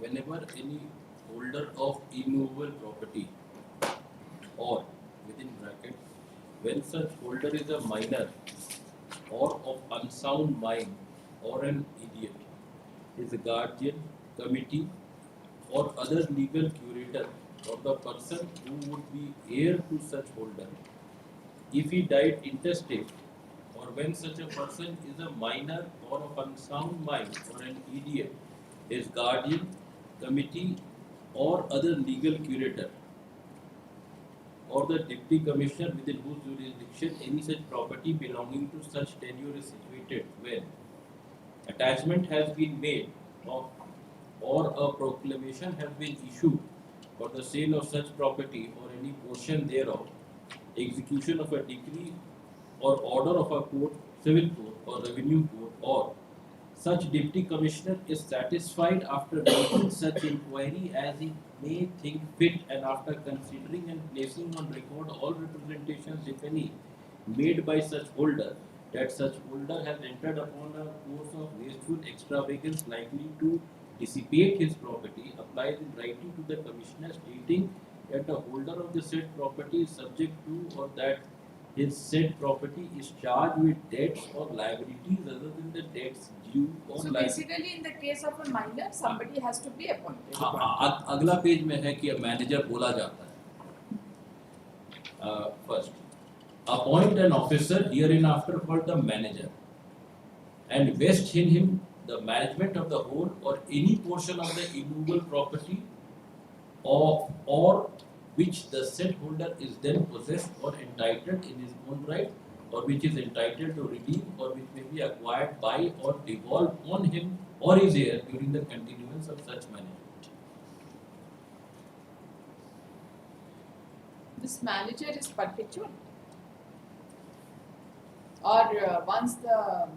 Whenever any holder of immovable property or within bracket, when such holder is a minor or of unsound mind or an idiot, his guardian, committee or other legal curator or the person who would be heir to such holder, if he died intestate or when such a person is a minor or of unsound mind or an idiot, his guardian, committee or other legal curator or the deputy commissioner within whose jurisdiction any such property belonging to such tenure is situated when attachment has been made of or a proclamation has been issued for the sale of such property or any portion thereof, execution of a decree or order of a court, civil court or revenue court, or such deputy commissioner is satisfied after making such inquiry as he may think fit and after considering and placing on record all representations, if any, made by such holder, that such holder has entered upon a course of wasteful extravagance likely to dissipate his property, applies in writing to the commissioner stating that the holder of the said property is subject to or that his said property is charged with debts or liabilities other than the debts due or So liabilities. basically, in the case of a minor, somebody has to be appointed. हाँ, अगला page में है कि manager बोला जाता है. First, appoint an officer hereinafter called the manager, and vest in him the management of the whole or any portion of the immovable property, or which the said holder is then possessed or entitled in his own right, or which is entitled to redeem, or which may be acquired by or devolved on him or his heir during the continuance of such management. this manager is perpetual, or once the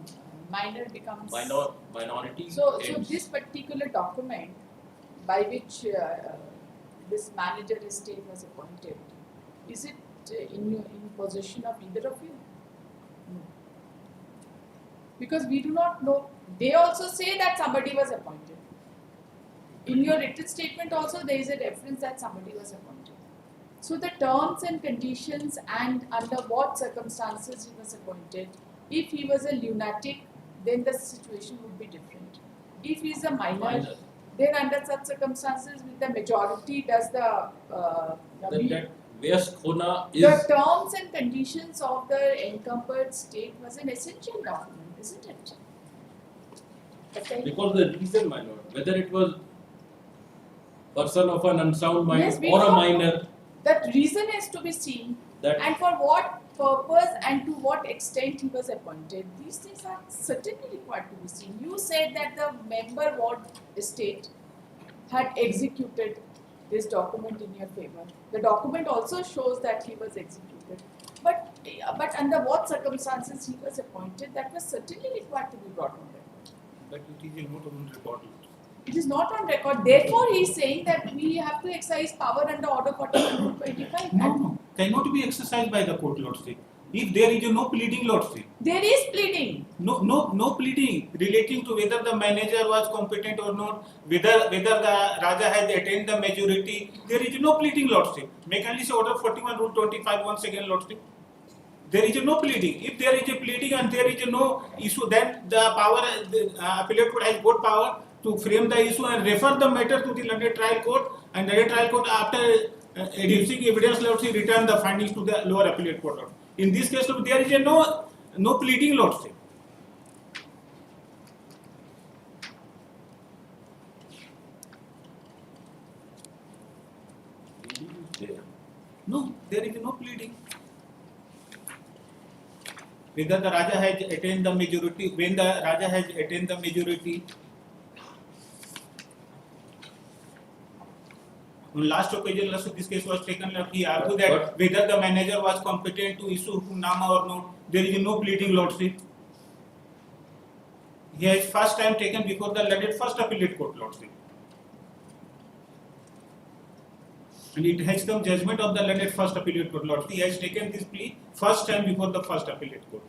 minor becomes minority so ends. this particular document by which this manager estate was appointed, is it in possession of either of you? No. Because we do not know. They also say that somebody was appointed. In your written statement also there is a reference that somebody was appointed. So the terms and conditions and under what circumstances he was appointed. If he was a lunatic, then the situation would be different. If he is a minor, then under such circumstances with the majority does the that व्यस्त होना the is terms and conditions of the encumbered state was an essential document, isn't it? Okay. because the reason, my lord, whether it was person of an unsound mind Yes, we or a don't minor, know. That reason is to be seen, that and for what purpose and to what extent he was appointed. These things are certainly required to be seen. You said that the member ward estate had executed this document in your favor. The document also shows that he was executed. But under what circumstances he was appointed, that was certainly required to be brought on record. But it is not on record. It is not on record. Therefore, he is saying that we have to exercise power under Order 41/25. No, cannot be exercised by the court, Lordship. If there is no pleading, Lordship. There is pleading. No pleading relating to whether the manager was competent or not, whether the Raja has attained the majority. There is no pleading, Lordship. May kindly say Order 41, Rule 25 once again, Lordship. There is no pleading. If there is a pleading and there is no issue, then the appellate court has got power to frame the issue and refer the matter to the London Trial Court, and the Trial Court, after adducing evidence, Lordship, return the findings to the lower appellate court. In this case, there is no pleading, Lordship. No, there is no pleading. Whether the Raja has attained the majority, when the Raja has attained the majority. On last occasion, this case was taken, he argued that whether the manager was competent to issue hukunnama or not, there is no pleading, Lordship. He has first time taken before the London First Appellate Court, Lordship. And it has come judgment of the London First Appellate Court, Lordship. He has taken this plea first time before the First Appellate Court.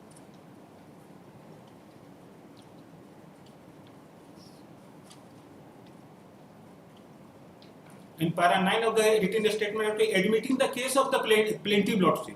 In para 9 of the written statement, admitting the case of the plaintiff, Lordship.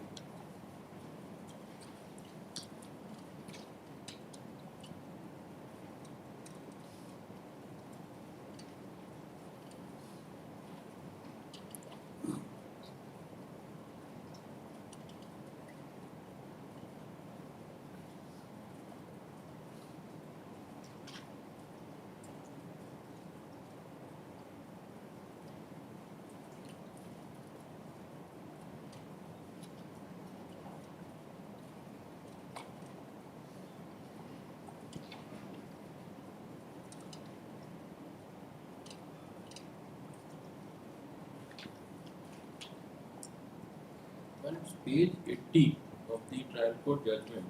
page 80 of the trial court judgment,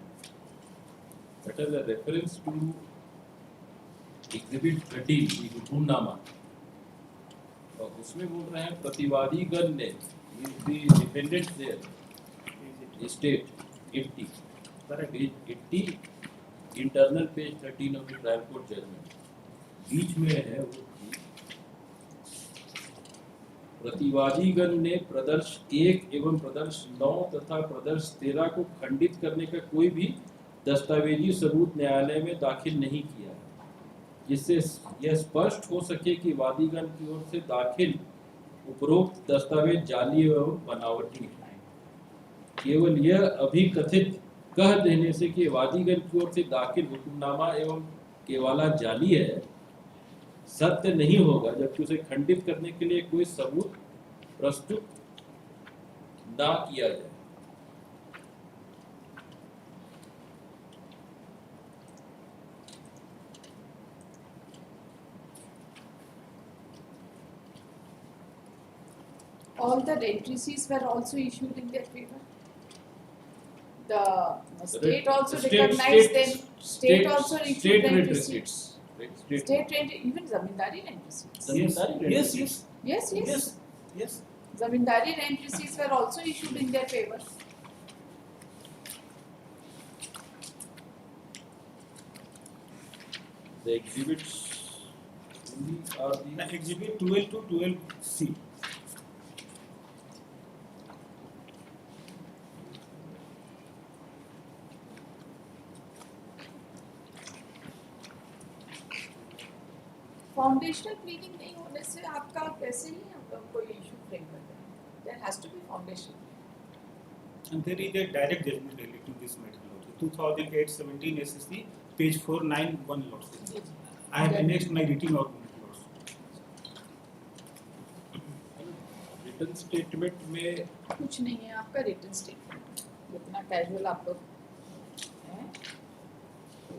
that is a reference to exhibit 13, the हुकुमनामा, और उसमें बोल रहे हैं प्रतिवादीगण ने, the defendant there, state 80, page 80, internal page 13 of the trial court judgment, बीच में है वो प्रतिवादीगण ने प्रदर्श 1 एवं प्रदर्श 9 तथा प्रदर्श 13 को खंडित करने का कोई भी दस्तावेजी सबूत न्यायालय में दाखिल नहीं किया है, जिससे यह स्पष्ट हो सके कि वादीगण की ओर से दाखिल उपरोक्त दस्तावेज जाली एवं बनावटी हैं। केवल यह अभिकथित कह देने से कि वादीगण की ओर से दाखिल हुक्मनामा एवं केवाला जाली है सत्य नहीं होगा, जबकि उसे खंडित करने के लिए कोई सबूत प्रस्तुत ना किया जाए। All all the residencies were also issued in their favor. The state also recognized them. State also issued state rent rent receipts. receipts. Right, state State rent, even zamindari rent receipts. Zamindari rent Yes, receipts. yes, Yes, yes. yes, yes. Zamindari rent receipts were also issued in their favor. The exhibits only are Now, the exhibit 12 to 12C. Foundational pleading नहीं होने से आपका कैसे ही हम कोई issue frame कर रहे हैं. There has to be foundation. And there is a direct judgment related to this matter. 2008-17 SSC, page 491 lots. I have annexed my written argument lots. written statement में कुछ नहीं है आपका रिटन स्टेटमेंट. जितना casual आप लोग हैं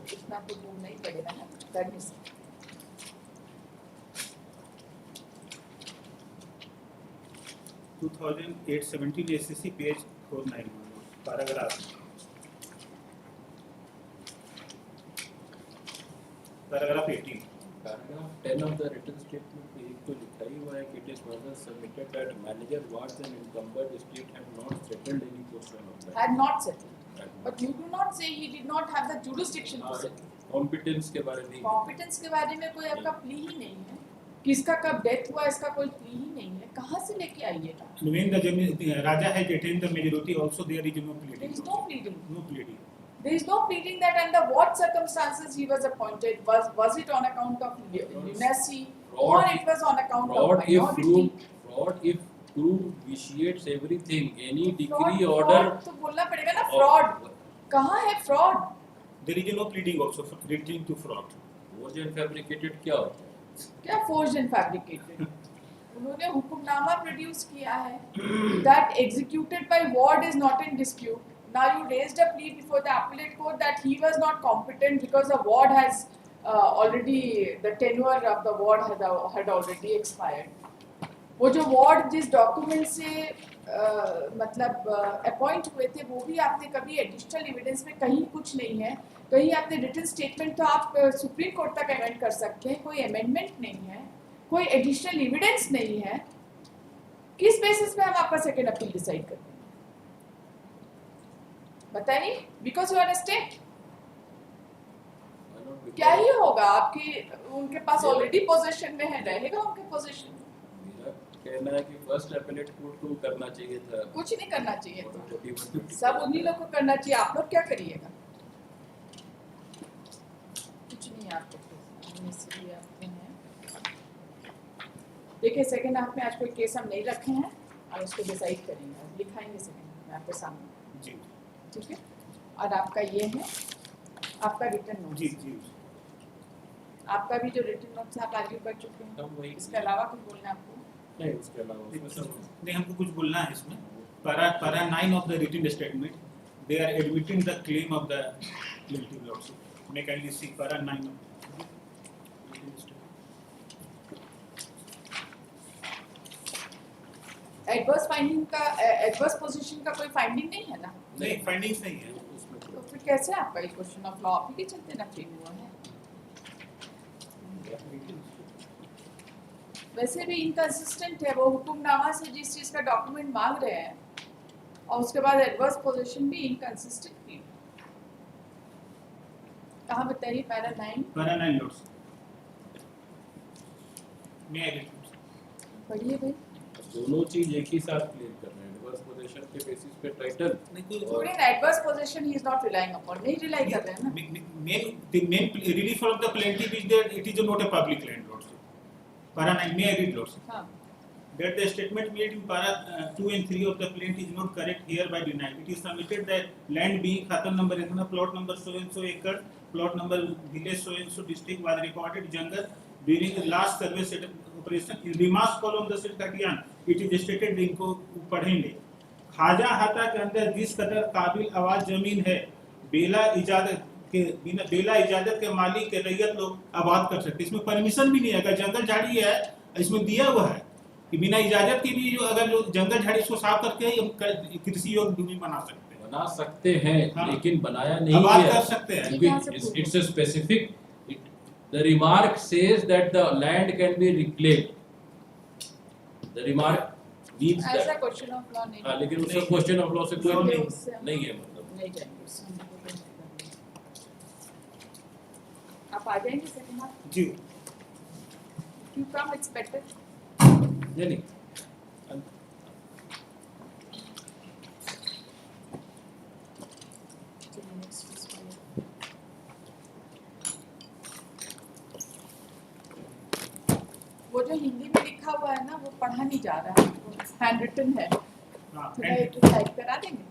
उतना तो दूर नहीं पड़ेगा ना करने से. Two 2008-17 SSC, page 491, paragraph. Paragraph 18. paragraph 10 of the written statement में एक तो लिखा ही हुआ है कि it is further submitted that manager wards and encumbered estate have not settled any portion of that. Had not settled. But you do not say he did not have the jurisdiction to settle. Competence के बारे में competence के बारे में कोई आपका plea ही नहीं है. किसका कब डेथ हुआ इसका कोई प्ली ही नहीं है. कहाँ से लेके आइएगा? When the Raja has attained the majority, also there is no pleading. There is no pleading. No pleading. There is no pleading that under what circumstances he was appointed. Was it on account of lunacy or it was on account of minority? fraud if proved vitiates everything. Any decree Fraud, order. fraud तो बोलना पड़ेगा ना fraud. कहाँ है fraud? There is no pleading also relating to fraud. Forged and fabricated क्या होता है? क्या forged and fabricated? उन्होंने हुक्मनामा प्रोड्यूस किया है that executed by ward is not in dispute. Now you raised a plea before the appellate court that he was not competent because the ward has already the tenure of the ward had already expired. वो जो ward जिस document से मतलब appoint हुए थे वो भी आपने कभी एडिशनल एविडेंस में कहीं कुछ नहीं है. कहीं आपने रिटन स्टेटमेंट तो आप सुप्रीम कोर्ट तक अमेंड कर सकते हैं. कोई अमेंडमेंट नहीं है, कोई एडिशनल एविडेंस नहीं है. किस बेसिस पे हम आपका सेकेंड अपील डिसाइड करते हैं बताइए? Because you are state. क्या ही होगा आपकी उनके पास ऑलरेडी पोजीशन में है, रहेगा उनके पोजीशन में. मेरा कहना है कि फर्स्ट अपीलेट कोर्ट को करना चाहिए था. कुछ नहीं करना चाहिए था. 41, सब उन्हीं लोग को करना चाहिए. आप लोग क्या करिएगा? कुछ नहीं आप लोग देखिए सेकंड हाफ में आज कोई केस हम नहीं रखे हैं और उसको डिसाइड करेंगे, लिखाएंगे सेकंड में आपके सामने. जी. ठीक है. और आपका ये है आपका रिटर्न नोट. जी जी. आपका भी जो रिटर्न नोट्स आप आर्ग्यू कर चुके हैं. हम वही इसके अलावा कुछ बोलना है आपको? नहीं उसके अलावा उसमें सब नहीं, हमको कुछ बोलना है इसमें. para 9 of the written statement, they are admitting the claim of the plaintiff lawsuit. May kindly see para 9 of adverse finding का एडवर्स पोजीशन का कोई फाइंडिंग नहीं है ना. नहीं, फाइंडिंग्स नहीं है. तो फिर कैसे आपका ये क्वेश्चन ऑफ लॉ आपके चलते ना फ्रेम हुआ है? वैसे भी इनकंसिस्टेंट है. वो हुक्मनामा से जिस चीज का डॉक्यूमेंट मांग रहे हैं और उसके बाद एडवर्स पोजीशन भी इनकंसिस्टेंट थी. कहाँ बताइए? Para 9 para 9 lots. May I read? पढ़िए भाई. दोनों चीज एक ही साथ क्लियर कर रहे हैं. एडवर्स पोजीशन के बेसिस पे टाइटल थोड़ी ना adverse position he is not relying upon. नहीं रिलाई कर रहे हैं ना. The main relief of the plaintiff is that it is not a public land lots. Para 9, may I read lots? हाँ. That the statement made in para 2 and 3 of the plaintiff is not correct, hereby denied. It is submitted that land being खाता number इतना, plot number so and so acre, plot number village so and so district was recorded jungle during the last survey set operation. In remarks column the set 31, it is stated इनको पढ़ेंगे. खाजा हाथा के अंदर जिस कदर काबिल आवाज जमीन है बेला इजाजत के बिना बेला इजाजत के मालिक के रैयत लोग आबाद कर सकते. इसमें परमिशन भी नहीं है. अगर जंगल झाड़ी है इसमें दिया हुआ है कि बिना इजाजत के भी जो अगर जो जंगल झाड़ी इसको साफ करके हम कृषि योग्य भूमि बना सकते हैं। बना सकते हैं हाँ। लेकिन बनाया नहीं अब बात गया कर सकते हैं। ठीक है, यहाँ से It's, prove it's a specific. The remark says that the land can be reclaimed. The remark means ऐसा that. क्वेश्चन ऑफ लॉ नहीं हाँ, लेकिन उसका नहीं। क्वेश्चन ऑफ लॉ से कोई नहीं, उससे हम नहीं है मतलब. नहीं जाएंगे उससे हम लोग को नहीं करना। आप आ जाएंगे सेकंड हाफ जी यू कम एक्सपेक्टेड नहीं नहीं. वो जो हिंदी में लिखा हुआ है ना वो पढ़ा नहीं जा रहा है, हैंड रिटन है, हाँ, थोड़ा एक टाइप करा देंगे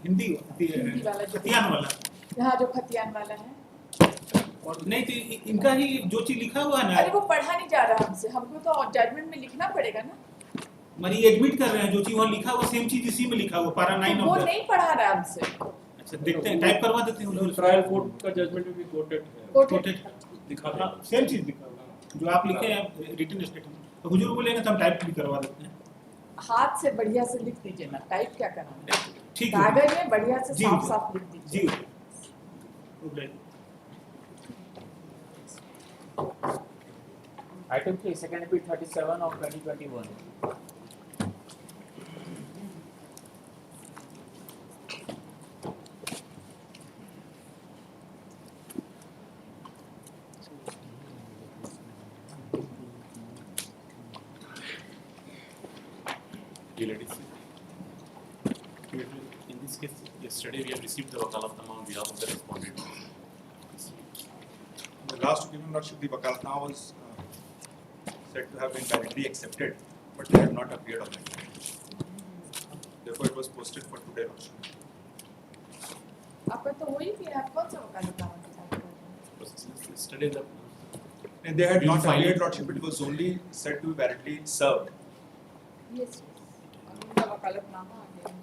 हिंदी हिंदी वाला जो खतियान वाला यहाँ जो खतियान वाला है। और नहीं तो इनका ही जो चीज लिखा हुआ है अरे ना वो पढ़ा नहीं जा रहा हमसे, हमको तो जजमेंट में लिखना पड़ेगा ना, हमारी एडमिट कर रहे हैं जो चीज वहाँ लिखा हुआ सेम चीज इसी में लिखा हुआ पारा 9 तो वो ऑफ नहीं पढ़ा रहा हमसे। अच्छा देखते हैं टाइप करवा देते हैं हुजूर ट्रायल कोर्ट का जजमेंट में भी कोटेड है. Quoted। दिखा हाँ, दे. सेम चीज लिखा हुआ जो आप लिखे हैं रिटन स्टेटमेंट तो हुजूर बोलेंगे तो हम टाइप भी करवा देते हैं। हाथ से बढ़िया से लिख दीजिए ना, टाइप क्या कराना, ठीक है कागज में बढ़िया से जी, साफ जी। साफ लिख जी दीजिए। Item 3, second appeal 37 of 2021. Dear ladies, in this case, yesterday we have received the wakalatnama on behalf of the respondent. The last opinion lordship, the wakalatnama was said to have been validly accepted, but they have not appeared on that. Therefore, it was posted for today lordship. आपका तो वही कि आप कौन सा वकालतनामा के साथ कर रहे हैं? Yesterday the And they had Will not file appeared it. lordship, it was only said to be validly served. Yes, अभी उनका वकालतनामा आ गया।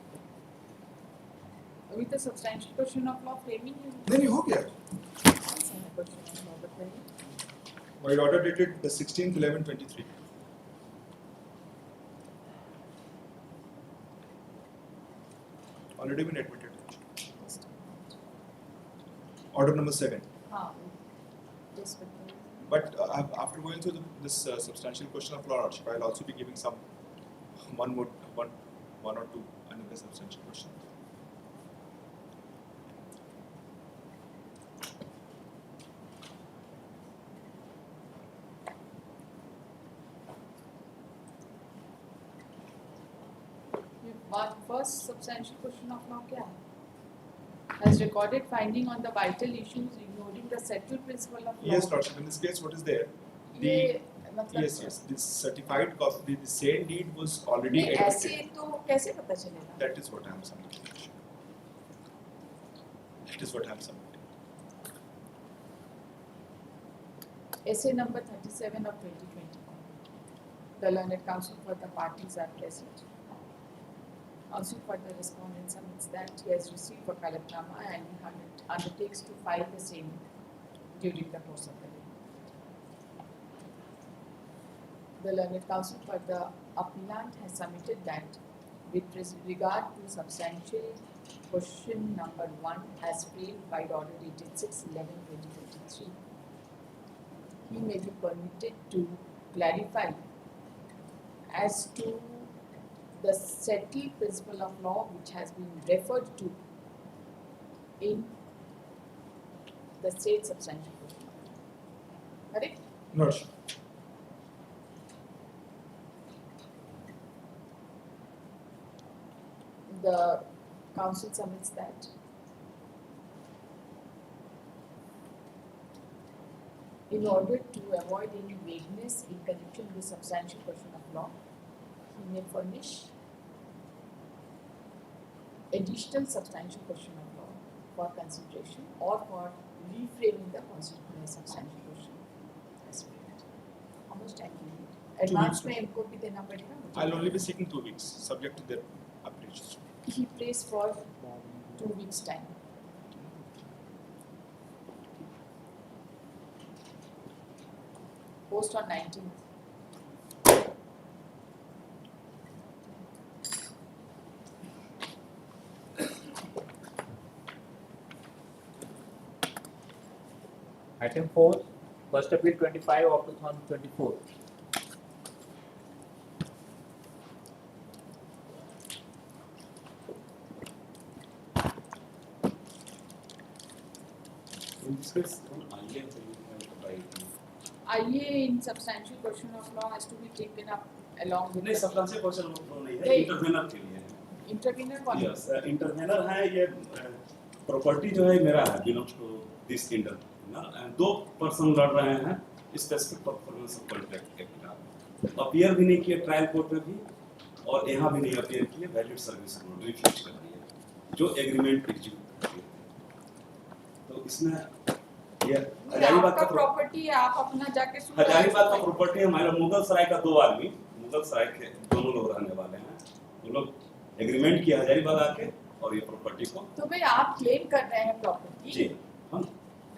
अभी तो substantial question of law framing है। Then you hope, yeah. कौन सा है क्वेश्चन ऑफ लॉ बताइए। By order dated the 16th 11/23. Already been admitted. Order number 7. हाँ, yes बताइए। But after going through this substantial question of law lordship, I'll also be giving some one or two another substantial question. First substantial question of law क्या है? Has recorded finding on the vital issues ignoring the settled principle of law. Yes, lordship. In this case, what is there? ये मतलब Yes. This certified copy, the same deed was already नहीं ऐसे admitted. तो कैसे पता चलेगा? That is what I am submitting. That is what I am submitting. Essay number 37 of 2021. The learned counsel for the parties are present. Counsel for the respondent submits that he has received wakalatnama and he undertakes to file the same during the course of the day. The learned counsel for the appellant has submitted that with regard to substantial question number 1 as framed by the order dated 6/11/2023, he may be permitted to clarify as to the settled principle of law which has been referred to in the state substantial question. Correct? Lordship. The council submits that. In order to avoid any vagueness in connection with substantial question of law, he may furnish additional substantial question of law for consideration or for reframing the substantial question as framed. How much time do you need? Advance में इनको भी देना पड़ेगा मुझे? I'll only be seeking 2 weeks, subject to their application. He prays for 2 weeks time. Post on 19th. Item 4, First Appeal 25 of 2024. In this case, IA IA in substantial question of law has to be taken up along with नहीं the substantial question नहीं है, नहीं। Intervener के लिए है। intervener कौन है? Yes intervener है, ये प्रॉपर्टी जो है मेरा है, belongs to this intervener, and दो पर्सन लड़ रहे हैं स्पेसिफिक परफॉर्मेंस ऑफ कॉन्ट्रैक्ट के खिलाफ। अपीयर भी नहीं किए ट्रायल कोर्ट में भी, और यहाँ भी नहीं अपीयर किए, वैलिड सर्विस कोड रिफ्यूज कर दिया जो एग्रीमेंट एग्जीक्यूट करती है। तो इसमें ये हजारीबाग आपका का प्रॉपर्टी है, आप अपना जाके सुन हजारीबाग का प्रॉपर्टी है हमारा। मुगल सराय का दो आदमी, मुगल सराय के दोनों लोग रहने वाले हैं, वो लोग एग्रीमेंट किया हजारीबाग आके और ये प्रॉपर्टी को। तो भाई आप क्लेम कर रहे हैं प्रॉपर्टी, जी हम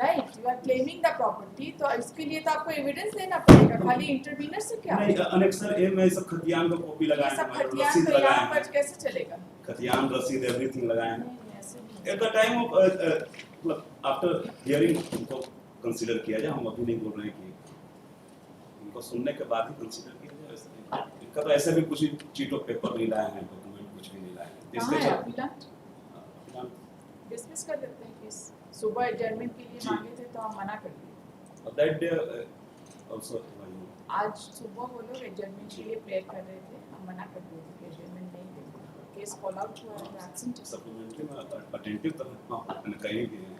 right, you are claiming the property, तो इसके लिए तो आपको एविडेंस देना पड़ेगा, खाली इंटरवीनर से क्या? नहीं अनेक्सर ए में सब खतियान का कॉपी ये लगाए सब हैं, खतियान रसीद तो यहाँ लगाए पर हैं, कैसे चलेगा? खतियान रसीद एवरीथिंग लगाए हैं। नहीं, ऐसे नहीं। At the time of after hearing उनको कंसीडर किया जाए, हम अभी नहीं बोल रहे हैं कि इनको सुनने के बाद ही कंसीडर किया जाए। ऐसा नहीं। इनका तो ऐसे भी कुछ चीट ऑफ पेपर नहीं लाए हैं, डॉक्यूमेंट कुछ भी नहीं लाए हैं। कहाँ है अपीलांट? डिसमिस कर देते हैं केस, सुबह एडजर्नमेंट के लिए जी। मांगे थे तो हम मना कर दिए। दैट डे आल्सो आज सुबह वो लोग एडजर्नमेंट के लिए प्रेयर कर रहे थे, हम मना कर दिए थे कि एडजर्नमेंट नहीं देंगे, केस कॉल आउट हुआ है, एब्सेंट है, सप्लीमेंट्री में अटेंटिव तो मैंने कहीं भी है।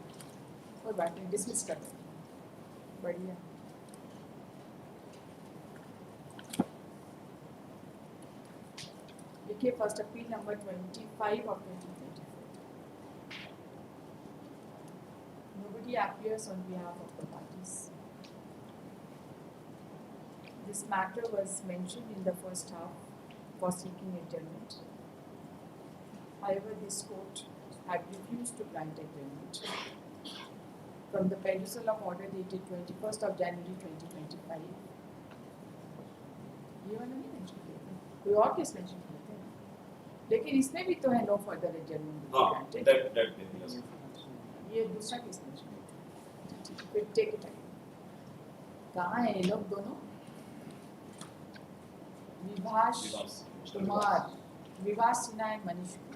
कोई बात नहीं, डिसमिस कर देते हैं। बढ़िया। देखिए first appeal number 25 of 2024. Nobody appears on behalf of the parties. This matter was mentioned in the first half for seeking adjournment. However, this court had refused to grant adjournment. From the perusal of order dated 21st of January 2025, ये वाला नहीं mention किया था, कोई और case mention किए थे, लेकिन इसमें भी तो है नो फर्दर एडजर्नमेंट हां ग्रांटेड, दैट यस ये दूसरा केस मेंशन किया था। फिर टेक इट अगेन। कहाँ है ये लोग दोनों? Vibhash Kumar, Vibhash Sinha and Manish Kumar.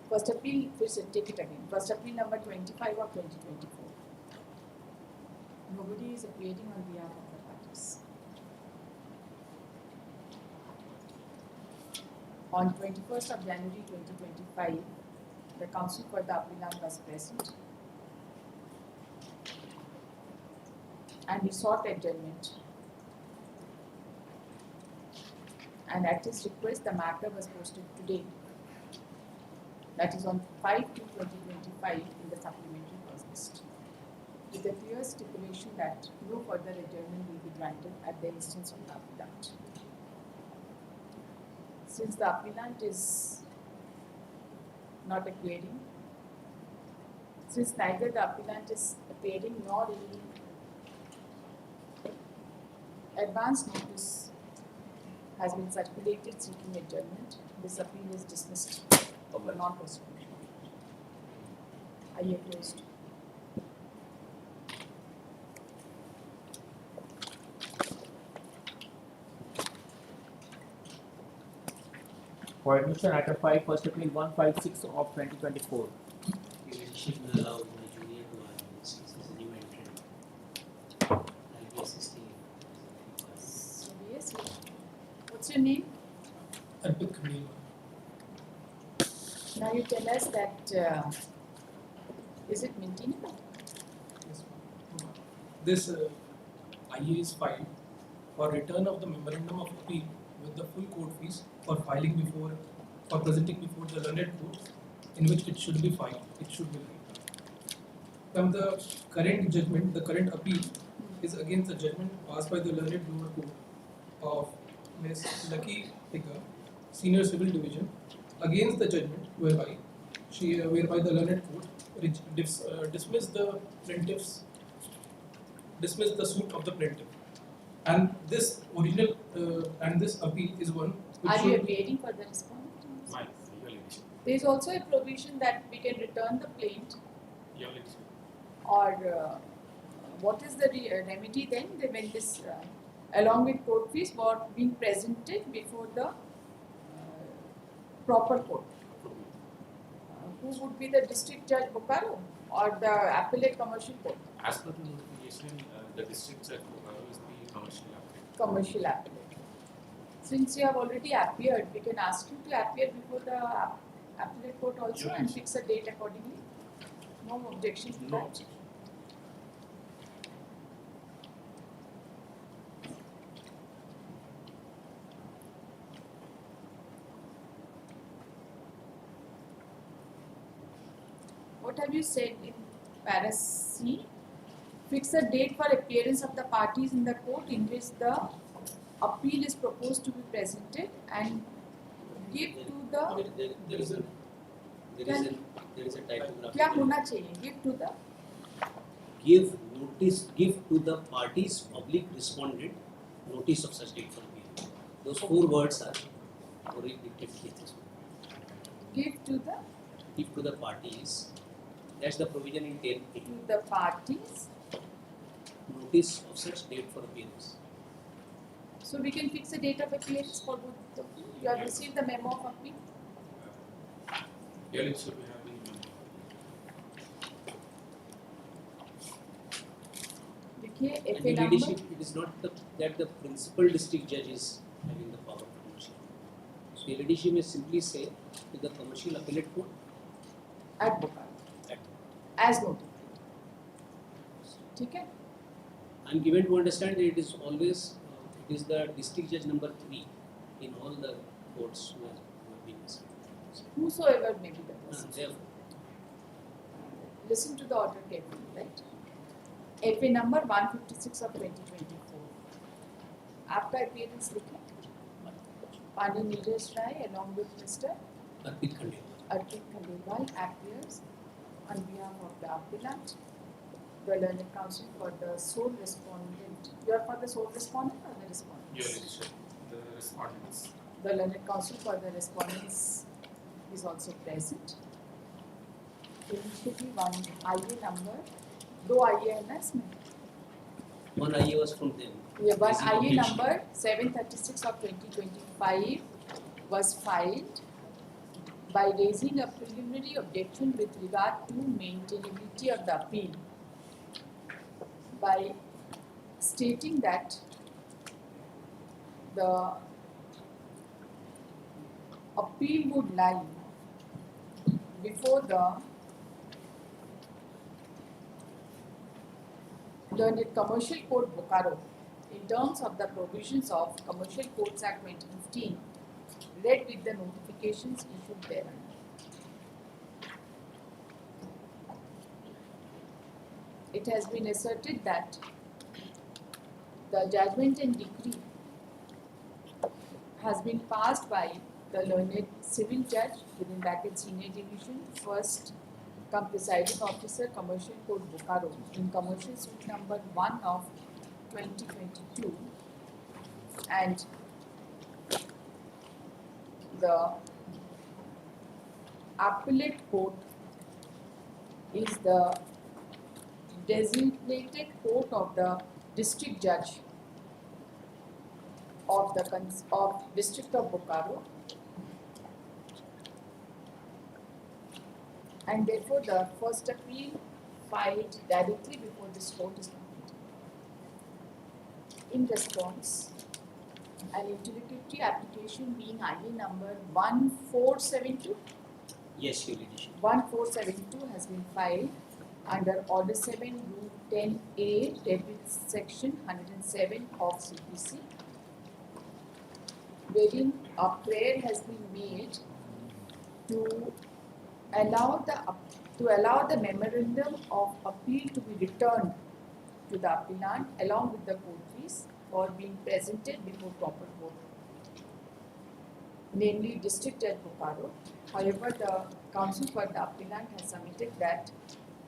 First appeal, फिर से take it again, first appeal number 25 of 2024. Nobody is appearing on behalf of the parties. On 21st of January 2025, the counsel for the appellant was present and he sought adjournment. And at his request, the matter was posted today, that is on 5/2/2025 in the supplementary cause list, with a clear stipulation that no further adjournment will be granted at the instance of the appellant. Since the appellant is not appearing, since neither the appellant is appearing nor any advance notice has been circulated seeking adjournment, this appeal is dismissed for non-prosecution. I am closed. For admission, item 5, First Appeal 156 of 2024. Leadership will allow the junior to argue this is a new entrant. I'll be assisting you. So yes, what's your name? Arpit Khandelwal. Now you tell us that is it maintainable? Yes, ma'am. This IA is filed for return of the memorandum of appeal with the full court fees for filing before, for presenting before the learned court in which it should be filed. It should be filed. From the current judgment, the current appeal is against the judgment passed by the learned lower court of Ms. Lucky Tika, Senior Civil Division, against the judgment whereby the learned court dismissed the plaintiffs, dismissed the suit of the plaintiff. And this original and this appeal is one which Are you should be appealing for the respondent? My legal edition. There is also a provision that we can return the plaint Your legal edition. or what is the remedy then when this along with court fees were being presented before the proper court? Who would be the district judge Bokaro or the appellate commercial court? As per the notification, the district judge Bokaro is the commercial appellate. Commercial appellate. Since you have already appeared, we can ask you to appear before the appellate court also and fix a date accordingly. No objection to No that. objection. What have you said in para C? Fix a date for appearance of the parties in the court in which the appeal is proposed to be presented and give to the There is a typography. क्या होना चाहिए? Give to the Give to the parties public respondent notice of such date for appeal. Those 4 words are already dictated. Give to the parties. That's the provision in 10A. to the parties. Notice of such date for appearance. So we can fix a date of appearance for both of you. You have received the memo of appeal. Here it should be having. देखिए And FA in number addition, it is not that the principal district judge is having the power to commercial. So in addition, may simply say to the commercial appellate court at Bokaro as notified. ठीक है? I'm given to understand that it is always it is the district judge number 3 in all the courts who have been assigned. Whosoever may be the person. Therefore, Listen to the order carefully, right? FA number 156 of 2024. आपका appearance लिखें. Pani Neeraj Rai along with Mr. Arpit Khandelwal. Arpit Khandelwal appears on behalf of the appellant, the learned counsel for the sole respondent. You are for the sole respondent or the respondent? Your the respondents. The learned counsel for the respondents is also present. Initially one IA number, दो IA है ना इसमें? One IA was from them. Yeah, one Raising IA objection. number 736 of 2025 was filed by raising a preliminary objection with regard to maintainability of the appeal by stating that the appeal would lie before the learned Commercial Court Bokaro in terms of the provisions of Commercial Courts Act 2015 read with the notifications issued therein. It has been asserted that the judgment and decree has been passed by the learned civil judge within bracket senior division, first come presiding officer, Commercial Court Bokaro in commercial suit number 1 of 2022, and the appellate court is the designated court of the district judge of the district of Bokaro, and therefore the first appeal filed directly before this court is completed. In response, an interlocutory application being ID number 1472 Yes, your leadership. 1472 has been filed under Order 7 Rule 10A dealt with Section 107 of CPC, wherein a prayer has been made to allow the memorandum of appeal to be returned to the appellant along with the court fees for being presented before proper court, namely District Judge Bokaro. However, the counsel for the appellant has submitted that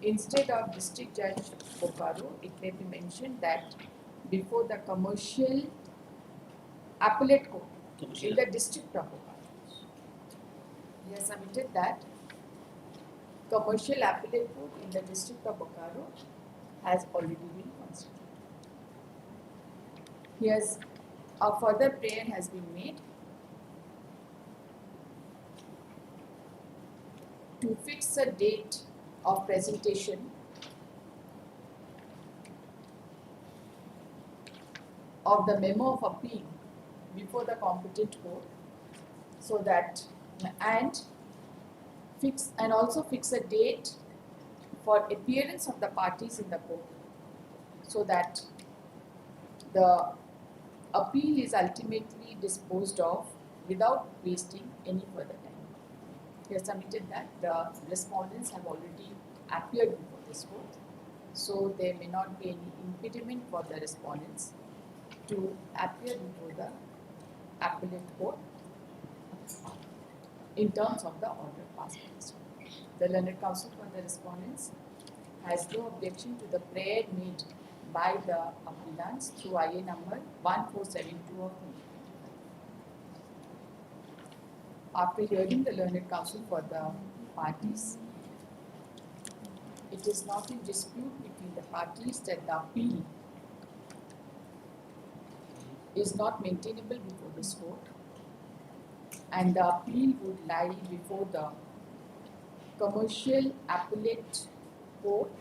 instead of District Judge Bokaro, it may be mentioned that before the commercial appellate court in the district of Bokaro. He has submitted that commercial appellate court in the district of Bokaro has already been constituted. Here's a further prayer has been made to fix a date of presentation of the memo of appeal before the competent court, so that and also fix a date for appearance of the parties in the court, so that the appeal is ultimately disposed of without wasting any further time. He has submitted that the respondents have already appeared before this court, so there may not be any impediment for the respondents to appear before the appellate court in terms of the order passed by this court. The learned counsel for the respondents has no objection to the prayer made by the appellants through IA number 1472 of 2025. After hearing the learned counsel for the parties, it is not in dispute between the parties that the appeal is not maintainable before this court, and the appeal would lie before the commercial appellate court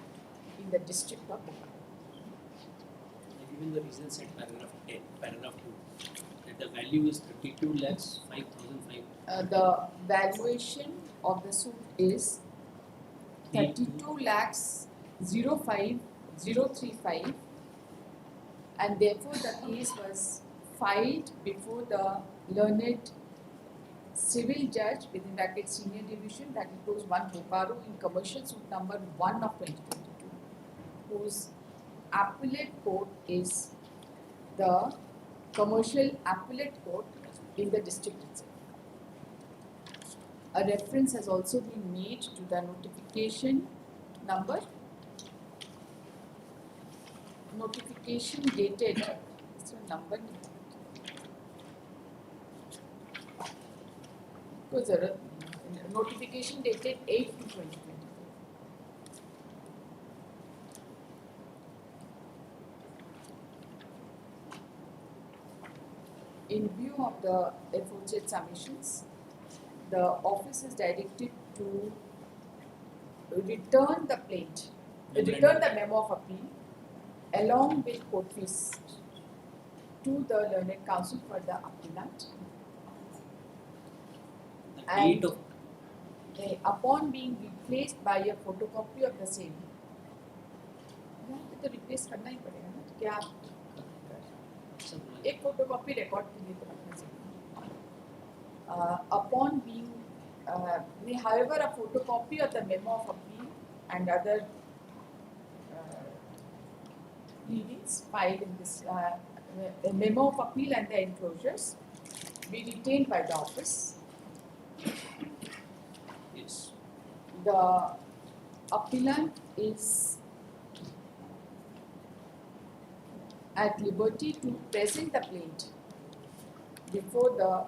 in the district of Bokaro. Given the reasons at paragraph 10, paragraph 2, that the value is 32 lakhs 5,500. The valuation of the suit is 32 lakhs 05035, and therefore the case was filed before the learned civil judge within bracket senior division, that it was 1 Bokaro, in commercial suit number 1 of 2022, whose appellate court is the commercial appellate court in the district itself. A reference has also been made to the notification number. Notification dated, is a number? Was a notification dated 8 to 2024. In view of the aforesaid submissions, the office is directed to return the memo of appeal along with court fees to the learned counsel for the appellant. And upon being replaced by a photocopy of the same, यहाँ पे तो replace करना ही पड़ेगा ना, क्या एक photocopy record के लिए तो रखना चाहिए. Upon being, however, a photocopy of the memo of appeal and other pleadings filed in this a memo of appeal and the enclosures be retained by the office. Yes. The appellant is at liberty to present the plaint before the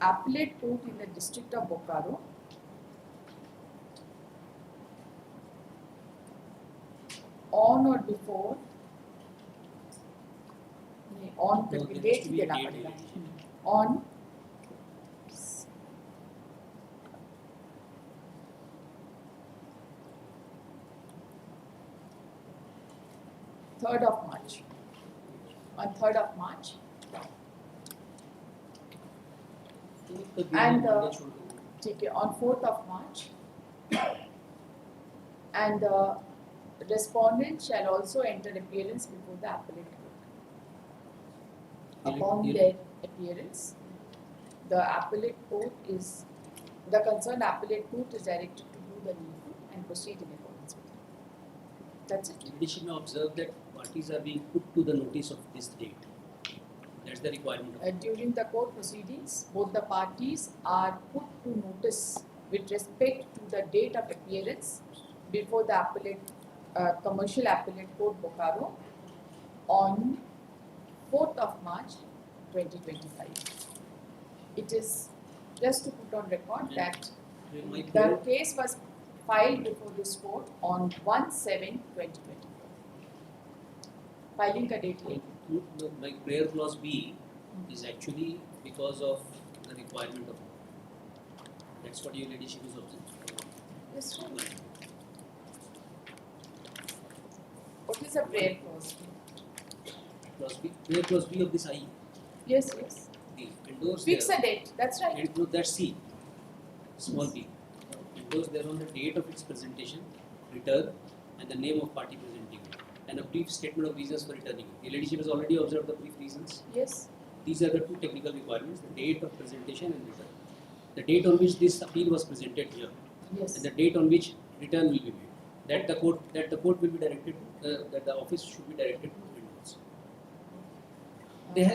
appellate court in the district of Bokaro on or before on No, करके there has date to be a देना date पड़ेगा here. on on 3rd of March and ठीक है on 4th of March, and the respondent shall also enter appearance before the appellate court. Upon their appearance, the concerned appellate court is directed to do the needful and proceed in accordance with it. That's it. In addition, observe that parties are being put to the notice of this date. That's the requirement of During the court proceedings, both the parties are put to notice with respect to the date of appearance before the commercial appellate court Bokaro on 4th of March 2025. It is just to put on record that My The prayer, case was filed before this court on 1/7/2024. Filing का date है. no, my prayer clause B is actually because of the requirement of law. That's what your ladyship is observing. Yes, sure. What is a prayer clause? Clause B, prayer clause B of this IE. Yes, yes. B. Endorse Fix there. a date. That's right. And no, that's C. Small b. Endorse there on the date of its presentation, return, and the name of party presenting it, and a brief statement of reasons for returning it. Your ladyship has already observed the brief reasons. Yes. These are the two technical requirements: the date of presentation and return. The date on which this appeal was presented here, Yes. and the date on which return will be made. That the court will be directed to, that the office should be directed to endorse.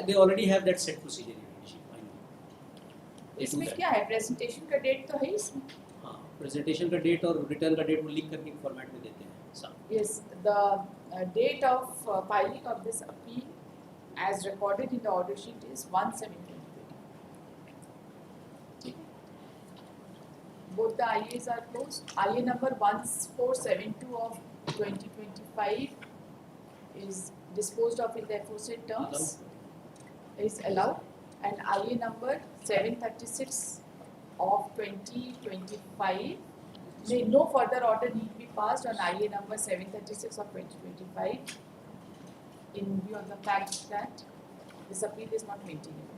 They already have that set procedure. Your ladyship, I know. They do इसमें that. क्या है? Presentation का date तो है इसमें. हाँ, presentation का date और रिटर्न का डेट वो लिख करके फॉर्मेट में देते हैं साथ. Yes, the date of filing of this appeal, as recorded in the order sheet, is 1/7/2024. Both the IAs are closed. IA number 1472 of 2025 is disposed of in the aforesaid terms. Is allowed, and IA number 736 of 2025. No further order need be passed on IA number 736 of 2025 in view of the fact that this appeal is not maintainable.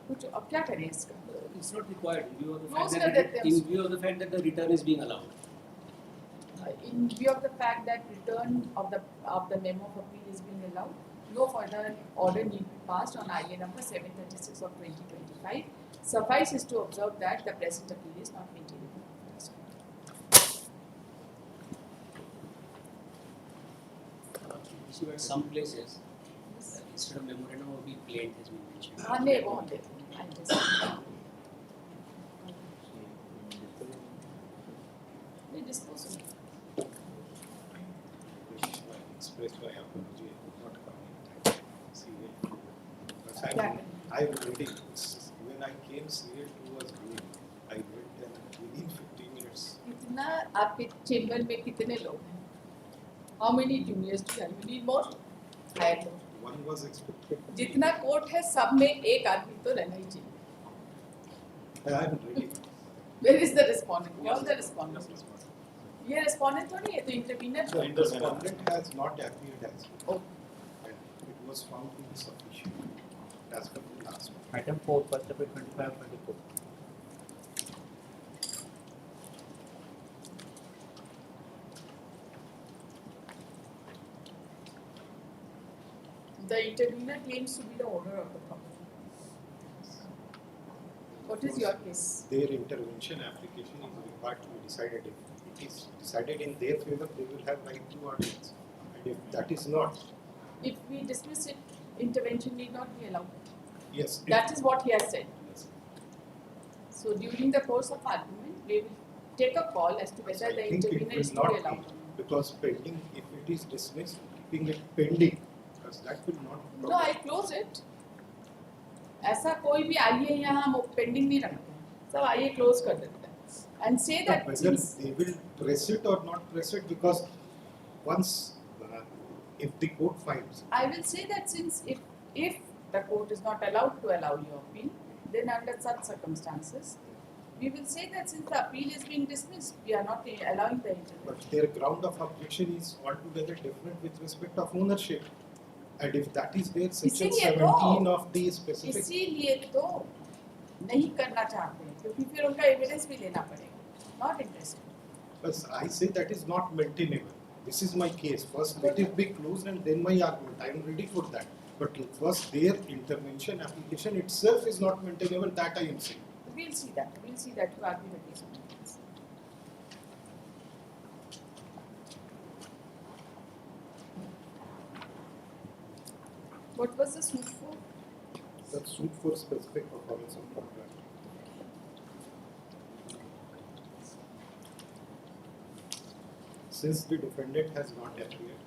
कुछ अब क्या करें इसका? It's not required in view of the Close fact कर that देते हैं in view of the fact that the return is being allowed. In view of the fact that return of the memo of appeal is being allowed, no further order need be passed on IA number 736 of 2025. Suffice is to observe that the present appeal is not maintainable. You see, at some places, instead of memorandum of appeal, plaint has been mentioned. हाँ नहीं वो हम देते हैं. I understand. नहीं dispose of. Expressed by apology, I could not come in time. Serial 2. Because I already, when I came, serial 2 was doing. I went and within 15 minutes. कितना आपके chamber में कितने लोग हैं? How many juniors do you have? You need more? Hire more. One was expected. जितना court है सब में एक आदमी तो रहना ही चाहिए. I am ready. Where is the respondent? Call the respondent. ये respondent तो नहीं है तो intervener The respondent has not appeared as well. Oh. And it was found to be sufficient as per the last one. Item 4, first April 25, 24. The intervener claims to be the owner of the property. What is your case? Their intervention application is required to be decided. If it is decided in their favor, they will have right to audience. And if that is not, If we dismiss it, intervention need not be allowed. yes. That is what he has said. Yes. So during the course of argument, we will take a call as to whether the I think it intervener will is to be not allowed. be, because pending, if it is dismissed, keeping it pending, because that will not. No, I close it. ऐसा कोई भी आइए यहाँ हम pending नहीं रखते हैं. सब आइए क्लोज कर देते हैं and say that Whether since they will press it or not press it, because once, if the court finds, I will say that since if the court is not allowed to allow your appeal, then under such circumstances, we will say that since the appeal is being dismissed, we are not allowing the intervention. but their ground of objection is altogether different with respect of ownership. And if that is there, section इसीलिए 17 तो- of the specific. इसीलिए तो नहीं करना चाहते हैं क्योंकि फिर उनका एविडेंस भी लेना पड़ेगा. Not interested. But I say that is not maintainable. This is my case. First, let it be closed and then my argument. I am ready for that. But first, their intervention application itself is not maintainable. That I am saying. We'll see that. We'll see that you argue the case on that. What was the suit for? That suit for specific performance of contract. Since the defendant has not appeared,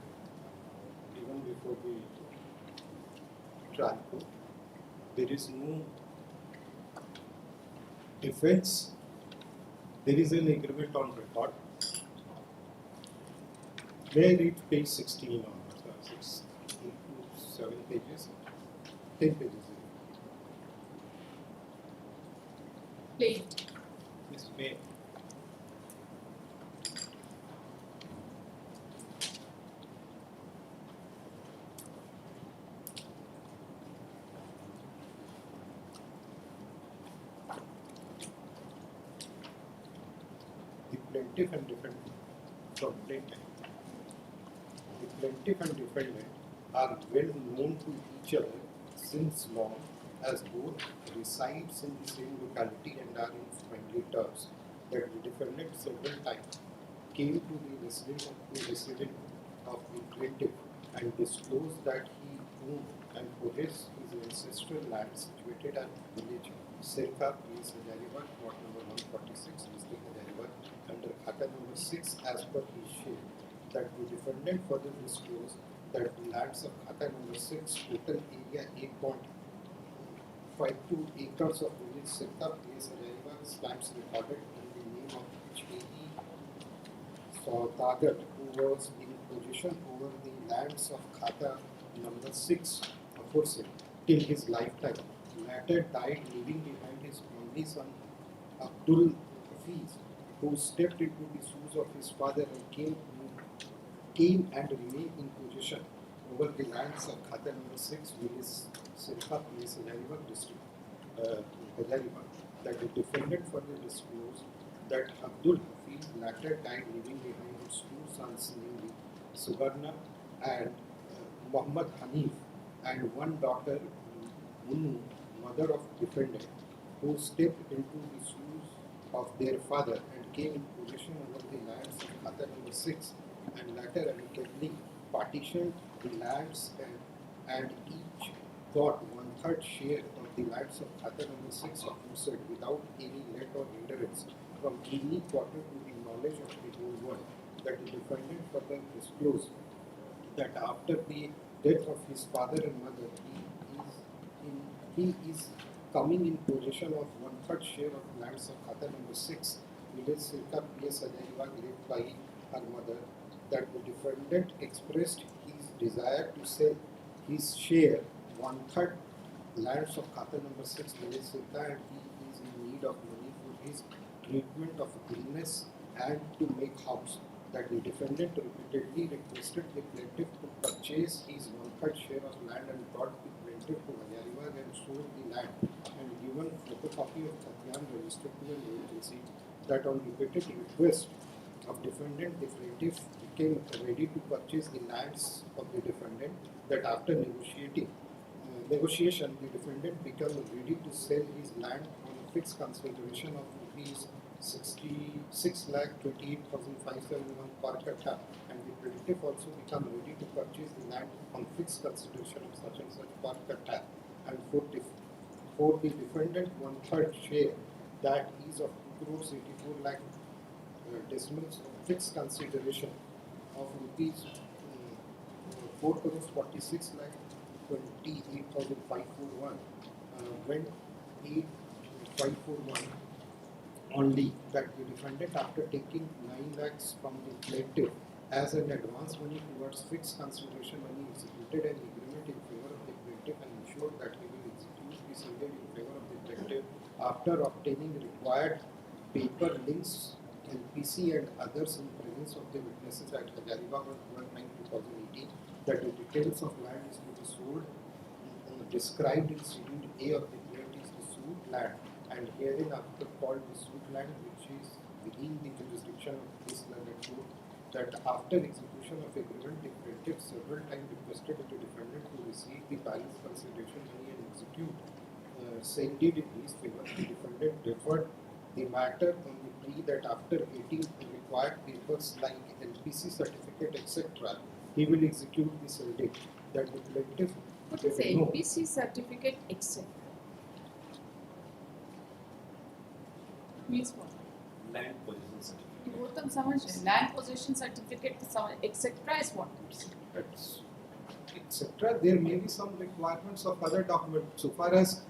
even before the trial court, there is no defense There is an agreement on record. May I read page 16 onwards? 6, 8 to 7 pages, 10 pages. Plate. Yes, may. The plaintiff and defendant from plaintiff. The plaintiff and defendant are well known to each other since long, as both resides in the same locality and are in friendly terms. That the defendant several times came to the resident of the plaintiff and disclosed that he owned and possessed his ancestral land situated at village Sirka, place Hajariwat, plot number 146, district Hajariwat, under Khata number 6 as per his share. That the defendant further disclosed that the lands of Khata number 6, total area 8.52 acres of village Sirka, place Hajariwat, stamps recorded in the name of H.A.E. Saudagar, who was in possession over the lands of Khata number 6 aforesaid till his lifetime. Later died, leaving behind his only son Abdul Hafiz, who stepped into the shoes of his father and came and remained in possession over the lands of Khata number 6, village Sirka, place Hajariwat, district Hajariwat. That the defendant further disclosed that Abdul Hafiz later died, leaving behind his two sons, namely Subarna and Muhammad Hanif, and one daughter, Munu, mother of defendant, who stepped into the shoes of their father and came in possession over the lands of Khata number 6, and later amicably partitioned the lands and each got 1/3 share of the lands of Khata number 6 aforesaid without any let or hindrance from any quarter to the knowledge of the whole world. That the defendant further disclosed that after the death of his father and mother, he is coming in possession of 1/3 share of lands of Khata number 6, village Sirka, PS Hajariwat, left by her mother. That the defendant expressed his desire to sell his share 1/3 lands of Khata number 6, village Sirka, and he is in need of money for his treatment of illness and to make house. That the defendant repeatedly requested the plaintiff to purchase his 1/3 share of land and brought the plaintiff to Hajariwat and sold the land and given photocopy of Khatyan registered to an agency. That on repeated request of defendant, the plaintiff became ready to purchase the lands of the defendant. That after negotiation, the defendant became ready to sell his land on a fixed consideration of rupees 66,28,571 per kata, and the plaintiff also become ready to purchase the land on fixed consideration of such and such per kata, and for the defendant 1/3 share, that is of 2 crores 84 lakh decimals of fixed consideration of rupees 4 crores 46 lakh 28,541 went 8,541 only. That the defendant, after taking 9 lakhs from the plaintiff as an advance money towards fixed consideration money, executed an agreement in favor of the plaintiff and ensured that he will execute the same in favor of the plaintiff after obtaining required paper links, LPC and others in presence of the witnesses at Hajariwat on 12/9/2018. That the details of land is to be sold described in Schedule A of the plate is the suit land, and herein after called the suit land, which is within the jurisdiction of this landed court. That after execution of agreement, the plaintiff several times requested the defendant to receive the balance consideration money and execute same deed in his favor. The defendant deferred the matter on the plea that after getting the required papers like LPC certificate, etc., he will execute the sale deed. That the plaintiff What is the no. LPC certificate, etc.? Means what? Land possession certificate. ये वो तो हम समझ रहे हैं. Land possession certificate, etc. is what? etc. There may be some requirements of other documents. So far as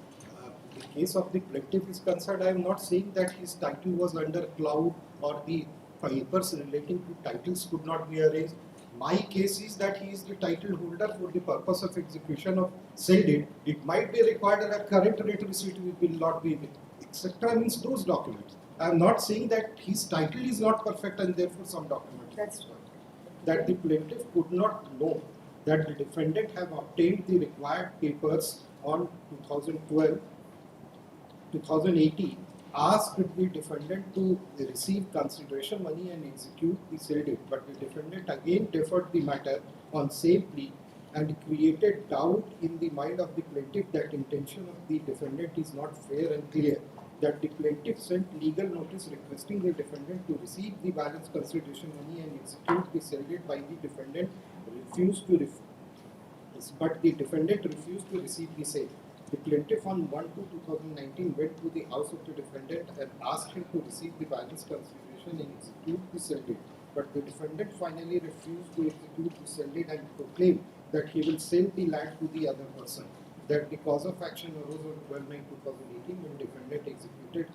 the case of the plaintiff is concerned, I am not saying that his title was under cloud or the papers relating to titles could not be arranged. My case is that he is the title holder for the purpose of execution of sale deed. It might be required that a current rate receipt will not be, etc. means those documents. I am not saying that his title is not perfect and therefore some documents. That's That the plaintiff could not know that the defendant have obtained the required papers on 2018, asked the defendant to receive consideration money and execute the sale deed, but the defendant again deferred the matter on same plea and created doubt in the mind of the plaintiff that intention of the defendant is not fair and clear. That the plaintiff sent legal notice requesting the defendant to receive the balance consideration money and execute the sale deed by the defendant but the defendant refused to receive the same. The plaintiff on 1/2/2019 went to the house of the defendant and asked him to receive the balance consideration and execute the sale deed. But the defendant finally refused to execute the sale deed and proclaimed that he will sell the land to the other person. That the cause of action arose on 12/9/2018 when defendant executed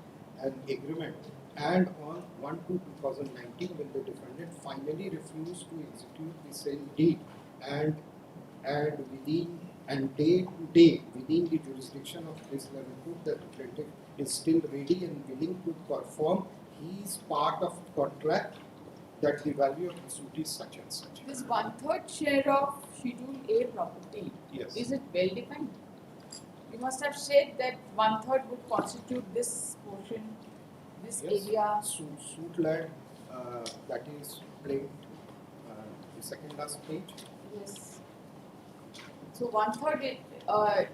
an agreement, and on 1/2/2019 when the defendant finally refused to execute the sale deed and day to day within the jurisdiction of this level court, that the plaintiff is still ready and willing to perform his part of contract, that the value of the suit is such and such. This 1/3 share of Schedule A property, Yes. is it well defined? You must have said that 1/3 would constitute this portion, this area. Suit land, that is plain, the second last page. Yes. So 1/3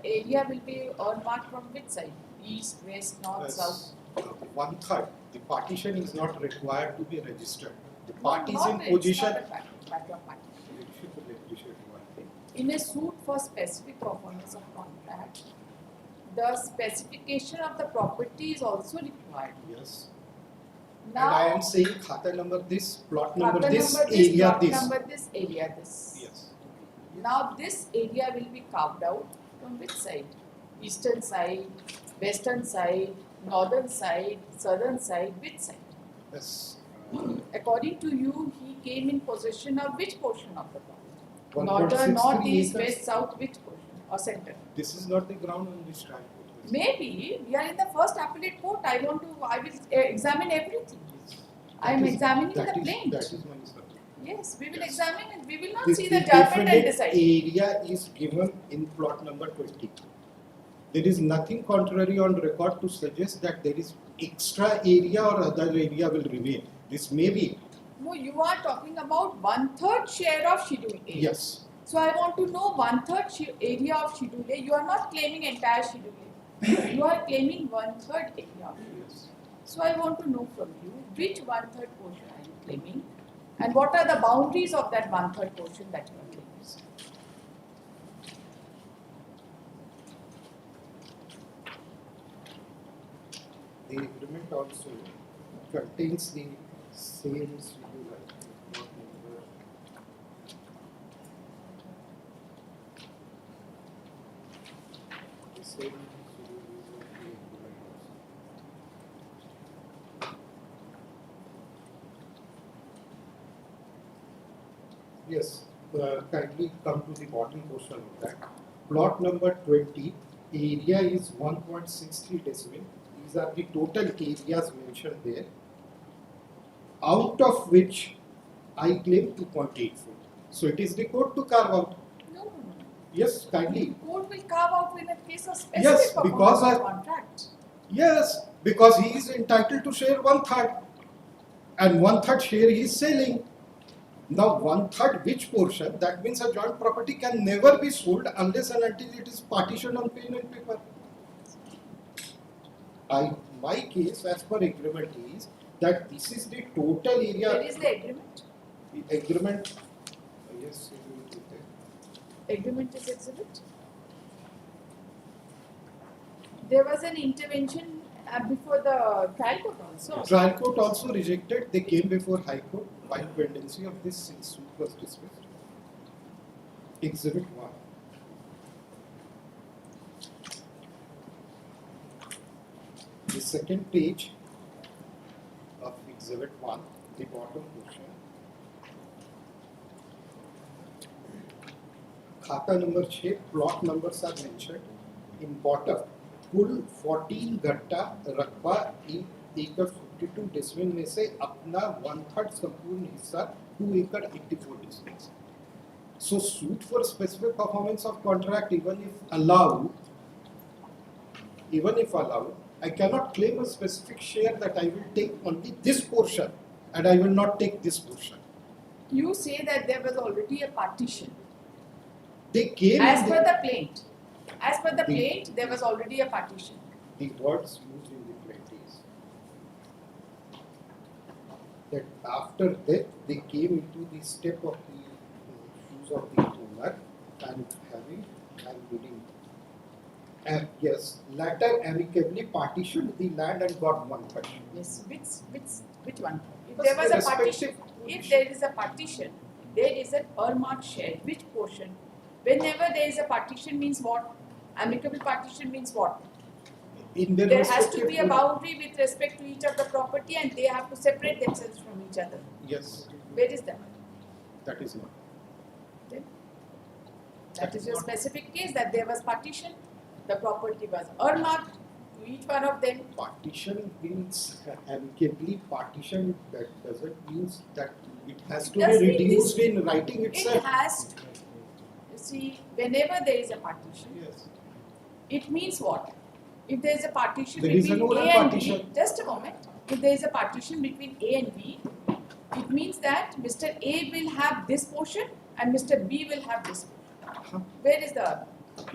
area will be earmarked from which side? East, west, north, south? 1/3. The partition is not required to be registered. The No, parties not in it's position. not a background party. In a suit for specific performance of contract, the specification of the property is also required. Yes. Now, And I am saying khata number this, plot number Khata this, number area plot this. number this, area this. Yes. Now this area will be carved out from which side? Eastern side, western side, northern side, southern side, which side? Yes. According to you, he came in possession of which portion of the property? 1.63 Northern, north, east, acres. west, south, which portion or center? This is not the ground on which trial court was. Maybe we are in the first appellate court. I will examine everything. I am That is- examining the that is- plaint. That is my subject. Yes, we will Yes. examine it. We will not The see the judgment and definite decide. area is given in plot number 20. There is nothing contrary on record to suggest that there is extra area or other area will remain. This may be. No, you are talking about 1/3 share of Schedule A. Yes. So I want to know 1/3 area of Schedule A. You are not claiming entire Schedule A. You are claiming 1/3 area of Schedule A. Yes. So I want to know from you which 1/3 portion are you claiming and what are the boundaries of that 1/3 portion that you are claiming. The agreement also contains the same schedule. Plot number. The same schedule is of the agreement also. Yes, kindly come to the bottom portion of that. Plot number 20, area is 1.63 decimal. These are the total areas mentioned there, out of which I claim 2.84. So it is the code to carve out. No. Yes, kindly. Court will carve out in a case of specific Yes, performance because of I- contract. Yes, because he is entitled to share 1/3, and 1/3 share he is selling. Now 1/3 which portion? That means a joint property can never be sold unless and until it is partitioned on pen and paper. My case as per agreement is that this is the total area. Where is the agreement? The agreement, yes, it will be there. Agreement is exhibit. There was an intervention before the trial court also. Trial court also rejected. They came before High Court while pendency of this suit was dismissed. Exhibit 1. the second page of Exhibit 1, the bottom portion. Khata number 6, plot numbers are mentioned. In bottom, कुल 14 गट्टा रकबा इन एकड़ 52 decimal में से अपना 1/3 संपूर्ण हिस्सा 2 एकड़ 84 decimal. So suit for specific performance of contract, even if allowed, I cannot claim a specific share that I will take only this portion and I will not take this portion. You say that there was already a partition. They came As in per the plaint. As per the The- plaint, there was already a partition. the words used in the plaint is that after that they came into the step of the shoes of the owner and having and bidding. And yes, latter amicably partitioned the land and got 1/3. Yes, which one? If Because there was the a partition, respective if there is a partition, there is an earmarked share. Which portion? Whenever there is a partition means what? Amicable partition means what? In their There has to respective be a boundary with respect to each of the property and they have to separate themselves from each other. Yes, Where is that? that is not. Then that is your specific case that there was partition. The property was earmarked to each one of them. Partition means amicably partition. That doesn't mean that it has to Does be mean reduced in writing It itself. has to. You see, whenever there is a partition, Yes. it means what? If there is a partition There is between an oral A and partition. B, just a moment. If there is a partition between A and B, it means that Mr. A will have this portion and Mr. B will have this portion. Where is the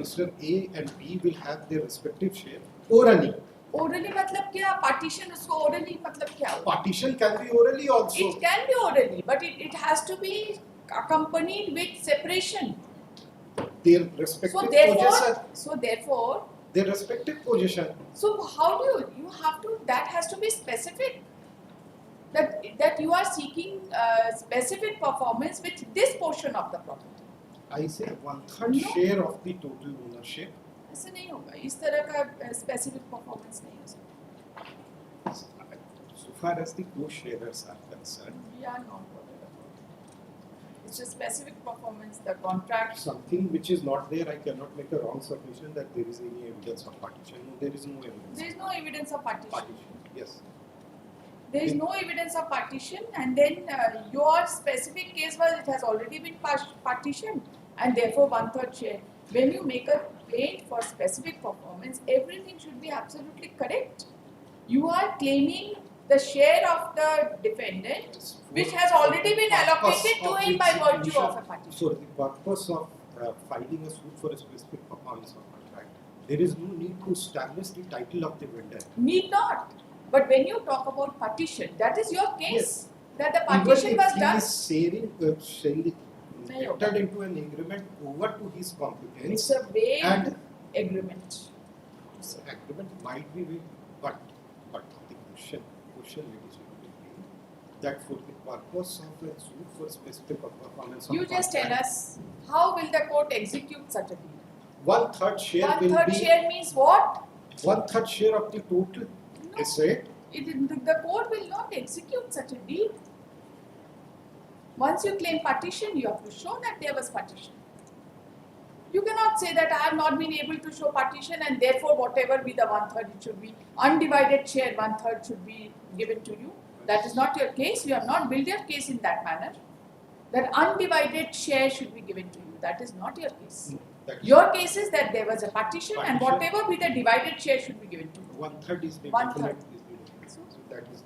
Mr. A and B will have their respective share orally. orally मतलब क्या? Partition उसको orally मतलब क्या? Partition can be orally also. It can be orally, but it has to be accompanied with separation. Their respective So possession. therefore, Their respective possession. so how do you have to? That has to be specific. That you are seeking specific performance with this portion of the property. I say 1/3 No. share of the total ownership. ऐसे नहीं होगा. इस तरह का specific performance नहीं हो सकता. So far as the co-sharers are concerned, We are not bothered about it. It's a specific performance. The contract. something which is not there, I cannot make a wrong submission that there is any evidence of partition. No, there is no evidence. There is no evidence of partition. Partition. Yes. There is no evidence of partition, and then your specific case was it has already been partitioned, and therefore 1/3 share. When you make a claim for specific performance, everything should be absolutely correct. You are claiming the share of the defendant, which has already been allocated to him by virtue of a partition. For the purpose of filing a suit for a specific performance of contract, there is no need to establish the title of the vendor. Need not. But when you talk about partition, that is your case. Yes. That the partition Even was if he done. is selling, नहीं होगा. entered into an agreement over to his competence, It's a vague and agreement. agreement might be vague, but the question ladies and gentlemen, that for the purpose of a suit for specific performance of You just tell contract, us, how will the court execute such a deal? 1/3 share will 1/3 be share means what? 1/3 share of the total No, asset. the court will not execute such a deal. Once you claim partition, you have to show that there was partition. You cannot say that I have not been able to show partition and therefore whatever be the 1/3, it should be undivided share, 1/3 should be given to you. That is not your case. You have not built your case in that manner. That undivided share should be given to you. That is not your case. That Your case is that there was a partition and Partition. whatever be the divided share should be given to you. 1/3 is the 1/3. definite is the difference. So that is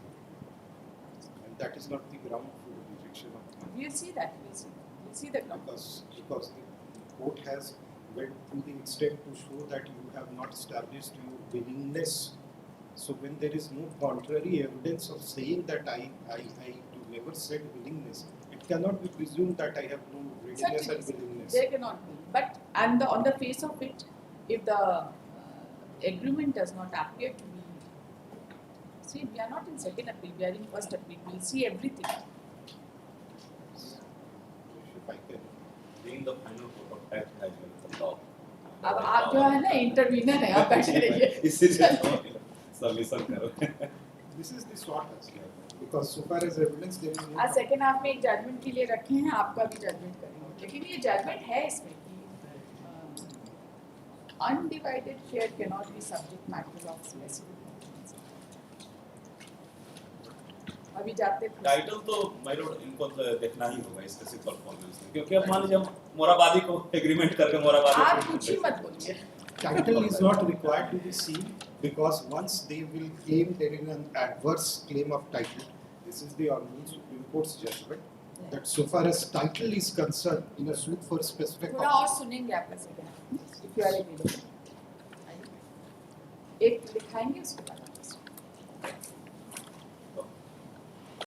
and that is not the ground for the rejection of the We'll see that. We'll see the ground. because the court has went to the extent to show that you have not established your willingness. So when there is no contrary evidence of saying that I never said willingness, it cannot be presumed that I have no readiness and willingness. There cannot be. But on the face of it, if the agreement does not appear to be, see, we are not in second appeal, we are in first appeal. We'll see everything. If I can Being the final court of fact as well as the law. अब आप जो है ना इंटरवीनर है, आप बैठे रहिए. इसीलिए सबमिशन कर रहे हैं। This is the shortest, because so far as evidence there is no. आज सेकेंड हाफ में एक जजमेंट के लिए रखे हैं, आपका भी जजमेंट करेंगे, लेकिन ये जजमेंट है इसमें कि undivided share cannot be subject matter of specific. अभी जाते टाइटल तो माय लॉर्ड इनको देखना ही होगा स्पेसिफिक परफॉर्मेंस में, क्योंकि अब मान लीजिए हम मोराबादी को एग्रीमेंट करके मोराबादी आप कुछ ही मत बोलिए। Title is not required to be seen because once they will claim there is an adverse claim of title, this is the Honorable Supreme Court's judgment that so far as title is concerned in a suit for specific थोड़ा और सुनेंगे आपका second half, if you are available। एक दिखाएंगे उसके बाद।